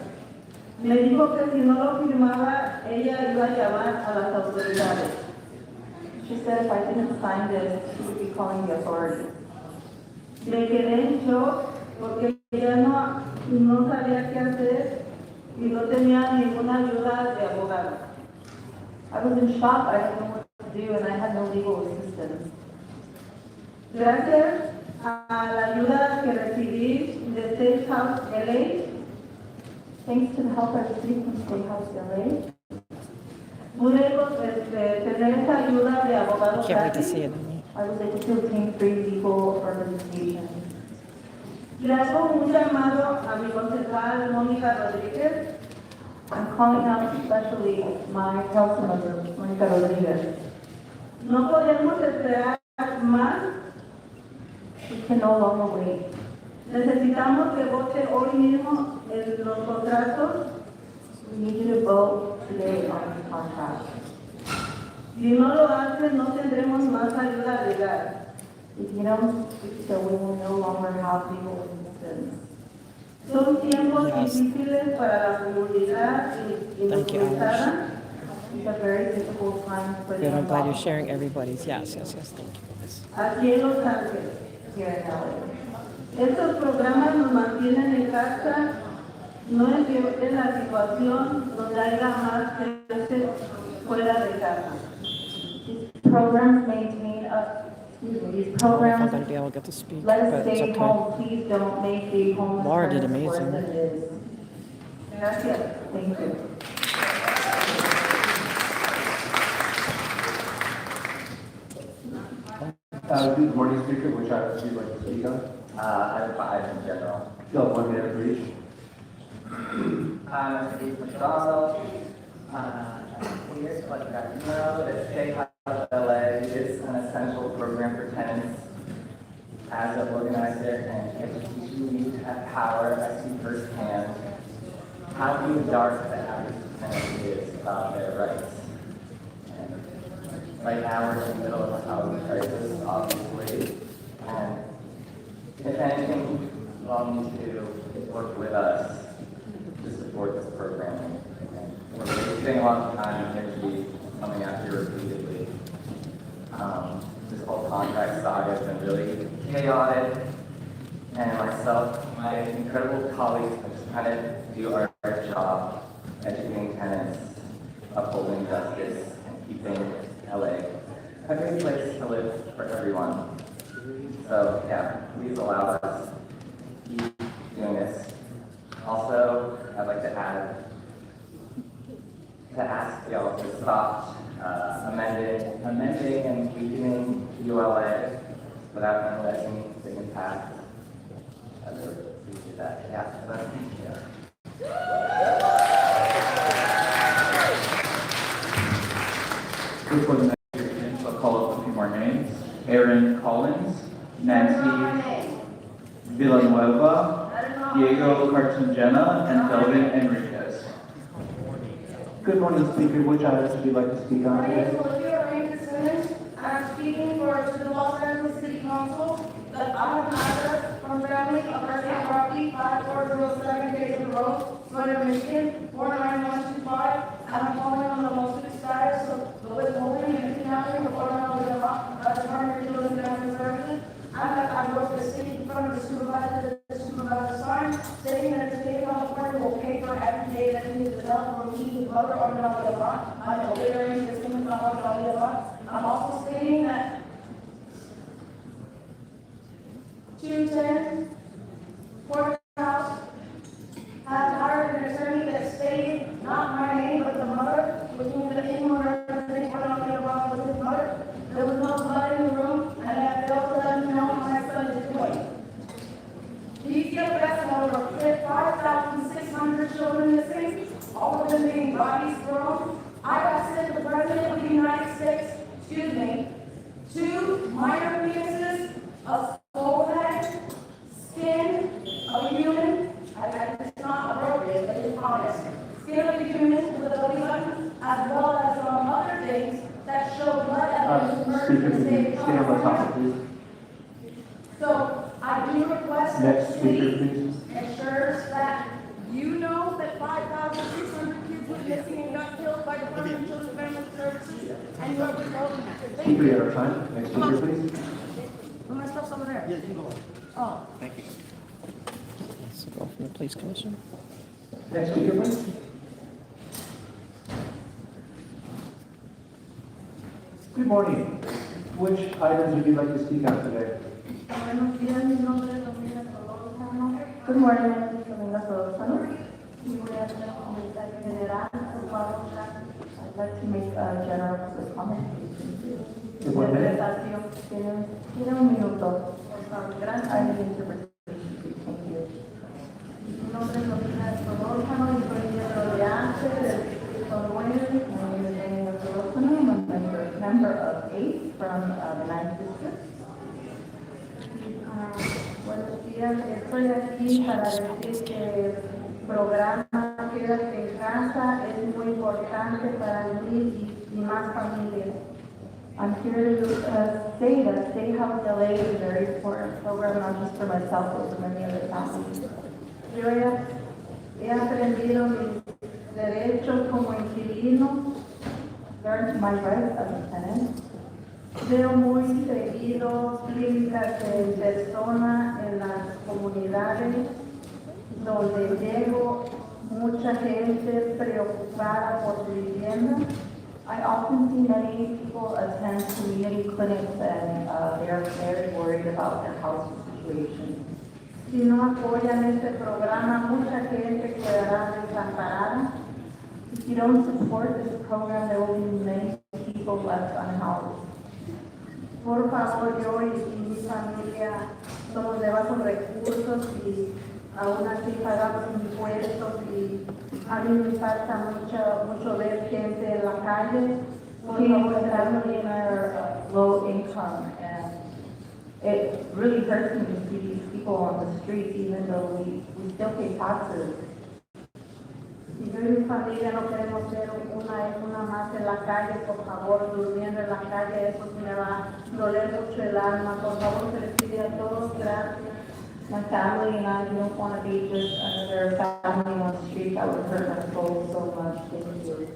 Me dijo que si no lo firmaba, ella iba a llamar a las autoridades. She said if I didn't sign this, she would be calling the authorities. Me quedé en shock porque ella no sabía qué hacer y no tenía ninguna ayuda de abogado. I was in shock, I didn't know what to do, and I had no legal assistance. Gracias a la ayuda que recibí de State House LA, thanks to the help I received from State House LA, pude tener esa ayuda de abogado gratis. I was able to obtain free legal representation. Le hago un llamado a mi concejal Mónica Rodríguez. I'm calling out especially my council member, Mónica Rodríguez. No podemos esperar más. We can no longer wait. Necesitamos que vote hoy mismo en los contratos. We need you to vote today on the contract. Si no lo hacen, no tendremos más ayuda legal. If you don't speak, so we will no longer have legal assistance. Son tiempos difíciles para la comunidad industrializada. It's a very difficult time for the Good, I'm glad you're law. sharing everybody's. Yes, thank you. Aquí en Los Ángeles, here in LA. Estos programas nos mantienen en casa, no en la situación donde haya más gente fuera de casa. These programs maintain us. These I'm programs going to be able to get to speak, let but us it's stay okay. home. Please don't make the homeless Laura did person worse amazing. than it is. Gracias. Thank you. Good morning, Speaker. Which items would you like to speak on? Item 5 in general. Still have 1 minute for each. Steve McDonald. Here's what you guys know, that State House LA is an essential program for tenants. As an organizer and education, you need to have power. I see firsthand how dark the average tenant is about their rights. And right now, we're in the middle of a housing crisis, obviously, and if anything, you all need to work with us to support this program. And we're wasting a lot of time and energy coming out here repeatedly. This whole contract saga has been really chaotic, and myself, my incredible colleagues have just kind of do our job, educating tenants, upholding justice, and keeping LA a great place to live for everyone. So yeah, please allow us to keep doing this. Also, I'd like to ask y'all to stop amending and weakening ULA without analyzing the impact. I really appreciate that. Yeah, so that's Before the next, I'll call up a few more names. Aaron Collins, Nancy Villanueva, Diego Cartagena, and Delvin Enriquez. Good morning, Speaker. Which items would you like to speak on? My name is Olivia Raymond. I'm speaking for the Los Angeles City Council that I have matters from family of personal property 5407 Basin Road, Florida, Michigan 49125. And I'm calling on the lawsuit status of the withholding and kidnapping of Orlando the Department of Children and Family Services. I wrote the city in front of the supervisor sign stating that the state of California will pay for every day that he is developed from eating butter or not the lot. I'm delivering this thing not the lot. I'm also stating that 210 Courthouse has hired an attorney that stated not my name but the mother, which means that anyone representing what I'm going to wrong with his mother. There was no blood in the room, and I failed to let him know my son is doing. DCFS has over 5,600 children missing, all of them being bodies thrown. I have sent the President of the United States, two minor penises, a skull head, skin of a human. It's not appropriate, but it's honest. Skin of a human with a belly button, as well as some other things that show blood evidence of murder in the state of Stay on the California. topic, please. So I do request that Next the speaker, city please. ensures that you know that 5,600 kids were missing and got killed by Department of Children and Family Services, and you are withholding that. Thank Speaker, you. you have time. Next speaker, please. Well, my stuff's over there. Yeah, you can go. Oh. Thank you. Let's go from the police commission. Next speaker, please. Good morning. Which items would you like to speak on today? Buenos días, mi nombre es Dominga Solórzano. Good morning, my name is Dominga Solórzano. Y voy a hacer un comentario general. Por favor, I'd like to make a general comment. Interpretación. Tiene un minuto. Por favor, gracias. I need interpretation. Thank you. Mi nombre es Dominga Solórzano y soy miembro de ANSE del Distrito 9. My name is Dominga Solórzano. I'm a member of 8 from the 9th District. Buenos días, estoy aquí para decir que el programa Quédate en Casa es muy importante para mí y más familias. I'm here to say that State House LA is a very important program, not just for myself, but for many other families. Yo he aprendido mis derechos como inquilino, learned my rights as a tenant. Veo muy seguido clínicas en persona en las comunidades donde llego mucha gente preocupada por su vivienda. I often see many people attend community clinics and they are very worried about their housing situation. Si no apoyan este programa, mucha gente quedará desamparada. If you don't support this program, there will be many people left unhoused. Por favor, yo y mi familia somos de bajos recursos y aún así pagamos impuestos y a mí me falta mucho ver gente en la calle. Por favor, family and are low income, and it really hurts me to see these people on the street even though we still pay taxes. Si yo y mi familia no queremos ver una más en la calle, por favor, durmiendo en la calle, eso me va a doler mucho el alma. Por favor, se les pide a todos, gracias. My family and I don't want to be just another family on the street. That would hurt my soul so much. Thank you.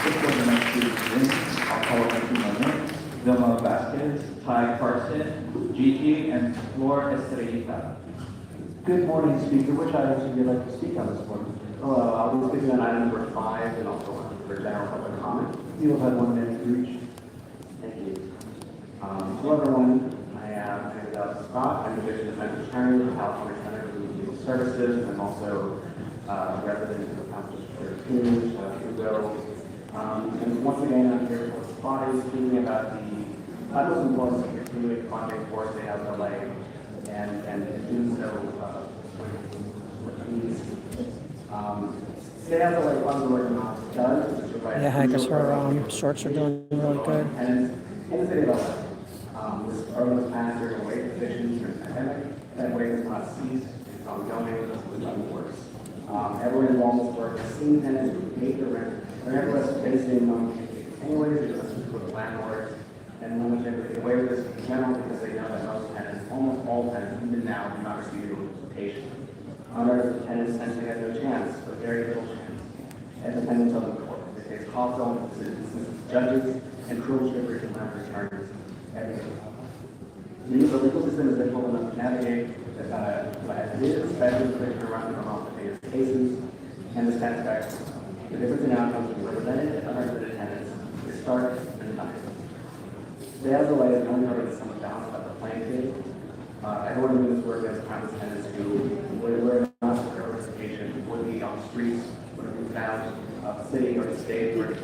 Before the next speaker, I'll call up a few more names. Vilma Vasquez, Ty Carson, Gigi, and Flor Estrellita. Good morning, Speaker. Which items would you like to speak on this morning? I'll be speaking on item number 5 and also one for general public comment. You will have 1 minute to each. Thank you. Hello, everyone. My name is Alex Scott. I'm the Division Defense Attorney with California Center for Legal Services. I'm also a resident of the Council District 2, Hugo. And once again, I'm here with the body speaking about the utmost importance of continuing funding for State House LA and doing so with ease. State House LA funds the work not does is provide. Yeah, I guess her shorts are doing really good. And in the city of LA. This program was passed during a wave conditions during the pandemic. That wave has not ceased. It's ongoing. It's becoming worse. Everyone involved in this work has seen tenants who paid their rent. They're nevertheless facing anyways, because with the landlords. And when they get away with this in general, because they know that most tenants, almost all tenants, even now, do not receive representation. Others, tenants essentially have no chance, but very little chance, as dependents on the court. They face hostile judges and cruel trickery from landlord attorneys every day. The legal system is difficult enough to navigate, but as it is, especially with the around the complicated cases and the satisfaction. The difference in outcomes between represented and unrepresented tenants is stark and undeniable. They have the way of only noting some balance about the playing field. Everyone doing this work has countless tenants who were not for representation would be on the streets, would have been found the city or the state where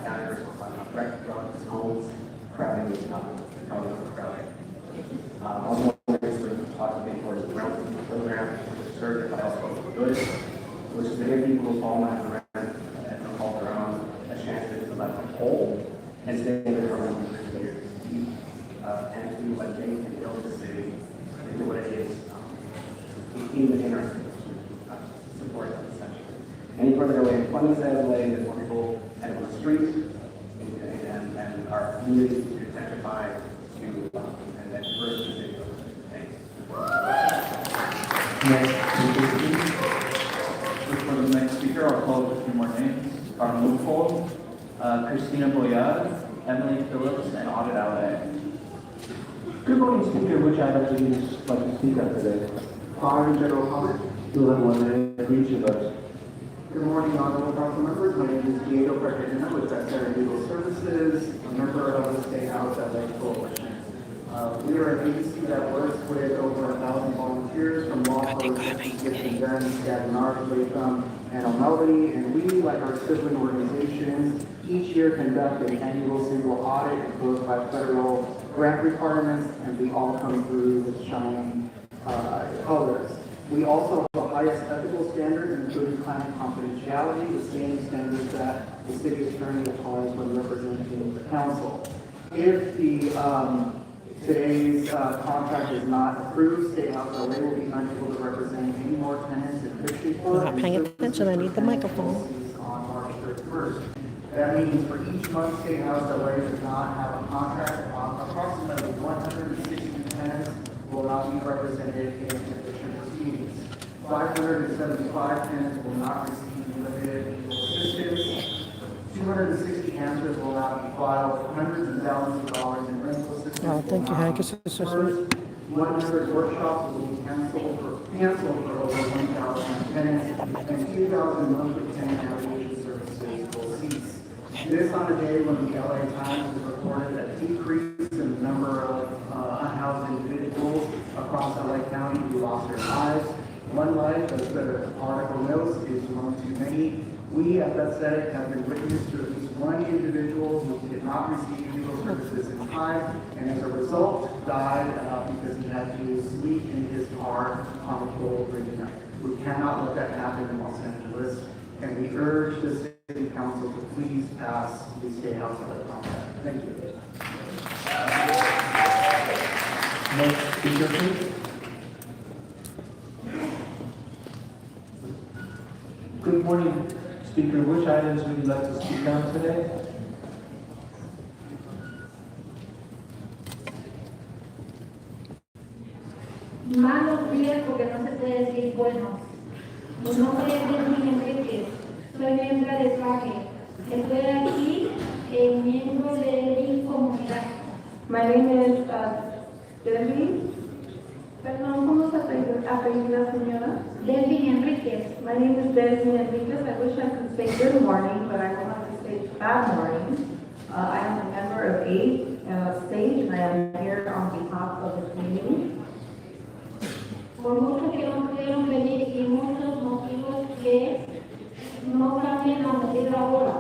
founders were wrecked drugs, homes, crowding, probably overcrowding. Also, there's sort of talking towards the rental program, which served by also good, which is to give people who fall behind the rent and call their own a chance to let them whole and stay in their own years. And to let they can build the city into what it is, in our support that essentially. Any further away, funding says LA is more people and on the streets and our communities to gentrify, to and then first the city. Thanks. For the next speaker, I'll call a few more names. Arnulfo, Christina Boyad, Emily Phillips, and Audit LA. Good morning, Speaker. Which items would you like to speak on today? Fire and general comment. You'll have 1 minute for each of us. Good morning, honorable council members. My name is Diego Cartagena with Secretary of Legal Services, a member of the State House Athletic Coalition. We are an agency that works with over 1,000 volunteers from law firms, Gibson Dunn, Gavin Latham, and O'Melveny, and we, like our sibling organizations, each year conduct an annual single audit imposed by federal grant requirements, and we all come through with shining colors. We also have the highest ethical standards, including client confidentiality, the same standards that the city attorney applies when representing the council. If the today's contract is not approved, State House LA will be unable to represent any more tenants in Christie Court. I'm not paying attention. I need the microphone. On March 31st. That means for each month State House LA does not have a contract, approximately 160 tenants will not be represented in eviction proceedings. 575 tenants will not receive limited legal assistance. 260 answers will not be filed. Hundreds of thousands of dollars in rental assistance. Oh, thank you, Hank. It's so sweet. 100 workshops will be canceled for over 1,000 tenants, and 2,000 monthly tenant navigation services will cease. This on a day when the LA Times has reported a decrease in the number of unhoused individuals across LA County who lost their lives. One life, as the article notes, is one too many. We at Bethesda have been witness to at least one individual who did not receive legal services in time, and as a result, died because he had to sleep in his car on a cold winter night. We cannot let that happen in Los Angeles, and we urge the City Council to please pass the State House LA contract. Thank you. Next speaker, please. Good morning, Speaker. Which items would you like to speak on today? Malos días porque no se puede decir buenos. Mi nombre es Delfín Enríquez, soy miembro de SAGE. Estoy aquí miembro de mi comunidad. My name is Debbie. Perdón, ¿cómo se apellida, señora? Delfín Enríquez. My name is Debbie Enriquez. I wish I could say good morning, but I will have to say bad morning. I am a member of Stage, and I am here on behalf of the community. Por muchos que no pudieron venir y muchos motivos que no cambian la medida ahora.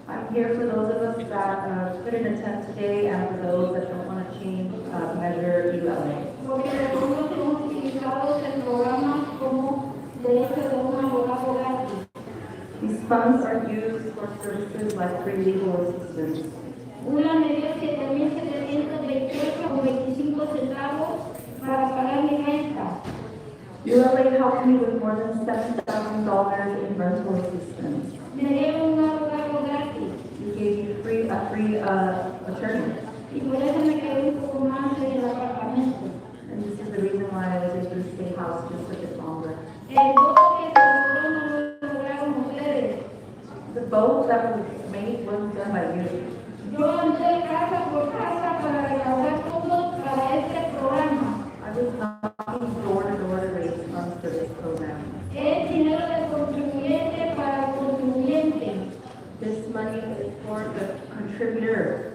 I'm here for those of us that couldn't attend today and for those that don't want to change Measure ULA. Porque algunos hemos utilizado el programa como derecho de un abogado gratis. These funds are used for services like free legal assistance. Una me dio 7,728 con 25 centavos para pagar mi renta. ULA helped me with more than $7,000 in rental assistance. Me dieron un abogado gratis. We gave you a free attorney. Y por eso me quedé un poco más en el apartamento. And this is the reason why I was able to stay house just a bit longer. El voto que se logró no lo lograron ustedes. The vote that was made wasn't done by you. Yo andé casa por casa para recaudar fondos para este programa. I was knocking door to door to raise funds for this program. Es dinero del contribuyente para el contribuyente. This money is for the contributor.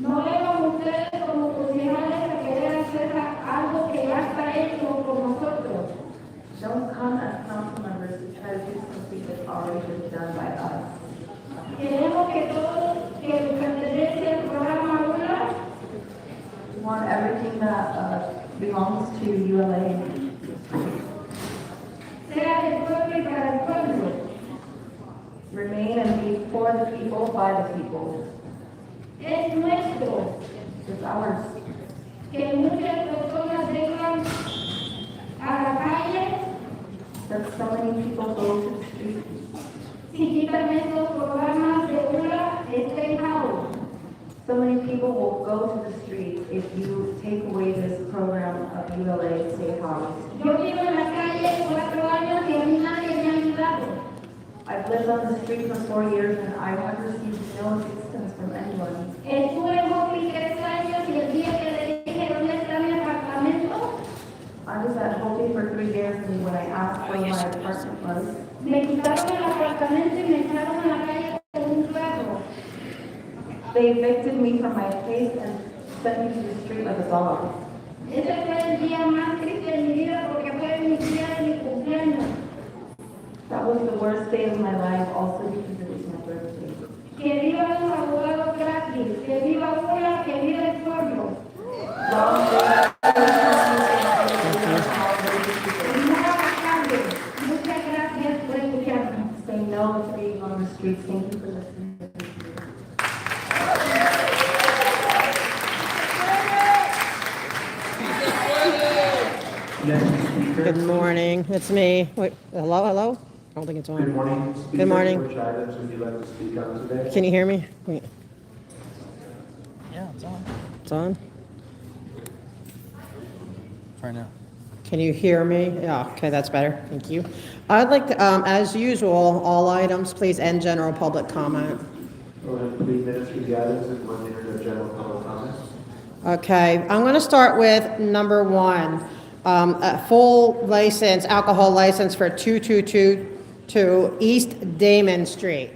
No vengan ustedes como concejales a querer hacer algo que ya está hecho por nosotros. Don't come as council members to try to do something that's already been done by us. Queremos que todo que pertenece al programa ULA. We want everything that belongs to ULA. Sea del pueblo y para el pueblo. Remain and be for the people, by the people. Es nuestro. It's ours. Que muchas personas vengan a la calle. That so many people go to the street. Si quitan estos programas de ULA, estén out. So many people will go to the streets if you take away this program of ULA Safe House. Yo vivo en la calle 4 años y a mí nadie me ha ayudado. I've lived on the street for 4 years and I have received no assistance from anyone. Estuve en Hopi 3 años y el día que le dije dónde está mi apartamento, I was at Hopi for 3 years and when I asked where my apartment was, me quitaron el apartamento y me echaron a la calle con un perro. they evicted me from my place and sent me to the street like a dog. Ese fue el día más triste de mi vida porque fue mi día de mi cumpleaños. That was the worst day of my life also because it was my birthday. Que viva los abogados gratis, que viva una, que viva el pueblo. Long day. Muchas gracias por escucharme. Say no to being on the streets. Thank you for listening to me. Good morning, it's me. Wait, hello? I don't think it's on. Good morning. Speaker, Good morning. which items would you like to speak on today? Can you hear me? Wait, Yeah, it's on. it's on? Right now. Can you hear me? Yeah, okay, that's better, thank you. I'd like to, as usual, all items, please end general public comment. Go ahead, 3 minutes for the items and 1 minute of general public comments. Okay, I'm going to start with number 1. A full license, alcohol license for 2222 East Damon Street.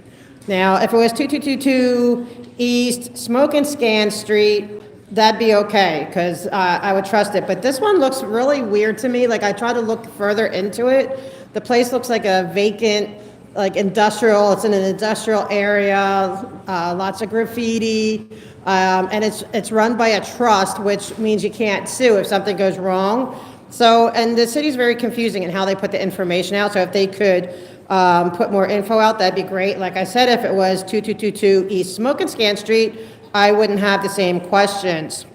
Now, if it was 2222 East Smoke and Scan Street, that'd be okay, because I would trust it. But this one looks really weird to me. Like, I tried to look further into it. The place looks like a vacant, like industrial, it's in an industrial area, lots of graffiti, and it's run by a trust, which means you can't sue if something goes wrong. So, and the city's very confusing in how they put the information out, so if they could put more info out, that'd be great. Like I said, if it was 2222 East Smoke and Scan Street, I wouldn't have the same questions.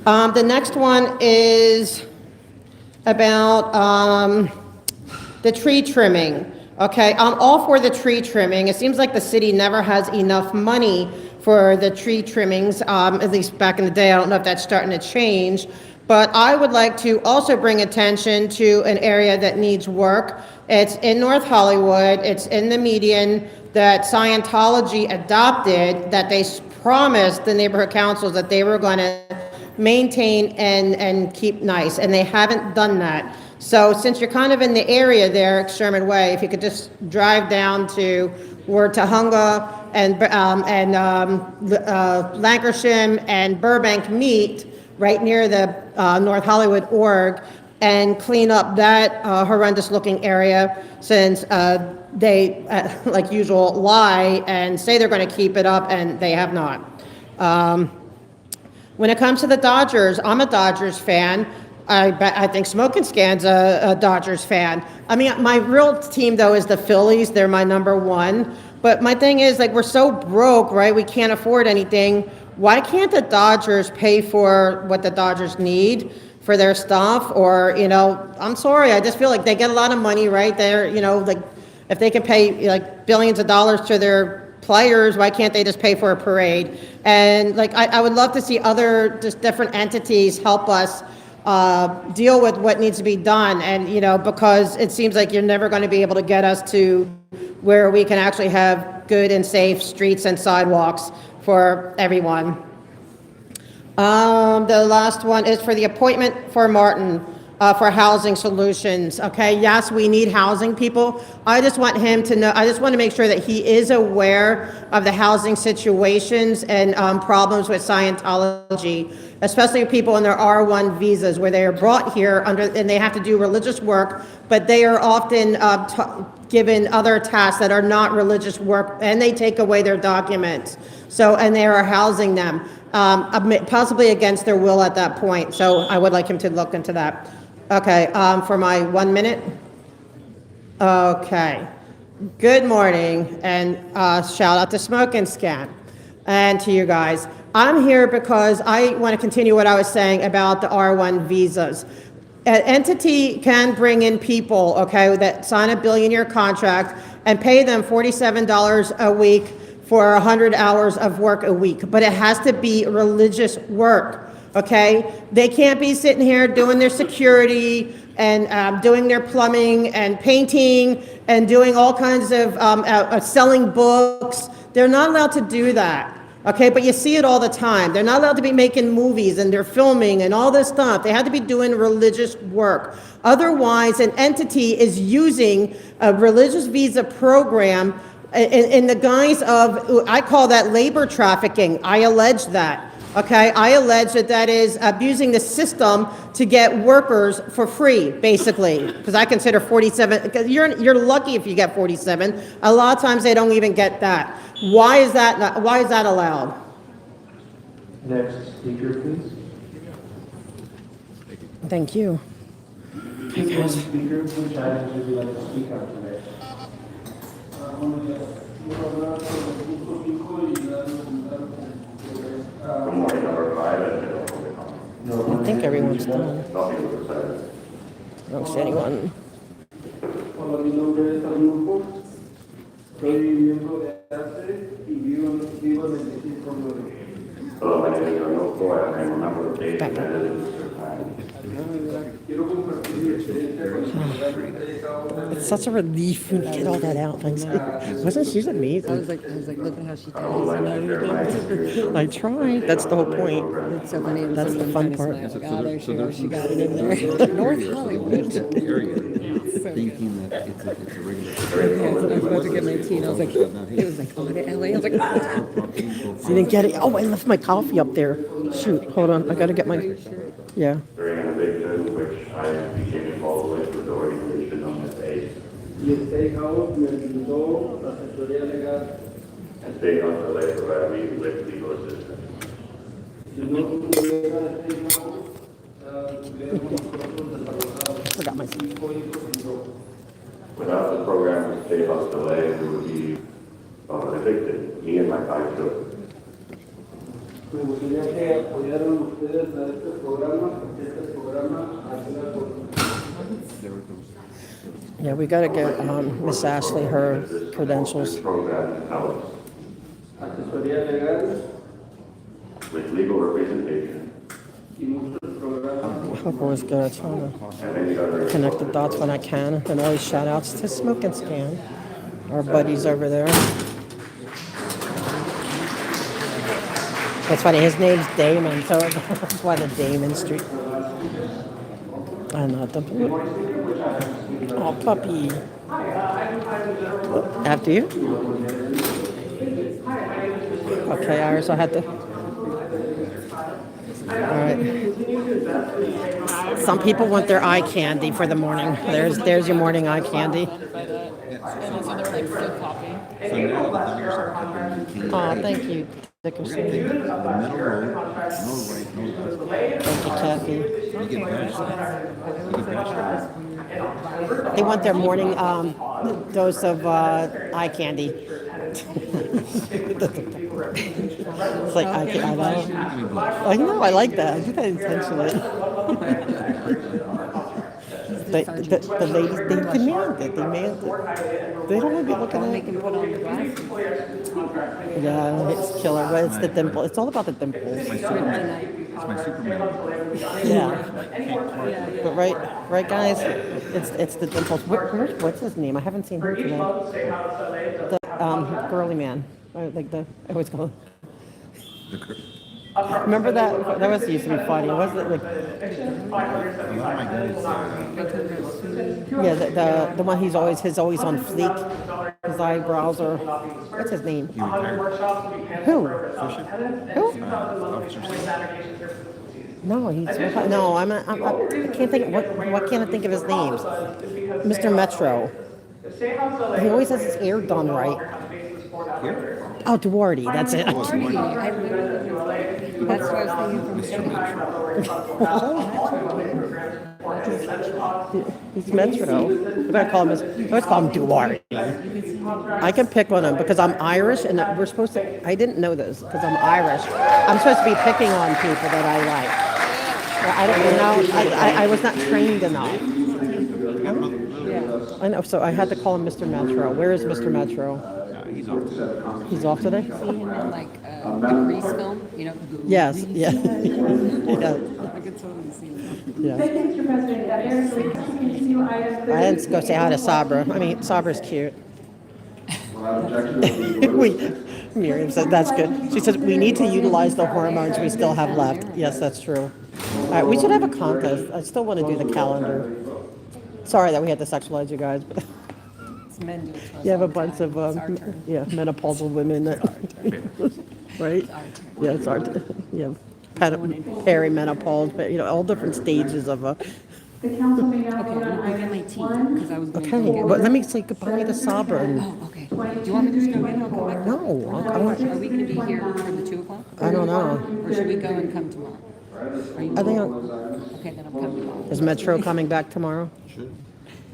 The next one is about the tree trimming. Okay, I'm all for the tree trimming. It seems like the city never has enough money for the tree trimmings, at least back in the day. I don't know if that's starting to change. But I would like to also bring attention to an area that needs work. It's in North Hollywood. It's in the median that Scientology adopted, that they promised the neighborhood councils that they were going to maintain and keep nice, and they haven't done that. So since you're kind of in the area there, Sherman Way, if you could just drive down to where Tahunga and Lancashire and Burbank meet, right near the North Hollywood org, and clean up that horrendous looking area, since they, like usual, lie and say they're going to keep it up, and they have not. When it comes to the Dodgers, I'm a Dodgers fan. I think Smoke and Scan's a Dodgers fan. I mean, my real team, though, is the Phillies. They're my number 1. But my thing is, like, we're so broke, right? We can't afford anything. Why can't the Dodgers pay for what the Dodgers need for their stuff? Or, you know, I'm sorry, I just feel like they get a lot of money, right? They're, you know, like, if they can pay, like, billions of dollars to their players, why can't they just pay for a parade? And, like, I would love to see other, just different entities help us deal with what needs to be done. And, you know, because it seems like you're never going to be able to get us to where we can actually have good and safe streets and sidewalks for everyone. The last one is for the appointment for Martin for Housing Solutions. Okay, yes, we need housing, people. I just want him to know, I just want to make sure that he is aware of the housing situations and problems with Scientology, especially people in their R1 visas, where they are brought here under, and they have to do religious work, but they are often given other tasks that are not religious work, and they take away their documents. So, and they are housing them, possibly against their will at that point. So I would like him to look into that. Okay, for my 1 minute. Okay. Good morning, and shout out to Smoke and Scan, and to you guys. I'm here because I want to continue what I was saying about the R1 visas. An entity can bring in people, okay, that sign a billion-year contract and pay them $47 a week for 100 hours of work a week, but it has to be religious work, okay? They can't be sitting here doing their security and doing their plumbing and painting and doing all kinds of selling books. They're not allowed to do that. Okay, but you see it all the time. They're not allowed to be making movies and they're filming and all this stuff. They have to be doing religious work. Otherwise, an entity is using a religious visa program in the guise of, I call that labor trafficking. I allege that. Okay, I allege that that is abusing the system to get workers for free, basically, because I consider 47, because you're lucky if you get 47. A lot of times they don't even get that. Why is that allowed? Next speaker, please. Thank you. Please, one speaker, which items would you like to speak on today? I think everyone's done. I don't see anyone. Hola, mi nombre es Arnulfo. Soy miembro de ACE y vivo en el distrito 9. Hello, my name is Arnulfo. I am a member of the ACE and I live in Mr. Quiero compartir mi experiencia con el programa que he llevado. It's such a relief when you get all that out. Thanks. Wasn't she amazing? I was like, look at how she tells us and everything. I tried. That's the whole point. It's so funny. That's the fun part. Oh, there she goes. She got it in there. North Hollywood. Thinking that it's a regular. I was about to get my tea and I was like, it was like, oh, to LA. I was like, So you didn't get it? Oh, I left my coffee up there. Shoot, hold on. I gotta get my. Yeah. During innovation, which I became involved with the organization known as ACE. Y el State House me brindó asesoría legal. And State House LA provided me with legal assistance. Si no tuviera el State House, tuviéramos nosotros desarrollado Forgot my. un código sin droga. Without the program of State House LA, we would be evicted, me and my 5 children. Me gustaría que apoyaran ustedes a este programa, porque este programa ayuda con Yeah, we gotta get Miss Ashley her credentials. asesoría legal With legal representation y muchos programas. Hope was good. Trying and many other to connect the dots when I can. And always shout outs to Smoke and Scan, our buddies over there. That's funny. His name's Damon, so that's why the Damon Street. I know the. Oh, puppy. After you? Okay, Iris, I had to. All right. Some people want their eye candy for the morning. There's your morning eye candy. And so they're like flip-flopping. So now the hires are happening. Oh, thank you, Dickerson. The middle row, no right, no left. Thank you, Kathy. You get badged. You get badged. They want their morning dose of eye candy. It's like I know, I like that. I do that intentionally. The ladies, they demand it. They don't want to be looking at it. Yeah, it's killer. But it's the dimple. It's all about the dimples. It's my Superman. Yeah. But right, guys. It's the dimples. What's his name? I haven't seen him today. The girly man. Like I always call him. Remember that? That was used to be funny. Wasn't it like? Yeah, the one he's always on fleek. His eyebrows are. What's his name? Who? No, I can't think. What can't I think of his names? Mr. Metro. He always has his hair done right. Oh, Duarte, that's it. that's what I was thinking from He's Metro. Let's call him Duarte. I can pick on him because I'm Irish and we're supposed to, I didn't know this because I'm Irish. I'm supposed to be picking on people that I like. I don't know, I was not trained enough. I know, so I had to call him Mr. Metro. Where is Mr. Metro? He's off today. He's off today? See him in like the Grease film, you know? Yes, yeah. Yeah. I could totally see him. Yeah. Thank you, Mr. President. There's a continue item. I didn't go say hi to Sabra. I mean, Sabra's cute. we, Miriam said that's good. She said we need to utilize the hormones we still have left. Yes, that's true. All right, we should have a contest. I still want to do the calendar. Sorry that we had to sexualize you guys, but It's men do it to us you have all a the bunch time. of It's our turn. menopausal women that right? It's our turn. Yeah, it's our yeah. Perimenopause, but all different stages of a. The council may now Okay, vote I'm on gonna go get my items tea, one. because I was gonna Okay, go but get let me say goodbye to Sabra. Oh, okay. Do you want me to just go in? I'll come back. No, Are we gonna be here for the 2 o'clock? I don't know. Or should we go and come tomorrow? Are you? I think Okay, then I'm coming tomorrow. is Metro coming back tomorrow? Sure.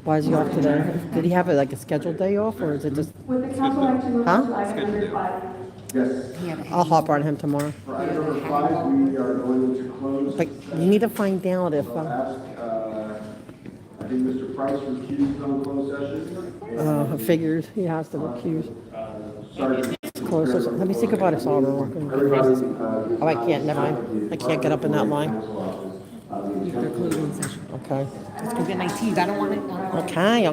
Why is he off today? Did he have a scheduled day off, or is it just? Would the council like to move Huh? on to item number 5? Yes. I'll hop on him tomorrow. For item number 5, we are going to close. But you need to find out if. I think Mr. Price recused on closed session. I figured he has to recuse. Sergeant. Close session. Let me think about it, Sabra. Oh, I can't. Never mind. I can't get up in that line. They're closing session. Okay. Let's go get my tea. I don't want it. Okay.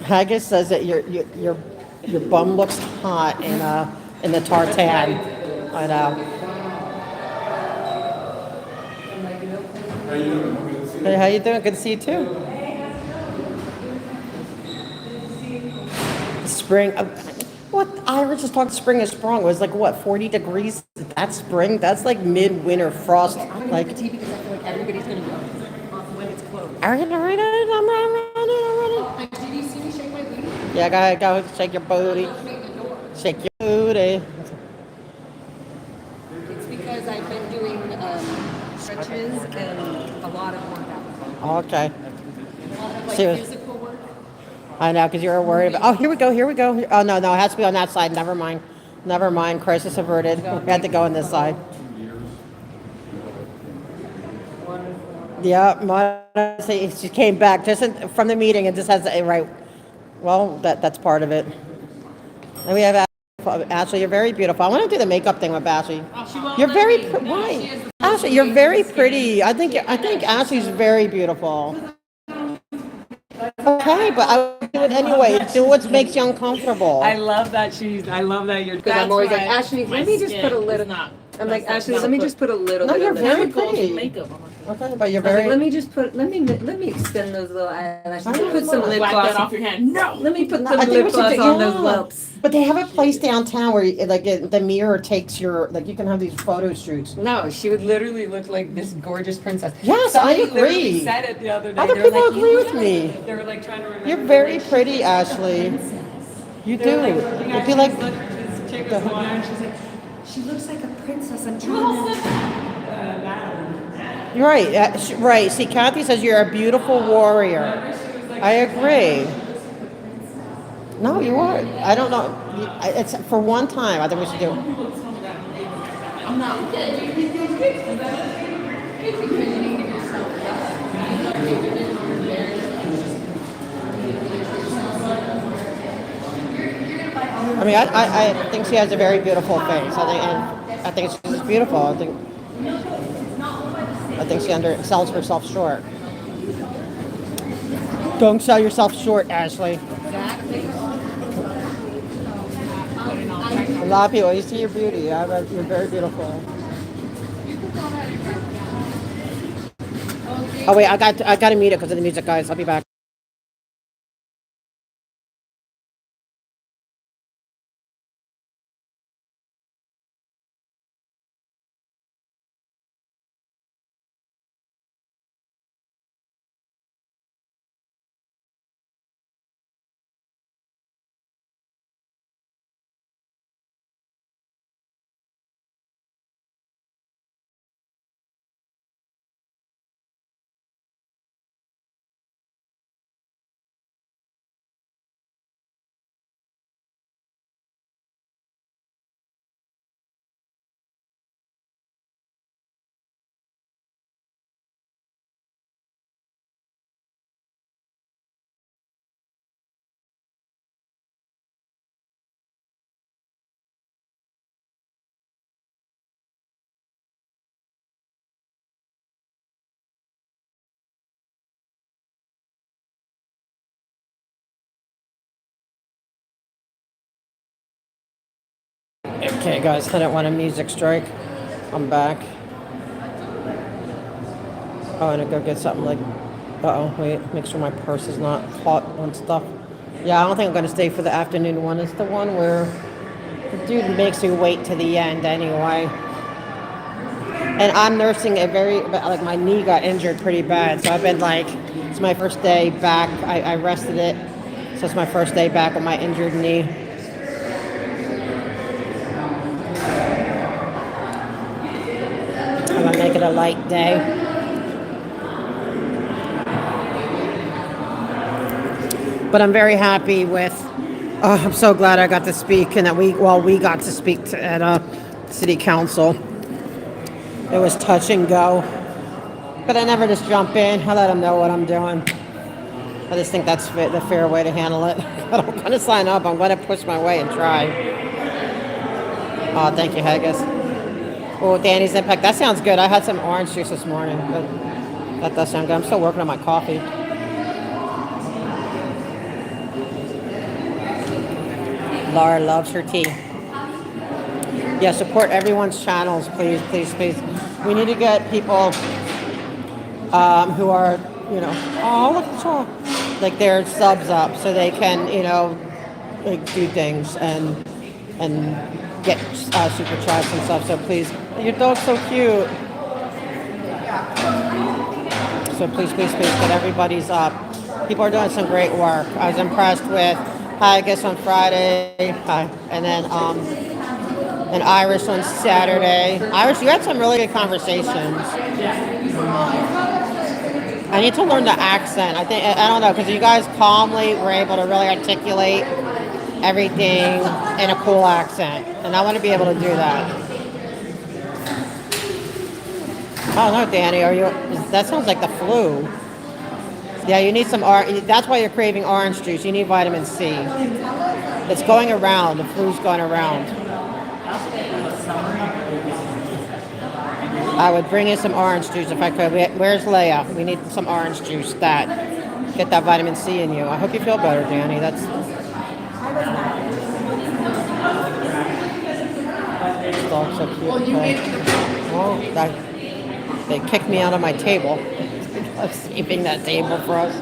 Haggis says that your bum looks hot in the tartan. I know. Hey, how you doing? Good to see you too. Spring. What Ira just talked spring is sprung. It was like what 40 degrees. That's spring. That's like midwinter frost. Like. Tea because I feel like everybody's gonna go when it's closed. I'm ready. Did you see me shake my booty? Yeah, go shake your booty. Shake your booty. It's because I've been doing stretches and a lot of workouts. Okay. Like Serious. physical work. I know, because you're worried about. Oh, here we go. Oh, no, it has to be on that side. Never mind. Crisis averted. We had to go on this side. Yeah, she came back just from the meeting and just has right. Well, that's part of it. And we have Ashley. You're very beautiful. I want to do the makeup thing with Ashley. You're very right. Ashley, you're very pretty. I think Ashley's very beautiful. Okay, but I would do it anyway. Do what makes you uncomfortable. I love that you're. Because I'm always like, Ashley, let me just put a little. I'm like, Ashley, let me just put a little. No, bit you're of very lipstick. pretty. Okay, but you're I was like, very. let me just put. Let me extend those little eyelashes. Let me put some lip Wipe gloss that off your hand. No. Let me put I some think lip we should gloss do- on yeah. those lips. But they have a place downtown where the mirror takes your you can have these photo shoots. No, she would literally look like this gorgeous princess. Yes, Somebody I agree. literally said it the other day. Other They were people like, agree "You with look me. like-" They were like trying to remember. You're very like, pretty, she's like a Ashley. princess. You They were do. like, You looking feel at like this chick was on her, and she's like, she looks like a princess. I'm trying to. you're right. Right. See, Kathy says you're a beautiful warrior. I agree. No, you are. I don't know. It's for one time. I think we should do. I'm not. I mean, I think she has a very beautiful face. I think she's beautiful. I think she sells herself short. Don't sell yourself short, Ashley. A lot of people, you see your beauty. You're very beautiful. Oh wait, I got to meet it because of the music, guys. I'll be back. Okay, guys, I don't want a music strike. I'm back. Oh, I'm gonna go get something like. Uh-oh, wait, make sure my purse is not caught on stuff. Yeah, I don't think I'm gonna stay for the afternoon one. It's the one where the dude makes you wait to the end anyway. And I'm nursing a like my knee got injured pretty bad. So I've been like, it's my first day back. I rested it. So it's my first day back with my injured knee. I'm gonna make it a light day. But I'm very happy with, I'm so glad I got to speak and that we got to speak at city council. It was touch and go. But I never just jump in. I let them know what I'm doing. I just think that's the fair way to handle it. But I'm going to sign up. I'm going to push my way and try. Oh, thank you, Haggis. Oh, Danny's Impact. That sounds good. I had some orange juice this morning. But that does sound good. I'm still working on my coffee. Laura loves her tea. Yeah, support everyone's channels, please, please, please. We need to get people who are, oh, look at y'all. Like their subs up so they can, like do things and get super chats and stuff. So please, your dog's so cute. So please, please, please, get everybody's up. People are doing some great work. I was impressed with Haggis on Friday, and then and Irish on Saturday. Irish, you had some really good conversations. I need to learn the accent. I don't know, because you guys calmly were able to really articulate everything in a cool accent, and I want to be able to do that. Oh no, Danny, that sounds like the flu. Yeah, you need some that's why you're craving orange juice. You need vitamin C. It's going around. The flu's going around. I would bring in some orange juice if I could. Where's Leia? We need some orange juice. Get that vitamin C in you. I hope you feel better, Danny. This dog's so cute. They kicked me out of my table. I was keeping that table for us.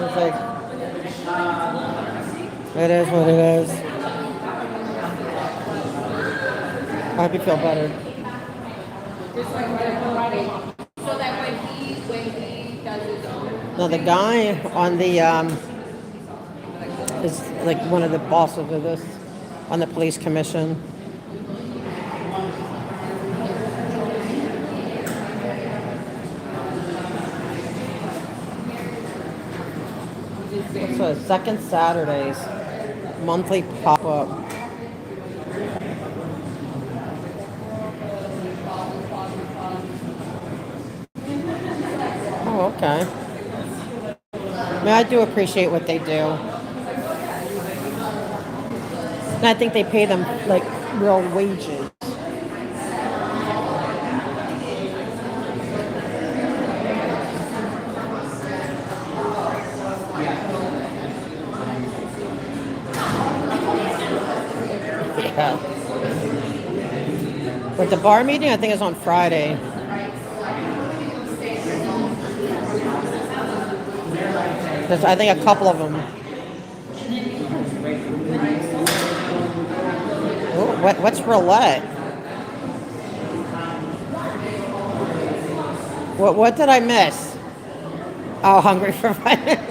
It's like, it is what it is. I hope you feel better. So that when he does his own. No, the guy on the is like one of the bosses of this on the police commission. So second Saturdays, monthly pop-up. Oh, okay. I mean, I do appreciate what they do. And I think they pay them like real wages. Yeah. But the bar meeting, I think, is on Friday. There's, I think, a couple of them. Ooh, what's roulette? What did I miss? Oh, hungry for finance.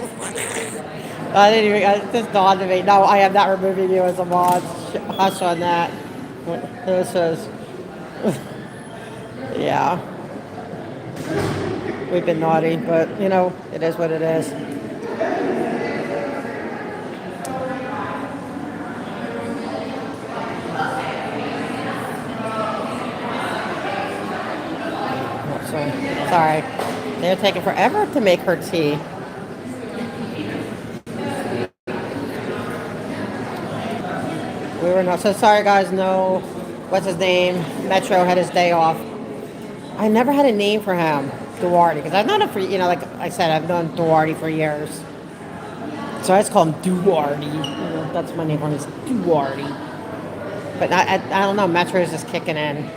I didn't even. It just dawned on me. No, I am not removing you as a mod. Hush on that. This is. Yeah. We've been naughty, but it is what it is. Sorry. They're taking forever to make her tea. We were not so sorry, guys. No, what's his name? Metro had his day off. I never had a name for him, Duarte, because I've known him for like I said, I've known Duarte for years. So I just call him Duarte. That's my name on his Duarte. But I don't know, Metro's just kicking in.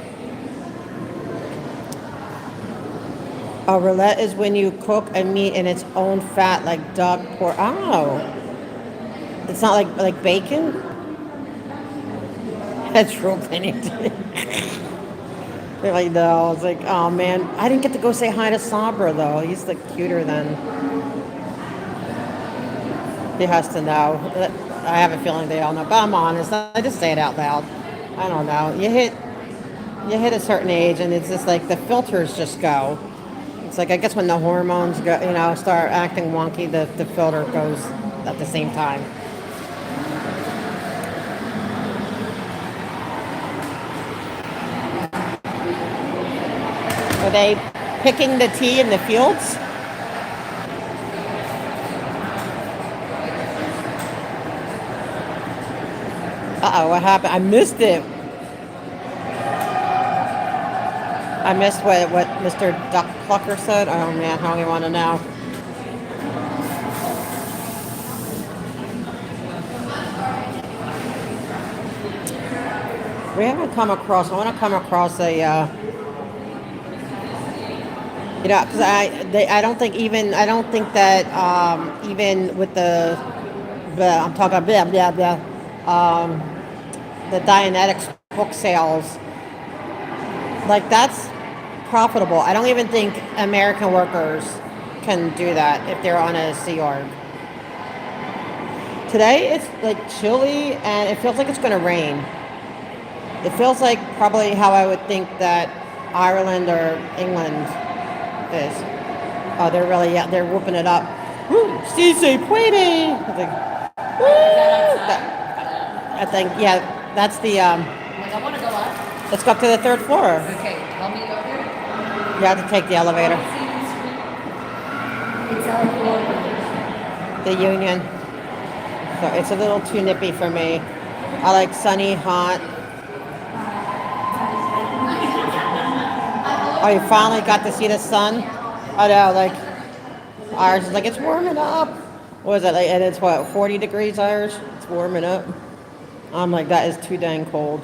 A roulette is when you cook a meat in its own fat, like duck, pork. Oh, it's not like bacon. That's real cleaning. They're like, no. It's like, oh man, I didn't get to go say hi to Sabra though. He's like cuter than. He has to know. I have a feeling they all know, but I'm honest. I just say it out loud. I don't know. You hit a certain age, and it's just like the filters just go. It's like I guess when the hormones go, start acting wonky, the filter goes at the same time. Are they picking the tea in the fields? Uh-oh, what happened? I missed it. I missed what Mr. Duck Plucker said. Oh man, how do you want to know? We haven't come across. I want to come across a. Because I don't think that even with I'm talking blah blah blah, the Dianetics book sales, like that's profitable. I don't even think American workers can do that if they're on a Sea Org. Today it's like chilly and it feels like it's going to rain. It feels like probably how I would think that Ireland or England is. Oh, they're really, they're whooping it up. Woo, Cece, puede! I think, yeah, that's the, I want to go up. let's go up to the third floor. Okay, help me go here. You have to take the elevator. It's our floor. The Union. So it's a little too nippy for me. I like sunny, hot. Oh, you finally got to see the sun? I know, like, ours is like, it's warming up. What is it, like, and it's what, 40 degrees ours? It's warming up. I'm like, that is too dang cold.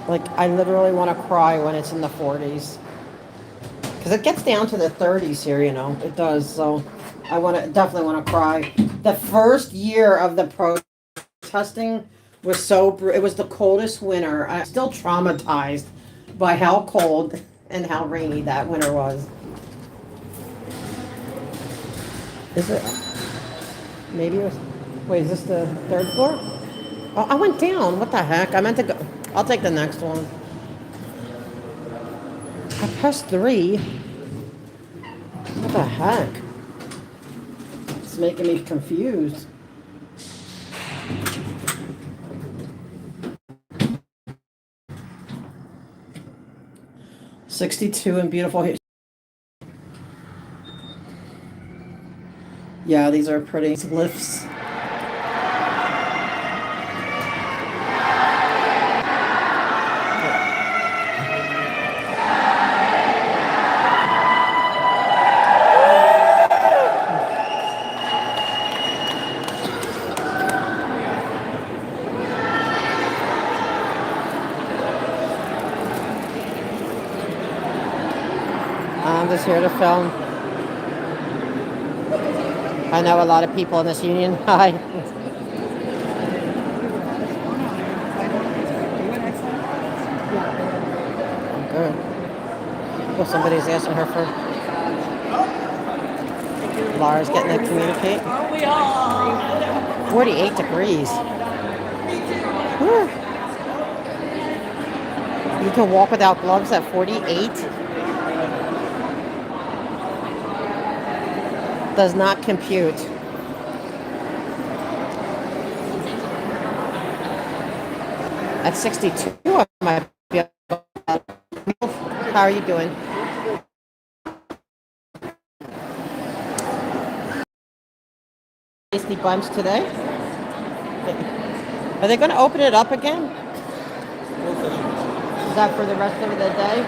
Like, I literally want to cry when it's in the 40s. Because it gets down to the 30s here, it does, so I definitely want to cry. The first year of the protesting was it was the coldest winter. I'm still traumatized by how cold and how rainy that winter was. Is it? Maybe it was. Wait, is this the third floor? Oh, I went down. What the heck? I meant to go. I'll take the next one. I pressed 3. What the heck? It's making me confused. '62 and beautiful. Yeah, these are pretty lifts. I'm just here to film. I know a lot of people in this union. Hi. Good. Well, somebody's asking her for. Laura's getting to communicate. 48 degrees. Whew. You can walk without gloves at 48? Does not compute. At 62, I might be. How are you doing? Tasty buns today. Are they going to open it up again? Is that for the rest of the day?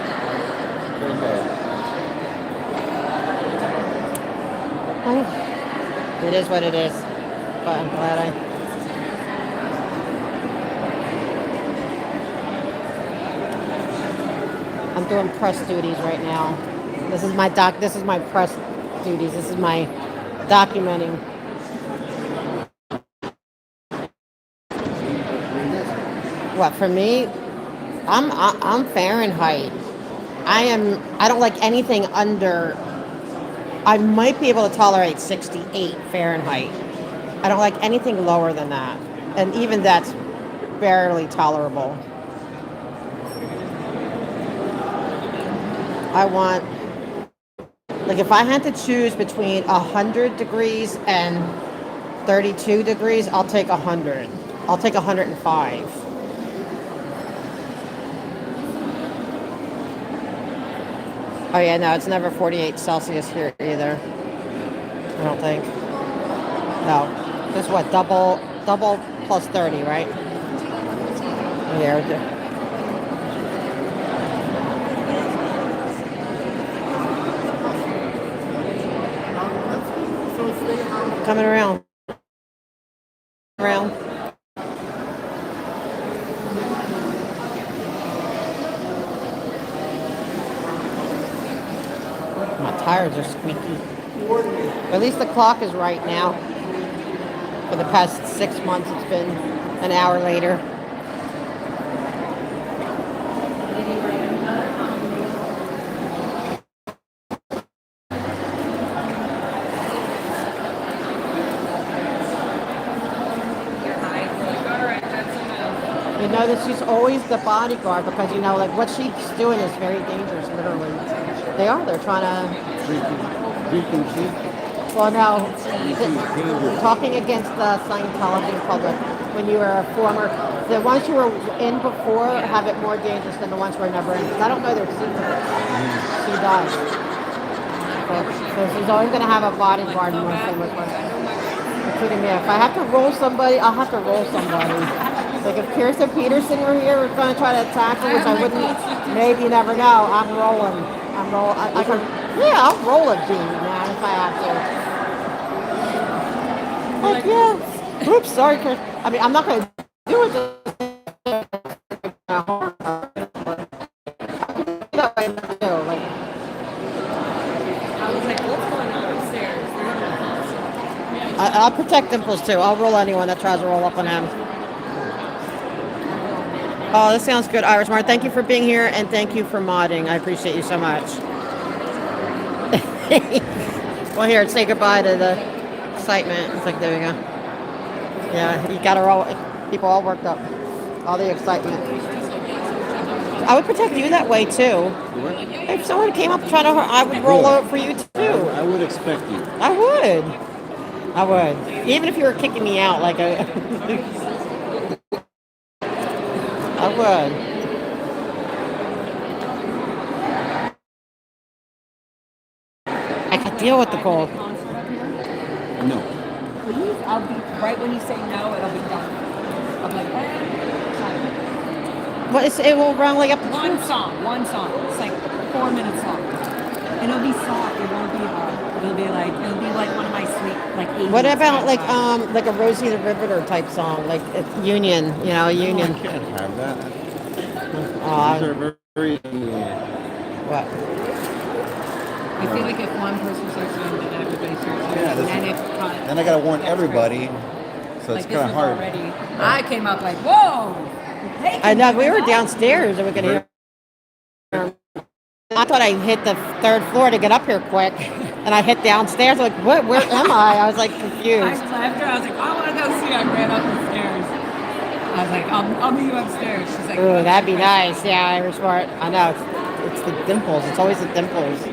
It is what it is, but I'm glad I'm doing press duties right now. This is my press duties. This is my documenting. What for me? I'm Fahrenheit. I don't like anything under. I might be able to tolerate 68 Fahrenheit. I don't like anything lower than that. And even that's barely tolerable. I want, like if I had to choose between 100 degrees and 32 degrees, I'll take 100. I'll take 105. Oh yeah, no, it's never 48 Celsius here either. I don't think. No. This is what, double plus 30, right? There. Coming around. My tires are squeaky. But at least the clock is right now. For the past 6 months, it's been an hour later. You know that she's always the bodyguard because, you know, like what she's doing is very dangerous, literally. They are. They're trying to... Drinking tea? Well, no. Talking against the Scientology public when you were a former... The ones who were in before have it more dangerous than the ones who were never in. Because I don't know their secrets. She does. So she's always going to have a bodyguard in one thing with her. Including me. If I have to roll somebody, I'll have to roll somebody. Like if Kirsten Peterson were here, we're going to try to attack her, which I wouldn't. Maybe you never know. I'm rolling. I can. Yeah, I'll roll a dude, man, if I have to. Like yeah. Oops, sorry, Chris. I mean, I'm not going to do it. I'll protect Dimples too. I'll roll anyone that tries to roll up on him. Oh, this sounds good, Irish Mart. Thank you for being here and thank you for modding. I appreciate you so much. Well, here, say goodbye to the excitement. It's like, there we go. Yeah, you got to roll. People all worked up. All the excitement. I would protect you that way too. If someone came up trying to hurt, I would roll over for you too. I would expect you. I would. Even if you were kicking me out like a... I would. I could deal with the cold. No. Please, I'll be right when you say no, it'll be done. I'm like, Well, it will run like up to one song. It's like 4 minutes long. And it'll be soft. It won't be hard. It'll be like one of my sweet, like 80s. What about like a Rosie the Riveter type song, like it's Union, you know, Union. I can't have that. These are very. What? I feel like if one person starts doing it, then everybody starts doing it. And then I gotta warn everybody, so it's kind of hard. Already, I came up like, whoa! I know we were downstairs and we could hear. I thought I hit the 3rd floor to get up here quick, and I hit downstairs. Like, what? Where am I? I was like confused. I left her. I was like, I want to go see. I ran up the stairs. I was like, I'll meet you upstairs. She's like, ooh, that'd be nice. Yeah, Irish Smart. I know. It's the dimples. It's always the dimples.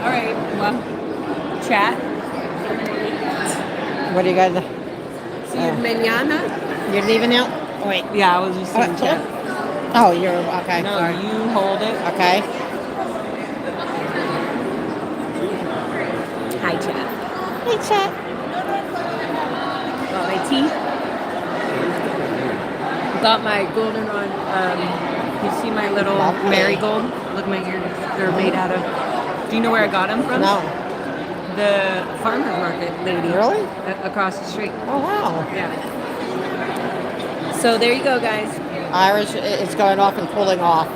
All right. Well, chat. What do you guys? See you mañana. You're leaving now? Oh, wait. Yeah, I was just saying chat. Oh, you're okay. No, sorry. you hold it. Okay. Hi, chat. Hey, chat. Got my tea. Got my golden rod. You see my little marigold? Look, my ears. They're made out of. Do you know where I got them from? No. The farmer's market lady. Really? Across the street. Oh wow. Yeah. So there you go, guys. Irish is going off and cooling off.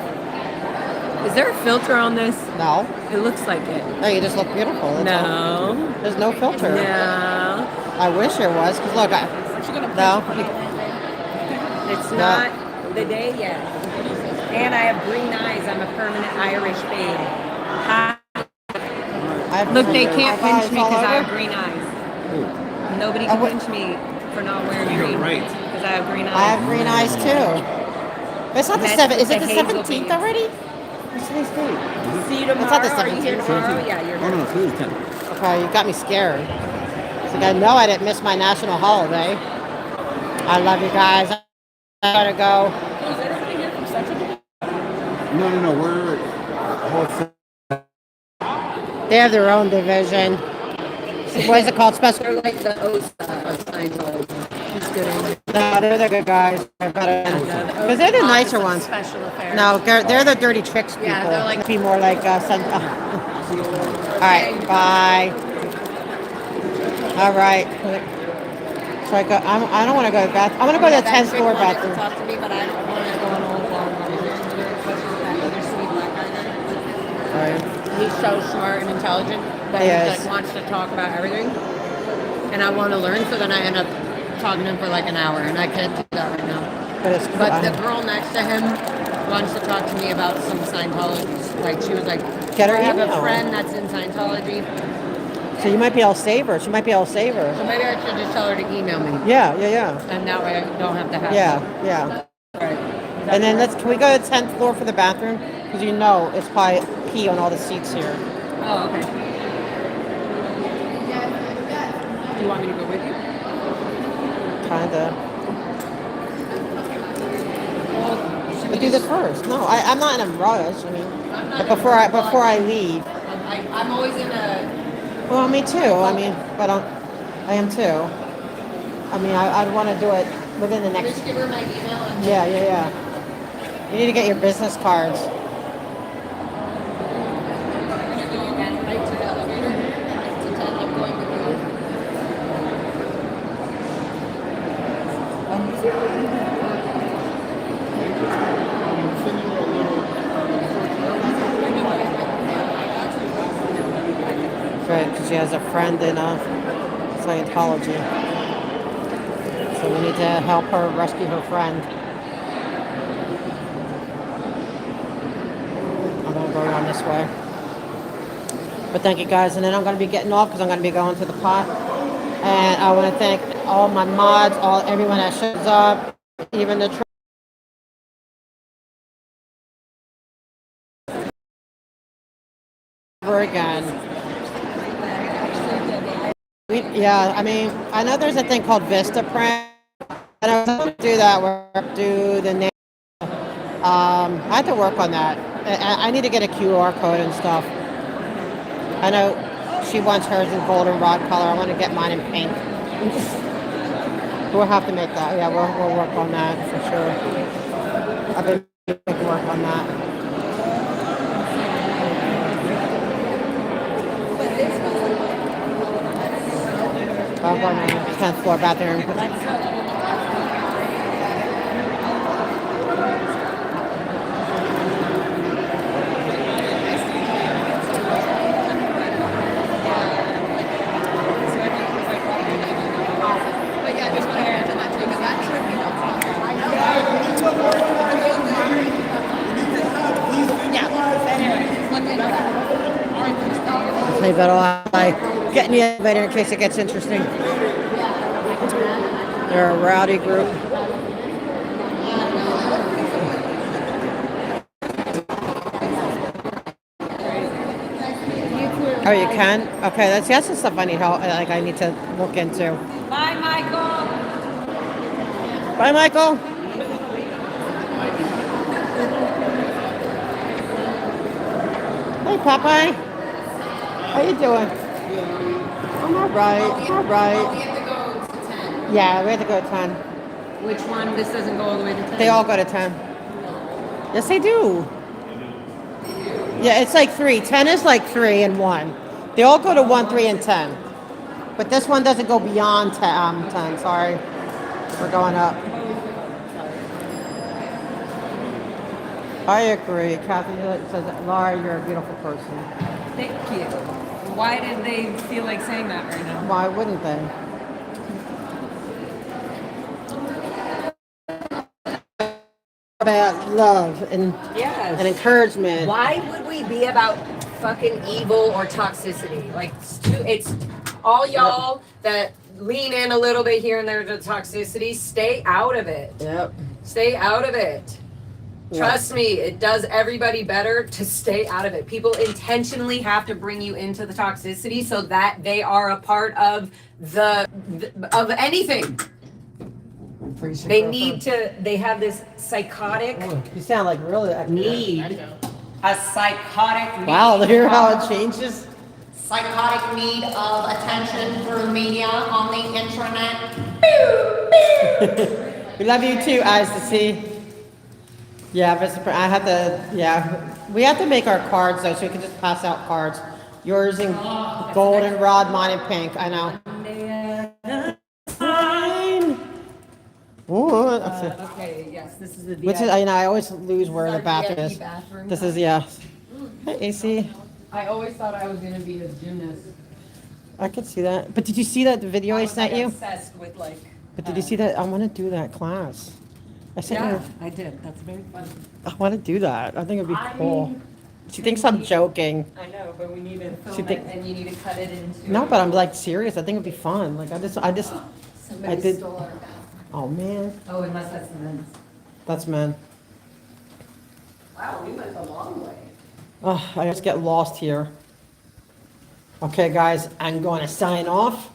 Is there a filter on this? No. It looks like it. No, you just look beautiful. That's all. No. There's no filter. No. I wish there was, because look, no. It's No. not the day yet. And I have green eyes. I'm a permanent Irish babe. Look, they can't pinch me because I have green eyes. Nobody can pinch me for not wearing green. Because I have green eyes. I have green eyes too. But it's not the Messed 7th. with Is it the the hazel 17th beans. already? What's today's date? See you tomorrow. It's not the Are you here 17th. tomorrow? Yeah, you're here. Oh, no, today's 10. Okay, you got me scared. So I know I didn't miss my national holiday. I love you guys. I gotta go. No, we're... They have their own division. What is it called? Special? They're like the OSA of Scientology. Who's good in it? No, they're the good guys. Because they're the nicer ones. Special affairs. No, they're the dirty tricks people. Yeah, they're like- Be more like All right, bye. All right. So I don't want to go to the bathroom. I want to go to the 10th floor bathroom. Talk to me, but I don't want to go on a whole long conversation with her, especially with that other sweet black guy there. He's so smart and intelligent that he Yes. like wants to talk about everything, and I want to learn. So then I end up talking to him for like an hour, and I can't do that right now. But the girl next to him wants to talk to me about some Scientology. Like she was like, Get her I have a email. friend that's in Scientology, So you might be able to save her. She might be able to save her. so maybe I should just tell her to email me. Yeah. And that way I don't have to have. Yeah. Right. And then can we go to the 10th floor for the bathroom? Because you know it's probably pee on all the seats here. Oh, okay. Do you want me to go with you? Kinda. But do the first. No, I'm not in a rush. I mean, but before I leave. I'm always in a. Well, me too. I mean, but I am too. I mean, I'd want to do it within the next. Just give her my email and. Yeah. You need to get your business cards. Right to the elevator. To 10, I'm going with you. Right, because she has a friend in Scientology. So we need to help her rescue her friend. I'm going to go around this way. But thank you guys. And then I'm going to be getting off because I'm going to be going to the pot. And I want to thank all my mods, everyone that shows up, even the again. Yeah, I mean, I know there's a thing called Vista Print, and I was going to do that where I do the name. I have to work on that. I need to get a QR code and stuff. I know she wants hers in goldenrod color. I want to get mine in pink. We'll have to make that. Yeah, we'll work on that for sure. I've been making work on that. I'm going to the 10th floor bathroom. They better get in the elevator in case it gets interesting. They're a rowdy group. Oh, you can? Okay, that's the stuff I need help. I need to look into. Bye, Michael. Bye, Michael. Hey, Popeye. How you doing? I'm all right. All right. Yeah, we have to go to 10. Which one? This doesn't go all the way to 10. They all go to 10. Yes, they do. Yeah, it's like 3. 10 is like 3 and 1. They all go to 1, 3, and 10. But this one doesn't go beyond 10. Sorry. We're going up. I agree. Kathy says, Laura, you're a beautiful person. Thank you. Why did they feel like saying that right now? Why wouldn't they? About love and Yes. and encouragement. Why would we be about fucking evil or toxicity? Like, it's all y'all that lean in a little bit here and there to toxicity. Stay out of it. Yep. Stay out of it. Yeah. Trust me, it does everybody better to stay out of it. People intentionally have to bring you into the toxicity so that they are a part of of anything. They need to, they have this psychotic You sound like really need. A psychotic need. Wow, hear how it changes? Psychotic need of attention through media on the internet. We love you too, Eyes to See. Yeah, I have to, yeah. We have to make our cards though, so we can just pass out cards. Yours in goldenrod, mine in pink, I know. Ooh, Okay, yes, this is the which is, I always lose where the bathroom is. bathroom. This is, yeah. Hey, AC. I always thought I was gonna be a gymnast. I could see that. But did you see that video I sent you? Obsessed with like. But did you see that? I want to do that class. I sent Yeah, you. I did. That's very fun. I want to do that. I think it'd be I cool. mean, She thinks I'm joking. I know, but we need to She film think- it and you need to cut it into. No, but I'm like serious. I think it'd be fun. Like I Somebody did. stole our bath. Oh man, Oh, unless that's the men's. that's man. Wow, we went a long way. Oh, I just get lost here. Okay, guys, I'm going to sign off.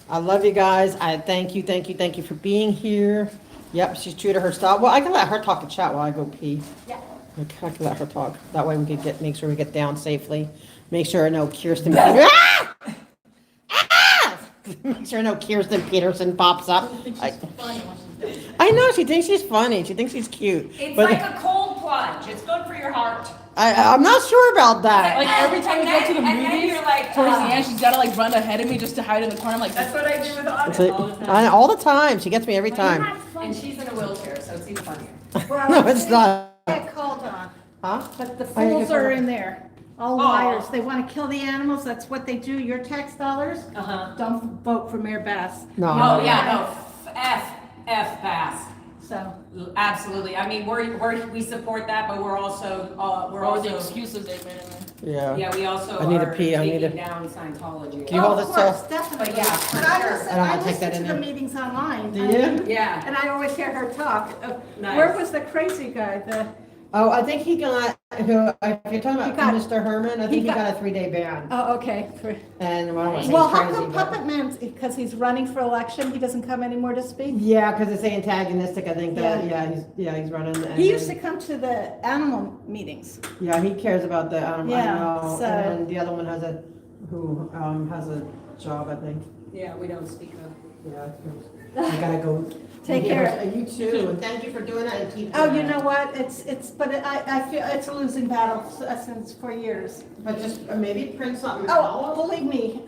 I love you guys. I thank you for being here. Yep, she's true to her style. Well, I can let her talk to chat while I go pee. Yeah. Okay, I can let her talk. That way we can make sure we get down safely. Make sure no Kirsten. Ah! Ah! Make sure no Kirsten Peterson pops up. I know she thinks she's funny. She thinks she's cute. It's but like a cold plunge. It's good for your heart. I'm not sure about that. Like every time we go to the And then movies, you're like, towards the end, she's gotta like run ahead of me just to hide in the corner. I'm like, That's what I do with It's Autumn like- all the time. all the time. She gets me every time. And she's in a wheelchair, so it's even funnier. No, it's not. Get called on. Huh? But the Oh, you fools get are called- in there, all Oh. liars. They want to kill the animals, that's what they do. Your tax dollars, Uh-huh. don't vote for Mayor Bass. No. Oh, yeah, no, F Bass. So, Absolutely. I mean, we support that, but we're also, we're all the also, excuses they made in there. Yeah. yeah, we also I need to are pee, I need taking to- down Scientology. Can you hold of it course, so? definitely. But yeah, for But I sure. listen, I don't I wanna take that listen in to the there. meetings online. Do I you? mean, Yeah. And I always hear her talk. Nice. Where was the crazy guy, Oh, I think he got, if you're talking about got- Mr. Herman, I think he got- got a 3-day ban. Oh, okay. And well, I don't want to say Well, he's how crazy, come but. Puppet Man, because he's running for election, he doesn't come anymore to speak? Yeah, because it's antagonistic, I think that, he's running. and He used to then- come to the animal meetings. Yeah, he cares about the, I Yeah, know, so- and then the other one has a job, I think. Yeah, we don't speak of. Yeah, I gotta go. Take care. And you too, and thank you for doing that and keep. Oh, doing you that. know what? But I feel it's a losing battle since for years. But just maybe print something Oh, out. believe me,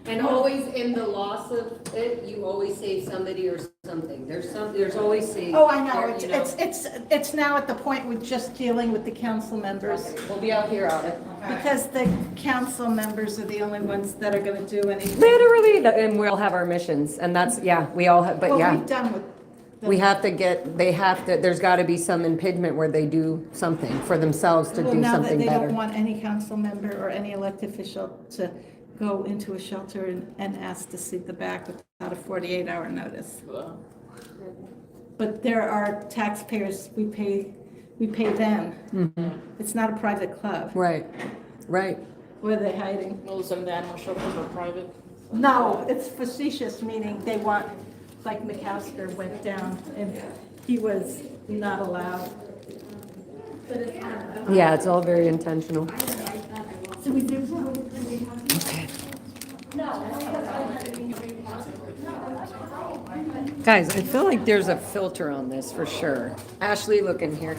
And always in the loss of it, you always save somebody or something. There's always save. oh, I know, you know. it's now at the point with just dealing with the council members. Okay, we'll be out here on it. Because the council members are the only ones that are gonna do anything. Literally, and we'll have our missions, and that's, yeah, we all have, but Well, yeah. we've done with. We have to there's gotta be some impingement where they do something for themselves to Well, do now that something they don't better. want any council member or any elected official to go into a shelter and ask to see the back without a 48-hour notice. But there are taxpayers, we pay them. It's not a private club. Right, right. Where are they hiding? Most of the animal shelters are private. No, it's facetious, meaning they want, like McAllister went down and he was not allowed. Yeah, it's all very intentional. So we do. Okay. Guys, I feel like there's a filter on this for sure. Ashley, look in here.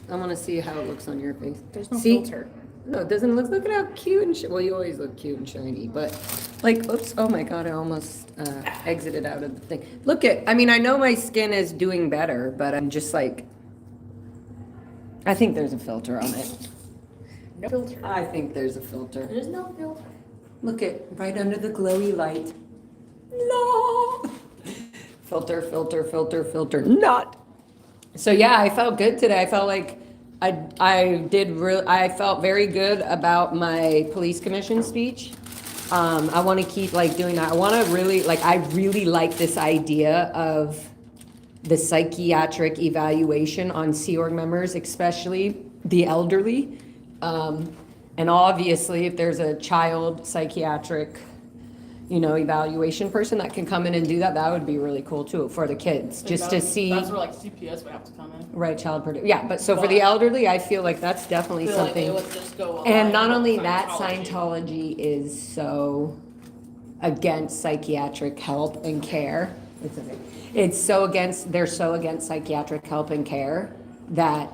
I want to see how it looks on your face. There's no See? filter. No, it doesn't look at how cute and well, you always look cute and shiny, but like, oops, oh my God, I almost exited out of the thing. Look I mean, I know my skin is doing better, but I'm just like, I think there's a filter on it. No filter. I think there's a filter. There's no filter. Look at right under the glowy light. No. Filter, filter, filter, filter. Not. So yeah, I felt good today. I felt like I felt very good about my police commission speech. I want to keep like doing that. I really like this idea of the psychiatric evaluation on Sea Org members, especially the elderly. And obviously, if there's a child psychiatric, evaluation person that can come in and do that, that would be really cool too for the kids, just to see. That's where like CPS would have to come in. Right, child protect. Yeah, but so for the elderly, I feel like that's definitely Feel like they something. would just go And along not with only that, Scientology. Scientology is so against psychiatric help and care. It's okay. They're so against psychiatric help and care that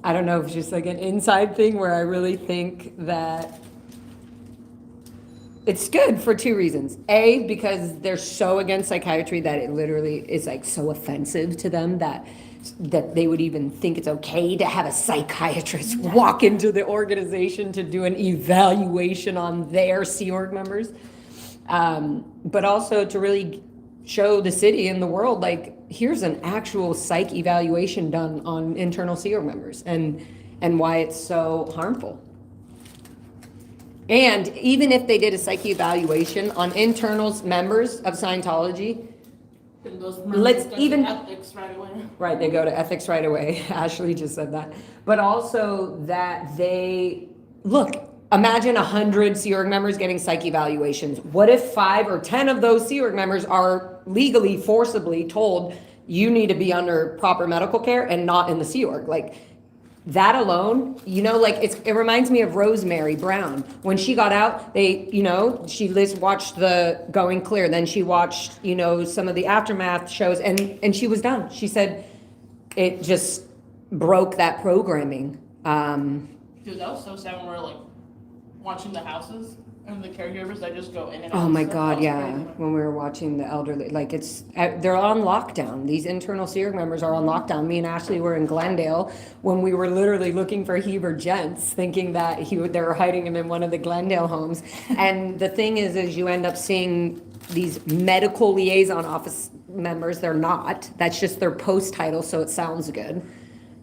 I don't know if it's just like an inside thing where I really think that it's good for two reasons. A, because they're so against psychiatry that it literally is like so offensive to them that they would even think it's okay to have a psychiatrist walk into the organization to do an evaluation on their Sea Org members. But also to really show the city and the world, like, here's an actual psych evaluation done on internal Sea Org members and why it's so harmful. And even if they did a psych evaluation on internal members of Scientology, And those let's members go to even ethics right away. right, they go to ethics right away. Ashley just said that. But also that imagine 100 Sea Org members getting psych evaluations. What if 5 or 10 of those Sea Org members are legally, forcibly told you need to be under proper medical care and not in the Sea Org? Like, that alone, it reminds me of Rosemary Brown. When she got out, she watched the Going Clear, then she watched, some of the aftermath shows, and she was done. She said it just broke that programming. Dude, that was so sad when we were like watching the houses and the caregivers that just go in and out. Oh my and stuff. God, That was yeah. crazy. When we were watching the elderly, they're on lockdown. These internal Sea Org members are on lockdown. Me and Ashley were in Glendale when we were literally looking for Heber Gents, thinking that they were hiding him in one of the Glendale homes. And the thing is you end up seeing these medical liaison office members. They're not. That's just their post title, so it sounds good.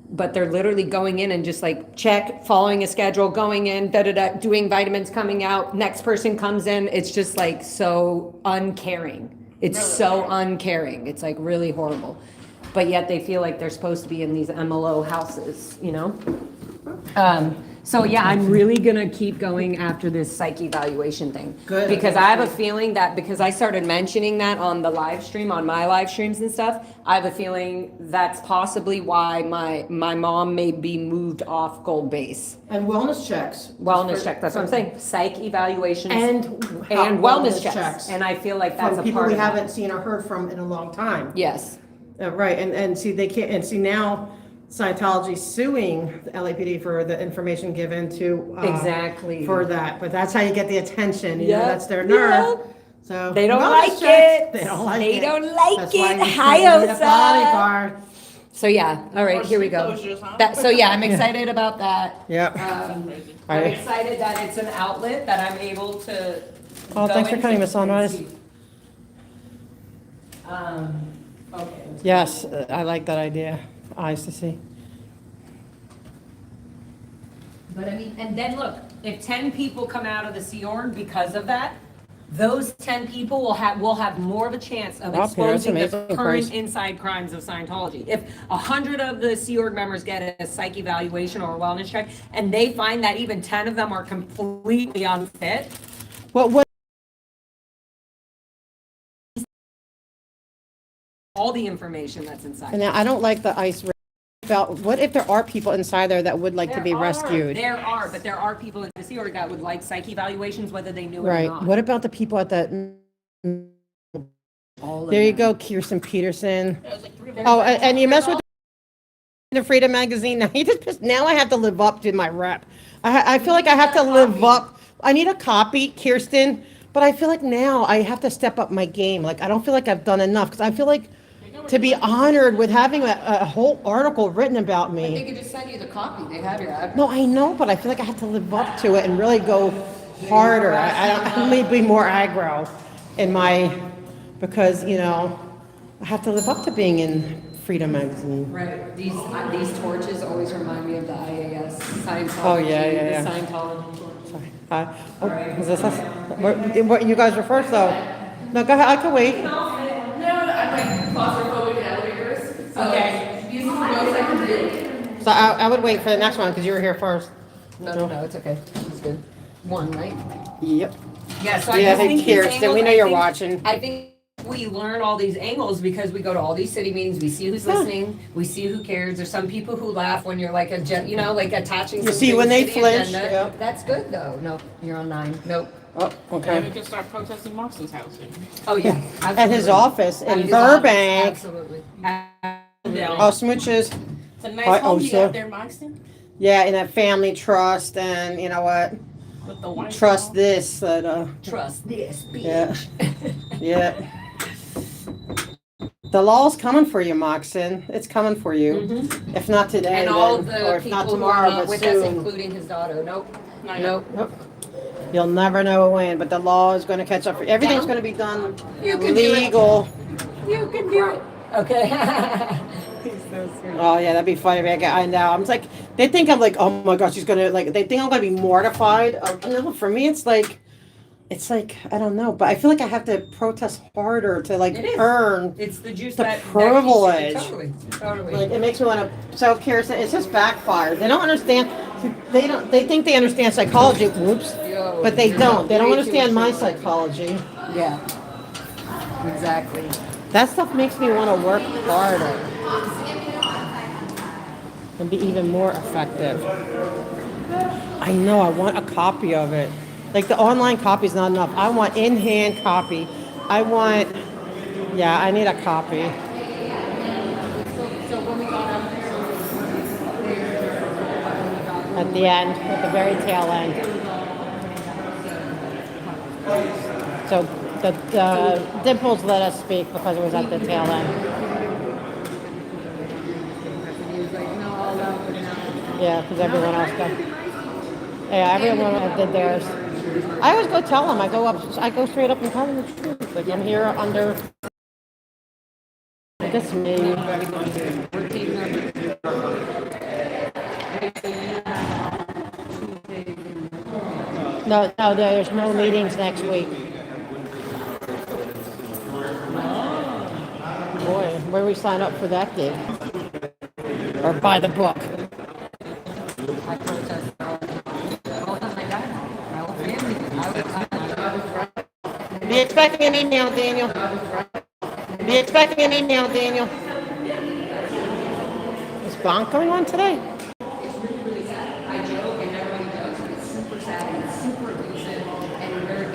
But they're literally going in and just like check, following a schedule, going in, doing vitamins, coming out, next person comes in. It's just like so uncaring. It's so uncaring. It's like really horrible. But yet they feel like they're supposed to be in these MLO houses, So yeah, I'm really gonna keep going after this psych evaluation thing. Good. Because I have a feeling that because I started mentioning that on the live stream, on my live streams and stuff, I have a feeling that's possibly why my mom may be moved off gold base. And wellness checks. Wellness check, that's what I'm saying. Psych evaluations And wellness checks. And I feel like that's from a people part we of that. haven't seen or heard from in a long time. Yes. Right, and see, they can't, and see now Scientology suing the LAPD for the information given to. Exactly. For that, but that's how you get the attention, Yep. That's their nerve. Yep. So. They don't wellness like checks, it. They don't like They it. don't like That's why it. you Hi, can't need a Osa. bodyguard. So yeah, all right, here we go. Closures, huh? So yeah, I'm excited about that. Yep. I'm Right. excited that it's an outlet that I'm able to. Oh, go thanks for into coming, Miss and Sunrise. see. Okay. Yes, I like that idea. Eyes to see. But I mean, and then look, if 10 people come out of the Sea Org because of that, those 10 people will have more of a chance of Wow, Peter, that's exposing the amazing current price. inside crimes of Scientology. If 100 of the Sea Org members get a psych evaluation or a wellness check, and they find that even 10 of them are completely unfit, What? all the information that's inside. And now I don't like the ice. What if there are people inside there that would like to be rescued? There are people in the Sea Org that would like psych evaluations, whether they knew it or Right. not. What about the people at that? All of There you them. go, Kirsten Peterson. Oh, and you mess with the Freedom Magazine. Now now I have to live up to my rep. I feel like I have to live up. I need a copy, Kirsten, but I feel like now I have to step up my game. Like I don't feel like I've done enough because I feel like to be honored with having a whole article written about They me. could just send you the copy. They have your address. No, I know, but I feel like I have to live up to it and really go harder. I may be more aggro in my, because, you know, I have to live up to being in Freedom Magazine. Right. These torches always remind me of the IAS Scientology. Oh, yeah. The Scientology. Sorry. Oh, is this us? What, you guys were first, though. No, go ahead, I can wait. No, I'm like claustrophobic in elevators. So like, these are the most I can do. So I would wait for the next one, because you were here first. No, it's okay. It's good. One, right? Yep. Yeah, so I Yeah, just they think these Kirsten, we angles- know I you're think- watching. I think we learn all these angles because we go to all these city meetings, we see who's listening, we see who cares. There's some people who laugh when you're like, like attaching You something see to when the they city flinch, agenda. yep. That's good, though. Nope, you're on 9. Nope. Oh, And we okay. can start protesting Markson's house. Oh, yeah. At his absolutely. office At in his office, Burbank. Absolutely. Oh, smooches. It's a nice Oh, home you so- got there, Markson. Yeah, in that family trust, and you know what? With the white Trust wall. this, that, Trust this, bitch. yeah. Yeah. The law's coming for you, Moxon. It's coming for you. If not today, And all then, the or if not people who are tomorrow, not but with us, soon. including his daughter. Nope. Not Nope. Nope. You'll never know when, but the law is going to catch up. Everything's going to be done You can do it. legal. You can do it. Okay. He's so sweet. Oh yeah, that'd be funny. I know. I'm like, they think I'm like, oh my gosh, she's gonna like. They think I'm gonna be mortified. No, for me, it's like I don't know, but I feel like I have to protest harder to like It is. earn It's the juice the that privilege. Totally. Like it makes me want to. So Kirsten, it's just backfired. They don't understand. They don't. They think they understand psychology. Whoops. Yo, But they you're don't. They don't way too understand my mature. psychology. Yeah. Exactly. That stuff makes me want to work harder and be even more effective. I know, I want a copy of it. Like the online copy is not enough. I want in-hand copy. I need a copy. At the end, at the very tail end. So the Dimples let us speak because it was at the tail end. Yeah, because everyone else did. Yeah, everyone else did theirs. I always go tell them. I go straight up and tell them the truth. Like I'm here under. I guess me. No, there's no meetings next week. Boy, where do we sign up for that gig? Or buy the book? Be expecting an email, Daniel. Be expecting an email, Daniel. Is Bonk going on today? I joke and everybody jokes, but it's super sad and it's super abusive, and they're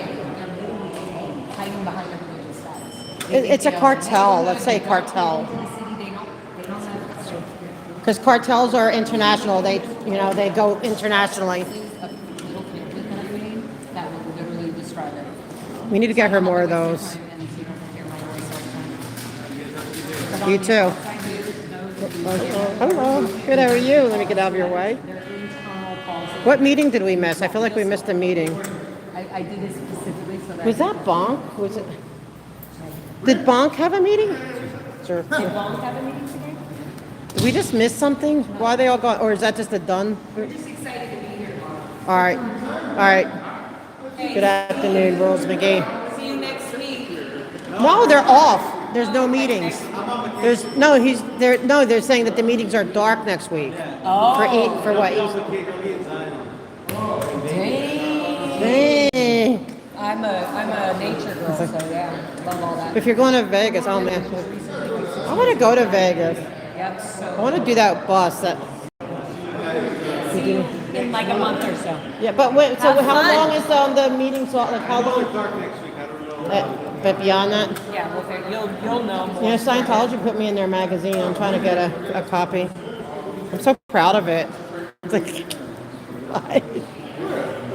hiding behind everybody's status. It's a cartel. Let's say cartel. Because cartels are international. They go internationally. That would literally describe it. We need to get her more of those. You too. Hello. Good, how are you? Let me get out of your way. What meeting did we miss? I feel like we missed a meeting. I did it specifically so that. Was that Bonk? Was it? Did Bonk have a meeting? Sure. Did Bonk have a meeting today? Did we just miss something? Why are they all gone? Or is that just a done? We're just excited to be here, Bonk. All right. All right. Good afternoon, Rose McGee. See you next week. No, they're off. There's no meetings. They're saying that the meetings are dark next week. Oh. For what? Dang. I'm a nature girl, so yeah, love all that. If you're going to Vegas, oh man, I want to go to Vegas. Yep. So I want to do that bus. see you in like a month or so. Yeah, but wait. So Have how fun. long is the meeting? So like how long? But beyond that, Yeah, we'll figure. You'll know more. you know, Scientology put me in their magazine. I'm trying to get a copy. I'm so proud of it. It's like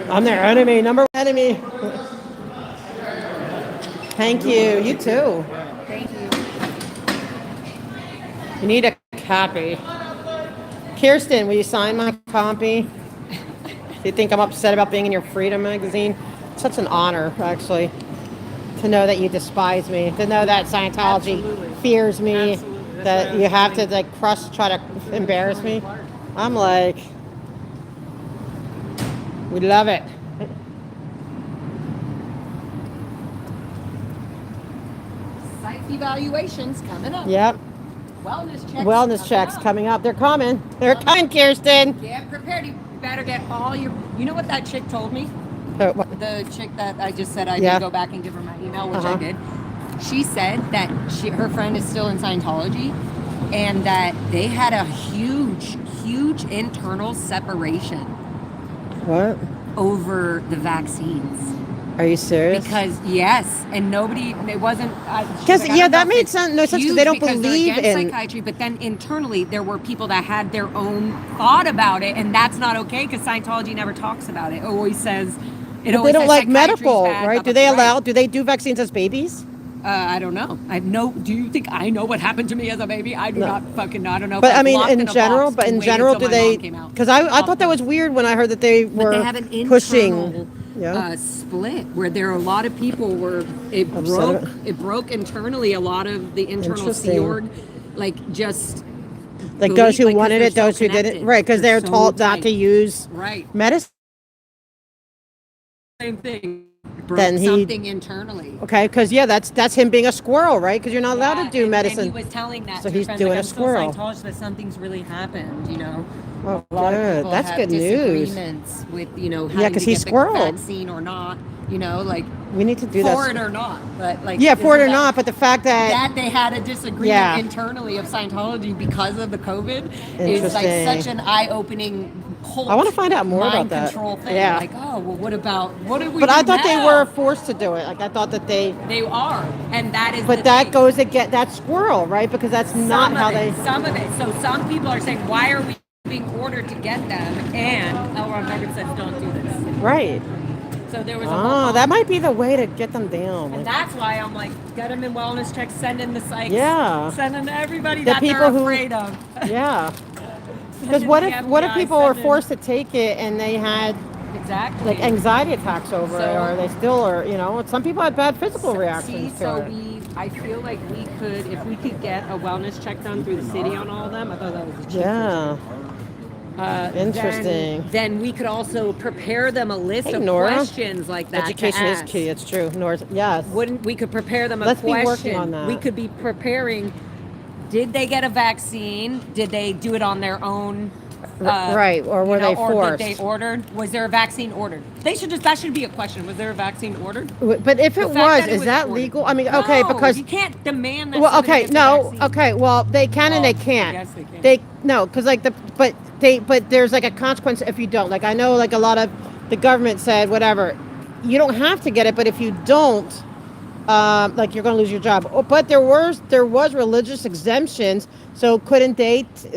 I'm their enemy, number one enemy. Thank you. You too. Thank you. You need a copy. Kirsten, will you sign my copy? Do you think I'm upset about being in your Freedom magazine? It's such an honor, actually, to know that you despise me, to know that Scientology fears me, that you have to like try to embarrass me. I'm like, we love it. Psych evaluations coming up. Yep. Wellness checks coming up. They're coming. They're coming, Kirsten. Get prepared. You better get all your. You know what that chick told me? What? The chick that I just said I Yeah. did go back and give her my email, which I did. She said that her friend is still in Scientology, and that they had a huge internal separation. What? Over the vaccines. Are you serious? Because yes, and nobody. It wasn't. Because that made no sense because they don't believe they're in psychiatry. But then internally, there were people that had their own thought about it, and that's not okay because Scientology never talks about it. It always says. They don't like medical, right? Do they allow? Do they do vaccines as babies? I don't know. Do you think I know what happened to me as a baby? I do not fucking know. I don't know. But I mean, in general, do they? Because I thought that was weird when I heard that they were they have an pushing. Split where there are a lot of people where it broke internally. A lot of the internal Sea Org, like just like those who wanted it, those who didn't, right? Because they're told not to use medicine. Same thing. Then something internally. Okay, because that's him being a squirrel, right? Because you're not allowed to do medicine. And he was telling that. So to he's friends, doing like, a I'm squirrel. So Scientologist that something's really happened, you know. Oh, a lot of people that's have good news. disagreements with because he's squirreled. Vaccine or not, you know, like we need to do for it or not, but like for it or not. But the fact that they had a disagreement internally of Scientology because of the COVID is like such an eye-opening. I want to find out more about that. Control thing. Yeah. Like, oh, well, what did we? But do I thought now? they were forced to do it. Like I thought that they are, and that is. But that goes against that squirrel, right? Because that's not how they. Some of it. So some people are saying, why are we being ordered to get them? And L. Ron Hubbard says, don't do this. Right. So there was a that might be the way to get them down. And that's why I'm like, get them in wellness checks, send in the psychs. Yeah. Send them to everybody the that people they're afraid of. Yeah. Because what if people were forced to take it and they had like anxiety attacks over it, or they still are, you know, some people had bad physical reactions to it. I feel like we could, if we could get a wellness check done through the city on all of them, I thought that was the cheapest. Interesting. Then we could also prepare them a list of Nora. Questions like that. Education is key. It's true. Nora, yes. We could prepare them a Let's question. be working on that. We could be preparing. Did they get a vaccine? Did they do it on their own? Right, or were they forced? Or did they ordered? Was there a vaccine ordered? That should be a question. Was there a vaccine ordered? But if it was, is that legal? I mean, okay, because you can't demand that. Well, okay, no, okay, well, they can and they can't. Yes, they can. Because like but there's like a consequence if you don't. Like I know, like a lot of the government said, whatever, you don't have to get it, but if you don't, like you're going to lose your job. But there was religious exemptions. So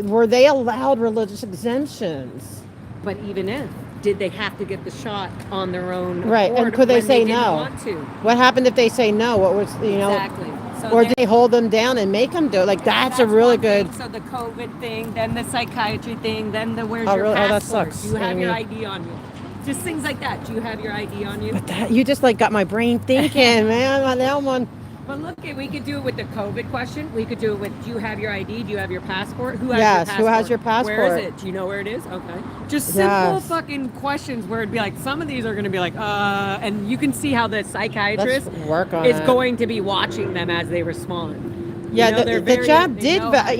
were they allowed religious exemptions? But even if, did they have to get the shot on their own? Right, and could they say no? Want to? What happened if they say no? What was, Exactly. So or did they hold them down and make them do it? Like that's a really good. So the COVID thing, then the psychiatry thing, then the where's Oh, your really? Oh, that passport? sucks. Do you have your I ID on you? Just things like that. Do you have your ID on you? But that you just like got my brain thinking, man. On that one. But look, we could do it with the COVID question. We could do it with, do you have your ID? Do you have your passport? Who has your passport? Who has your passport? Where is it? Do you know where it is? Okay. Just simple fucking questions where it'd be like, some of these are going to be like, and you can see how the psychiatrist is going to be watching them as they respond. Yeah, the job did, but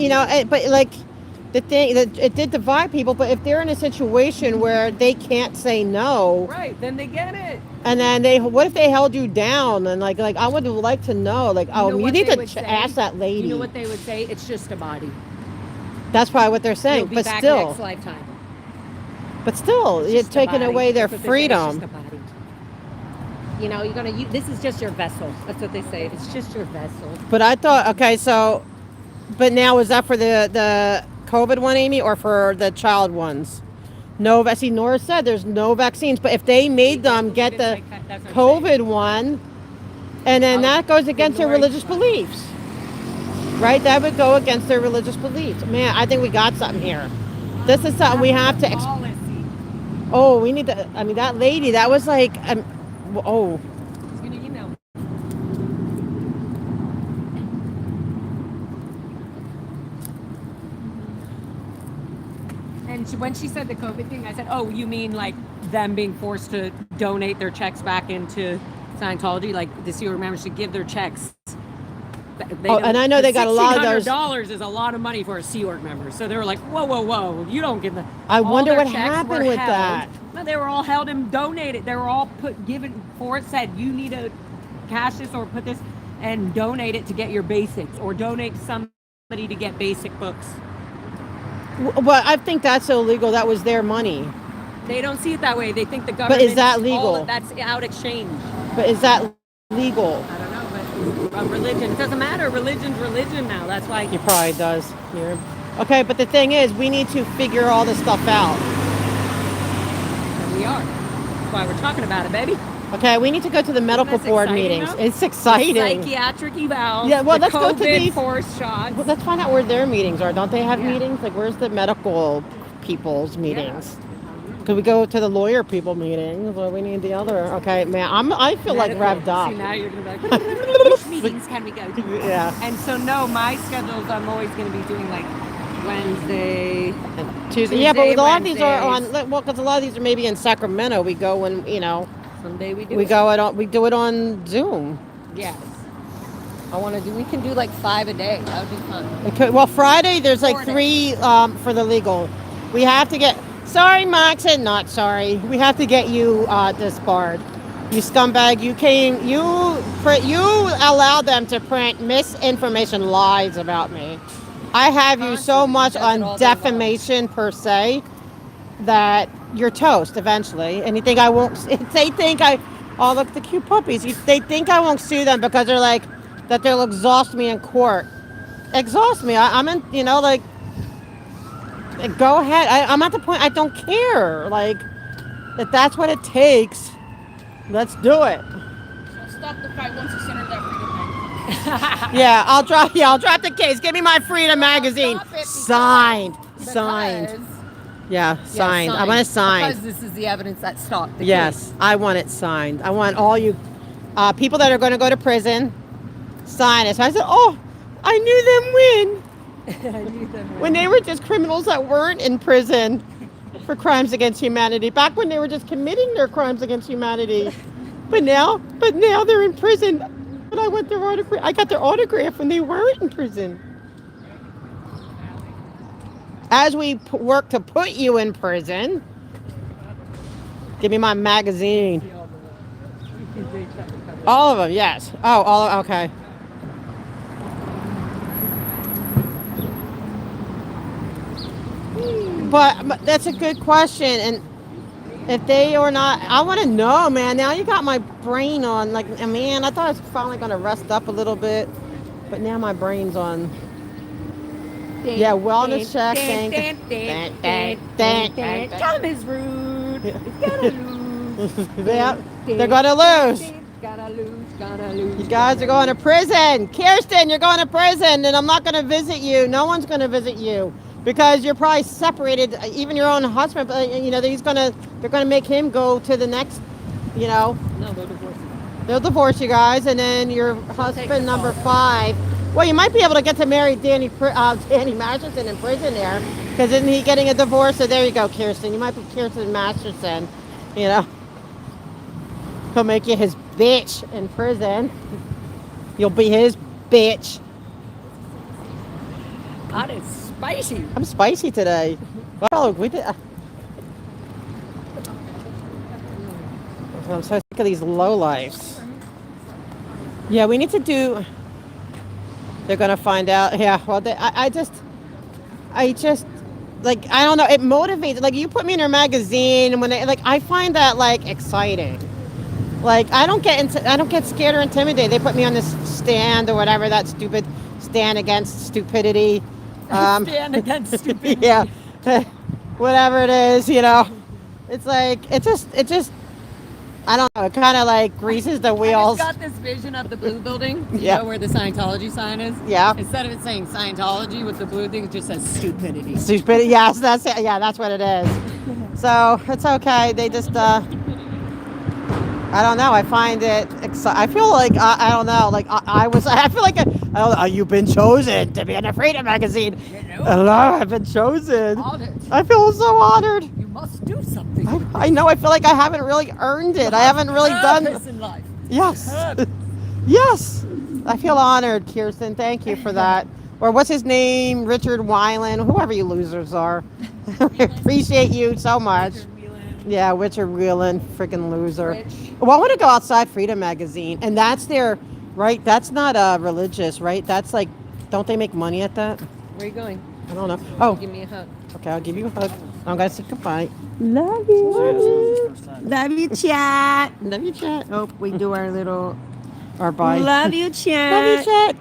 like the thing that it did divide people. But if they're in a situation where they can't say no, right, then they get it. And then what if they held you down and like I would like to know, like, you need to ask that lady. You know what they would say? It's just a body. That's probably what they're saying. You'll be but back still, next lifetime. But still, you're taking away their freedom. It's just a body. You know, this is just your vessel. That's what they say. It's just your vessel. But I thought, but now is that for the COVID one, Amy, or for the child ones? No, see, Nora said there's no vaccines, but if they made them get the COVID one, and then that goes against their religious beliefs. right? That would go against their religious beliefs. Man, I think we got something here. This is something we have to. Oh, we need to. I mean, that lady. That was like. Oh. She's gonna email. And when she said the COVID thing, I said, "Oh, you mean like them being forced to donate their checks back into Scientology? Like the Sea Org members should give their checks." And I know they got a lot of those. $1,600 is a lot of money for a Sea Org member. So they were like, "Whoa, whoa, whoa! You don't give the." I wonder what checks happened were with held. that. No, they were all held and donated. They were all given for it. Said you need to cash this or put this and donate it to get your basics, or donate to somebody to get basic books. Well, I think that's illegal. That was their money. They don't see it that way. They think the government. But is that legal? That's out exchange. But is that legal? I don't know, but religion, it doesn't matter. Religion's religion now. That's why. It probably does. Here. Okay, but the thing is, we need to figure all this stuff out. And we are. That's why we're talking about it, baby. Okay, we need to go to the medical board meetings. Though? It's exciting. The psychiatric evals. Yeah, well, let's COVID go to these. Force shots. Well, let's find out where their meetings are. Don't they have meetings? Like, where's the medical people's meetings? Could we go to the lawyer people meetings? Well, we need the other. Okay, man, I feel like revved up. See, now you're gonna be like, which meetings can we go to? Yeah. And so no, my schedules I'm always gonna be doing like Wednesday, Tuesday. Yeah, but a lot of these are on. Well, because a lot of these are maybe in Sacramento. We go when Someday we do. We go it on. We do it on Zoom. Yes. We can do like 5 a day. That would be fun. Okay, well, Friday there's like 4 3 for the legal. We have to get. Sorry, Max, and not sorry. We have to get you disbarred. You scumbag! You allowed them to print misinformation, lies about me. I have you so much on defamation per se that you're toast eventually. And you think I won't? They think I. Oh, look, the cute puppies. They think I won't sue them because they're like that. They'll exhaust me in court. Exhaust me. I'm in. Like. Go ahead. I'm at the point. I don't care. Like, if that's what it takes, let's do it. So stop the fight once you center that freedom. Yeah, I'll drop the case. Give me my Freedom magazine. Signed. Yeah, signed. I want it signed. Because this is the evidence that stopped the Yes, case. I want it signed. I want all you people that are going to go to prison sign it. So I said, oh, I knew them when. When they were just criminals that weren't in prison for crimes against humanity. Back when they were just committing their crimes against humanity. But now they're in prison. But I want their autograph. I got their autograph when they weren't in prison. As we work to put you in prison, give me my magazine. All of them, yes. Oh, okay. But that's a good question, and if they or not, I want to know, man. Now you got my brain on, like, man, I thought I was finally going to rest up a little bit, but now my brain's on. Yeah, wellness check. Tom is rude. Yeah, they're going to lose. You guys are going to prison. Kirsten, you're going to prison, and I'm not going to visit you. No one's going to visit you. Because you're probably separated, even your own husband. But they're gonna make him go to the next, No, they'll divorce. They'll divorce you guys, and then your husband number 5. Well, you might be able to get to marry Danny Masterson in prison there, because isn't he getting a divorce? So there you go, Kirsten. You might be Kirsten Masterson. He'll make you his bitch in prison. You'll be his bitch. That is spicy. I'm spicy today. Well, we did. I'm so sick of these lowlifes. Yeah, we need to do. They're gonna find out. Yeah. Well, I just, like, I don't know. It motivates. Like, you put me in your magazine, and when I find that like exciting. Like, I don't get scared or intimidated. They put me on this stand or whatever, that stupid stand against stupidity. Stand against stupidity. Yeah, whatever it is, It's like it just. I don't know. It kind of like greases the I wheels. just got this vision of the blue building. You Yeah. know where the Scientology sign is? Yeah. Instead of it saying Scientology with the blue thing, it just says stupidity. Stupid. Yes, that's it. Yeah, that's what it is. So it's okay. They just, I don't know. I find it. I feel like I don't know. Like I was. I feel like I don't know, you've been chosen to be in a Freedom magazine. Hello, I've been chosen. Honored. I feel so honored. You must do something. I know. I feel like I haven't really earned it. I haven't really done. Purpose in life. Yes. Purpose. Yes. I feel honored, Kirsten. Thank you for that. Or what's his name? Richard Weiland. Whoever you losers are. Appreciate you so much. Yeah, Richard Whelan, freaking loser. Well, I want to go outside Freedom Magazine, and that's their, right? That's not religious, right? That's like, don't they make money at that? Where are you going? I don't know. Oh, Give me a hug. okay, I'll give you a hug. I'm gonna say goodbye. Love you. Love you, chat. Love you, chat. Oh, we do our little. Or bye. Love you, chat. Love you, chat.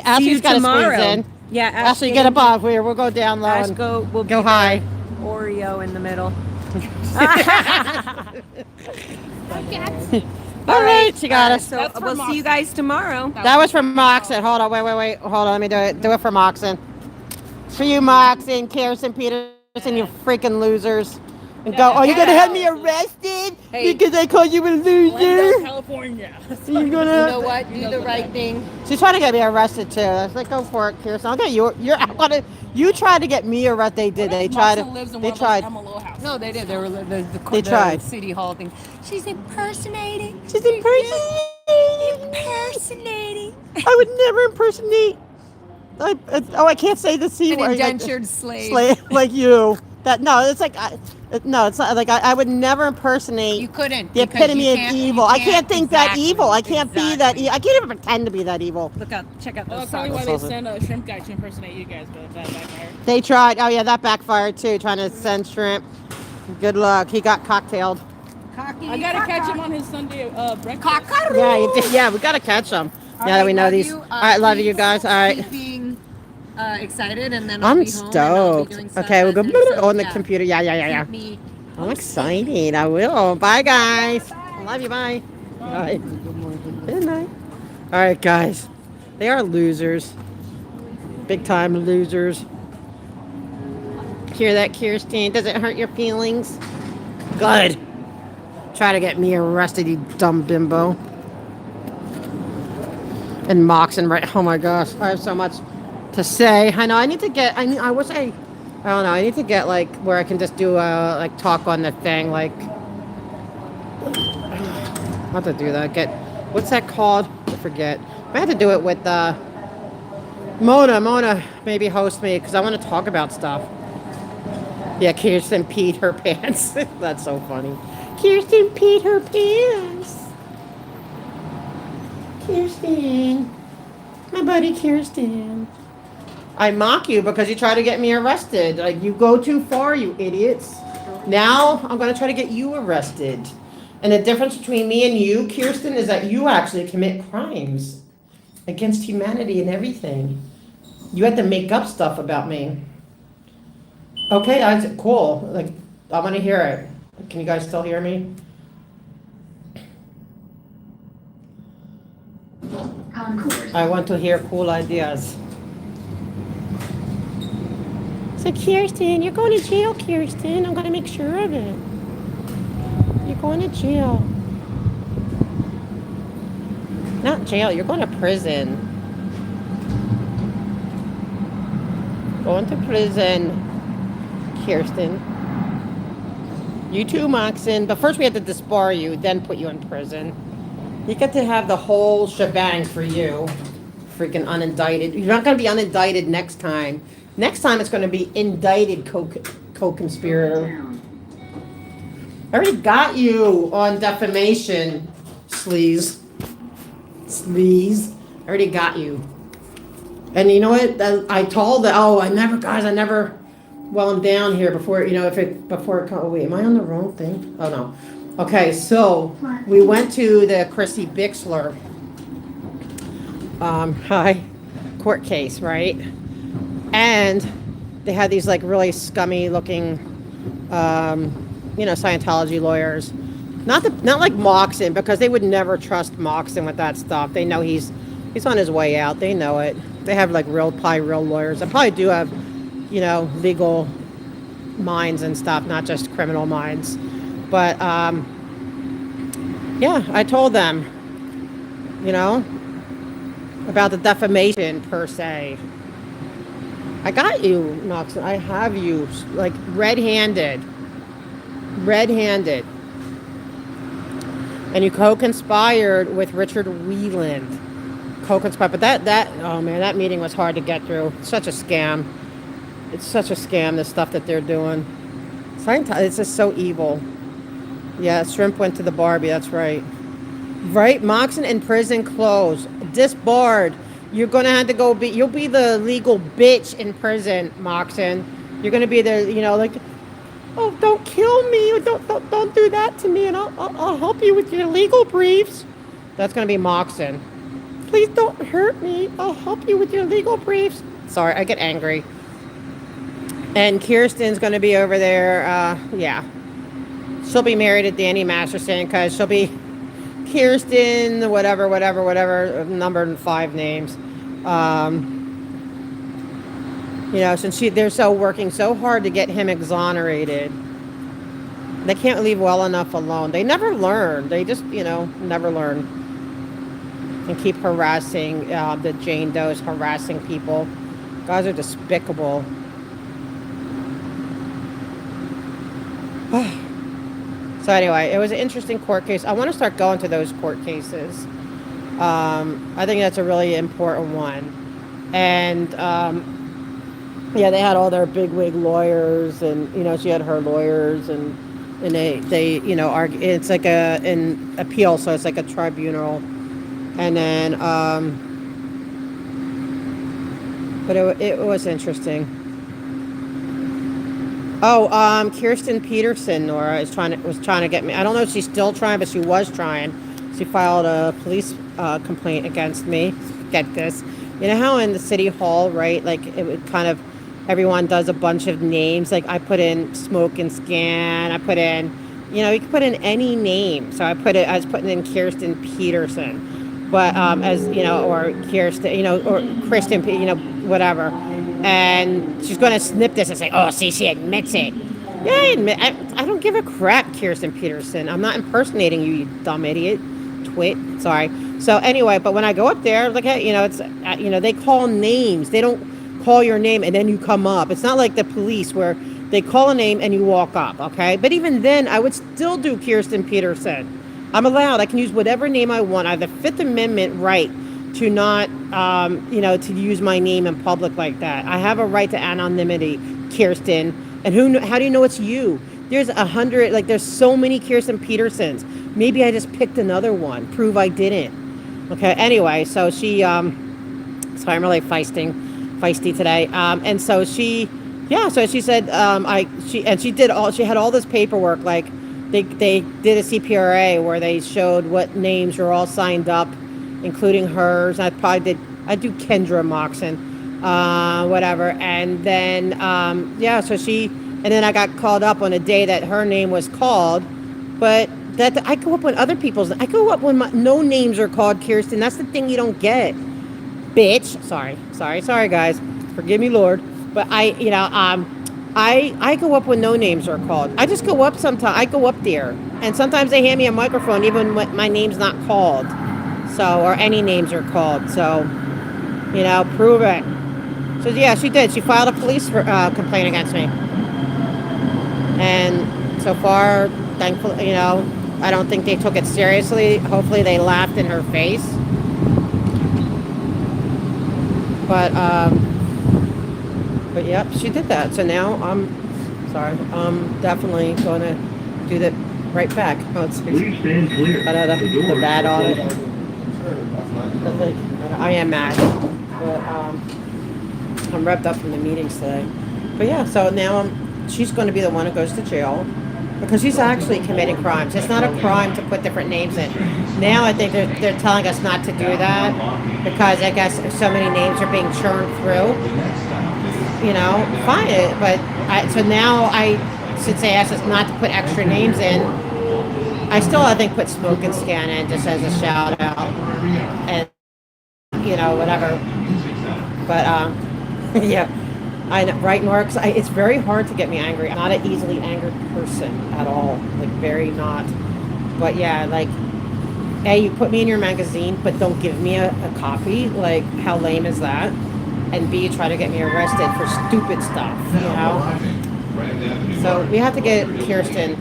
Ashley's got to squeeze in. Yeah, Ashley, get above here. We'll go down low. Ash, and we'll go be high. the Oreo in the middle. All right, she got us. So we'll see you guys tomorrow. That was from Moxon. Hold on, wait. Hold on, let me do it. Do it for Moxon. For you, Moxon, Kirsten Peterson, you freaking losers. And go, oh, you're going to have me arrested because I called you a loser? California. So you're going to... You know what? Do the right thing. She's trying to get me arrested, too. I was like, go for it, Kirsten. Okay, you tried to get me arrested. They did. They tried to... They tried. No, they did. They were the tried. City Hall thing. She's impersonating. She's impersonating. I would never impersonate. I can't say the C word. An indentured slave. Like you. It's like it's not like I would never impersonate. You couldn't. The epitome of evil. I can't think that evil. I can't be that evil. I can't even pretend to be that evil. Look out! Check out Well, those that's probably why socks. they sent a shrimp guy to impersonate you guys, but that backfired. They tried. Oh yeah, that backfired too. Trying to send shrimp. Good luck. He got cocktailed. I gotta catch him on his Sunday breakfast. Yeah, you did. Yeah, we gotta catch him. Now that we know these. All right, love you guys. All right. Being excited, and then I'll I'm be home and I'll be doing stoked. stuff Okay, we'll go and then, on the computer. Yeah. Keep me I'm excited. I will. Bye, guys. Love you. Bye. Bye. Good night. All right, guys. They are losers. Big time losers. Hear that, Kirsten? Does it hurt your feelings? Good. Try to get me arrested, you dumb bimbo. And Moxon, right? Oh my gosh, I have so much to say. I know. I need to get. I don't know. I need to get like where I can just do like talk on the thing. Like, how to do that? Get what's that called? I forget. I have to do it with Mona. Mona maybe host me because I want to talk about stuff. Yeah, Kirsten peed her pants. That's so funny. Kirsten peed her pants. Kirsten. My buddy Kirsten. I mock you because you try to get me arrested. Like, you go too far, you idiots. Now, I'm going to try to get you arrested. And the difference between me and you, Kirsten, is that you actually commit crimes against humanity and everything. You had to make up stuff about me. Okay, cool. Like, I want to hear it. Can you guys still hear me? I want to hear cool ideas. So Kirsten, you're going to jail, Kirsten. I'm going to make sure of it. You're going to jail. Not jail, you're going to prison. Going to prison, Kirsten. You too, Moxon. But first we have to disbar you, then put you in prison. You get to have the whole shebang for you. Freaking unindicted. You're not going to be unindicted next time. Next time it's going to be indicted co-conspirator. I already got you on defamation, sleaze. Sleaze. I already got you. And you know what? I told them, well, I'm down here before, wait, am I on the wrong thing? Oh, no. Okay, so we went to the Chrissy Bixler court case, right? And they had these like really scummy looking, Scientology lawyers Not like Moxon, because they would never trust Moxon with that stuff. They know he's on his way out. They know it. They have like probably real lawyers. I probably do have, legal minds and stuff, not just criminal minds. But yeah, I told them, about the defamation per se. I got you, Moxon. I have you like red-handed. Red-handed. And you co-conspired with Richard Wheeland. Co-conspired. But oh man, that meeting was hard to get through. Such a scam. It's such a scam, the stuff that they're doing. It's just so evil. Yeah, shrimp went to the Barbie, that's right. Right, Moxon in prison clothes. Disbarred. You're going to have to you'll be the legal bitch in prison, Moxon. You're going to be the, like, oh, don't kill me. Don't do that to me, and I'll help you with your legal briefs. That's going to be Moxon. Please don't hurt me. I'll help you with your legal briefs. Sorry, I get angry. And Kirsten's going to be over there. Yeah. She'll be married to Danny Masterson because she'll be Kirsten, whatever, numbered 5 names. Since they're working so hard to get him exonerated. They can't leave well enough alone. They never learn. They just, never learn. And keep harassing, the Jane Doe's harassing people. Guys are despicable. So anyway, it was an interesting court case. I want to start going to those court cases. I think that's a really important one. And yeah, they had all their bigwig lawyers, and she had her lawyers, and they argue. It's like an appeal, so it's like a tribunal. And then, but it was interesting. Oh, Kirsten Peterson, Nora, was trying to get me. I don't know if she's still trying, but she was trying. She filed a police complaint against me. Get this. You know how in the city hall, right, like it would kind of, everyone does a bunch of names. Like I put in Smoke and Scan. I put in, you can put in any name. So I was putting in Kirsten Peterson. But as, or Kirsten, or Kristen, whatever. And she's going to snip this and say, oh, see, she admits it. Yeah, I don't give a crap, Kirsten Peterson. I'm not impersonating you, you dumb idiot. Twit. Sorry. So anyway, but when I go up there, like, hey, it's, they call names. They don't call your name and then you come up. It's not like the police where they call a name and you walk up, okay? But even then, I would still do Kirsten Peterson. I'm allowed. I can use whatever name I want. I have the Fifth Amendment right to not, to use my name in public like that. I have a right to anonymity, Kirsten. And how do you know it's you? There's 100, like there's so many Kirsten Petersons. Maybe I just picked another one. Prove I didn't. Okay, anyway, so she, sorry, I'm really feisty today. And so she said, she had all this paperwork, like they did a CPRA where they showed what names were all signed up, including hers. I'd do Kendra Moxon, whatever. And then, and then I got called up on a day that her name was called, but that I go up when other people's, I go up when no names are called, Kirsten. That's the thing you don't get, bitch. Sorry, guys. Forgive me, Lord. But I go up when no names are called. I just go up sometimes. I go up there, and sometimes they hand me a microphone even when my name's not called. So, or any names are called. So, prove it. So yeah, she did. She filed a police complaint against me. And so far, thankfully, I don't think they took it seriously. Hopefully they laughed in her face. But yep, she did that. So now I'm definitely going to do that right back. Oh, it's please stand clear. The bad audit. I am mad. But I'm revved up from the meetings today. But yeah, so now she's going to be the one who goes to jail because she's actually committing crimes. It's not a crime to put different names in. Now I think they're telling us not to do that because I guess so many names are being churned through. Fine. But since they asked us not to put extra names in, I still, I think, put smoke and scan in just as a shout out, and whatever. But yeah, I know, right, Nora? 'Cause it's very hard to get me angry. I'm not an easily angered person at all. Like, very not. But yeah, like, A, you put me in your magazine, but don't give me a copy. Like, how lame is that? And B, you try to get me arrested for stupid stuff, So we have to get Kirsten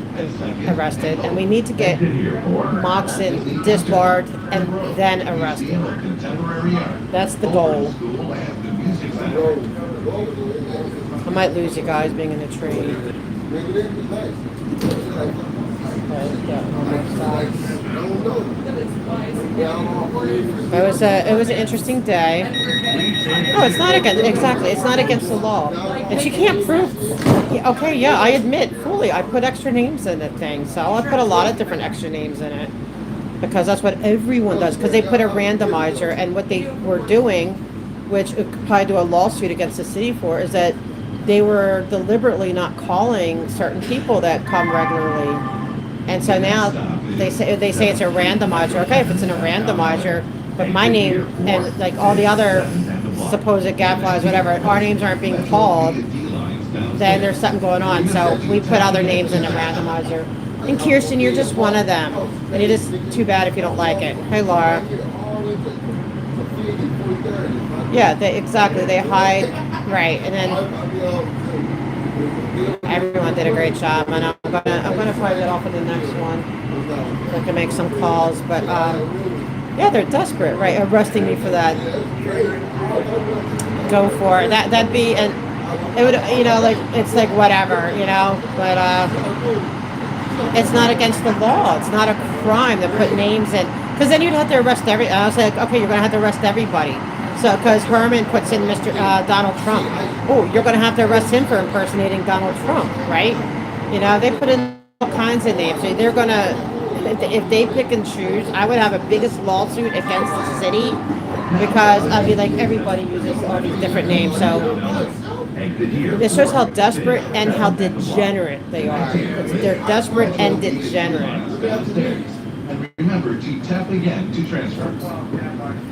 arrested, and we need to get Moxon disbarred and then arrested. That's the goal. I might lose you guys being in a tree. It was an interesting day. No, it's not against exactly. It's not against the law, and she can't prove. Okay, yeah, I admit fully. I put extra names in the thing, so I put a lot of different extra names in it because that's what everyone does. Because they put a randomizer, and what they were doing, which could probably do a lawsuit against the city for, is that they were deliberately not calling certain people that come regularly. And so now they say it's a randomizer. Okay, if it's in a randomizer, but my name and like all the other supposed gadflies, whatever, our names aren't being called, then there's something going on. So we put other names in a randomizer. And Kirsten, you're just one of them. And it is too bad if you don't like it. Hey, Laura. Yeah, exactly. They hide, right, and then everyone did a great job, and I'm gonna probably get off in the next one. I can make some calls, but yeah, they're desperate, right? Arresting me for that. Go for it. That'd be, and it would, like it's like whatever, but it's not against the law. It's not a crime to put names in, because then you'd have to arrest I was like, okay, you're gonna have to arrest everybody. So, because Herman puts in Mr. Donald Trump. Oh, you're going to have to arrest him for impersonating Donald Trump, right? They put in all kinds of names. So they're going to, if they pick and choose, I would have a biggest lawsuit against the city because I'd be like, everybody uses all these different names. So it shows how desperate and how degenerate they are. They're desperate and degenerate. And remember to tap again to transfer.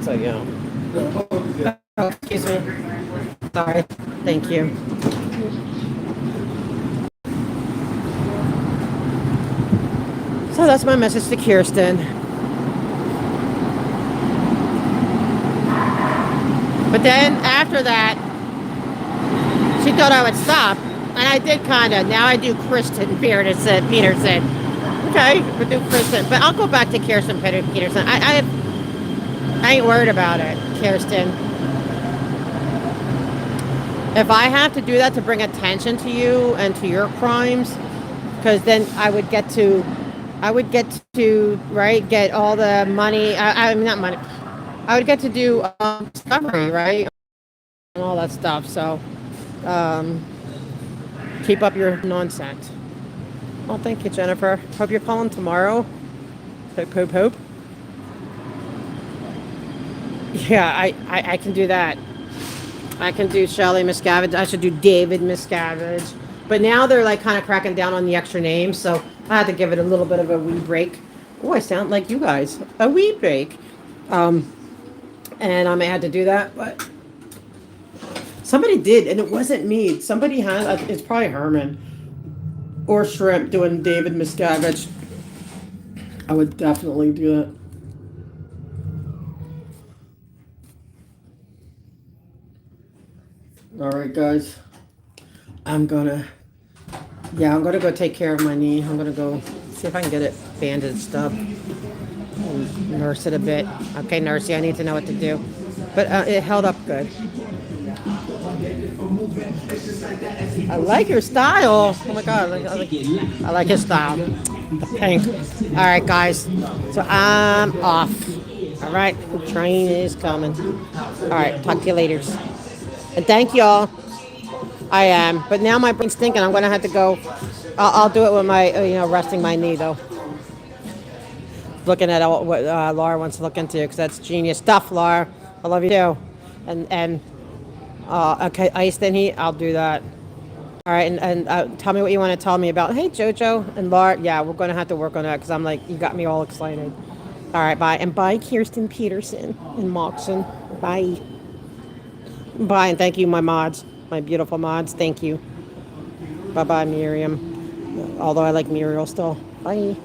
So, yeah. Oh, excuse me. Sorry. Thank you. So that's my message to Kirsten. But then after that, she thought I would stop. And I did kind of. Now I do Kristen Peterson. Okay, we'll do Kristen. But I'll go back to Kirsten Peterson. I ain't worried about it, Kirsten. If I have to do that to bring attention to you and to your crimes, because then I would get to, right, get all the money. I mean, not money. I would get to do discovery, right, and all that stuff. So, keep up your nonsense. Well, thank you, Jennifer. Hope you're calling tomorrow. Hope. Yeah, I can do that. I can do Shelley Miscavige. I should do David Miscavige. But now they're like kind of cracking down on the extra names, so I had to give it a little bit of a wee break. Oh, I sound like you guys. A wee break. And I may have to do that, but somebody did, and it wasn't me. Somebody has, it's probably Herman or Shrimp doing David Miscavige. I would definitely do that. All right, guys. I'm gonna go take care of my knee. I'm gonna go see if I can get it bandaged up. Nurse it a bit. Okay, nursey, I need to know what to do. But it held up good. I like your style. Oh my God, I like his style. The pink. All right, guys. So I'm off. All right, the train is coming. All right, talk to you later. And thank y'all. I am. But now my brain's thinking I'm going to have to go. I'll do it with my, resting my knee, though. Looking at what Laura wants to look into, because that's genius stuff, Laura. I love you, too. And okay, iced in heat, I'll do that. All right, and tell me what you want to tell me about. Hey, Jojo and Laura. Yeah, we're going to have to work on that because I'm like, you got me all excited. All right, bye. And bye, Kirsten Peterson and Moxon. Bye. Bye, and thank you, my mods, my beautiful mods. Thank you. Bye-bye, Miriam. Although I like Muriel still. Bye.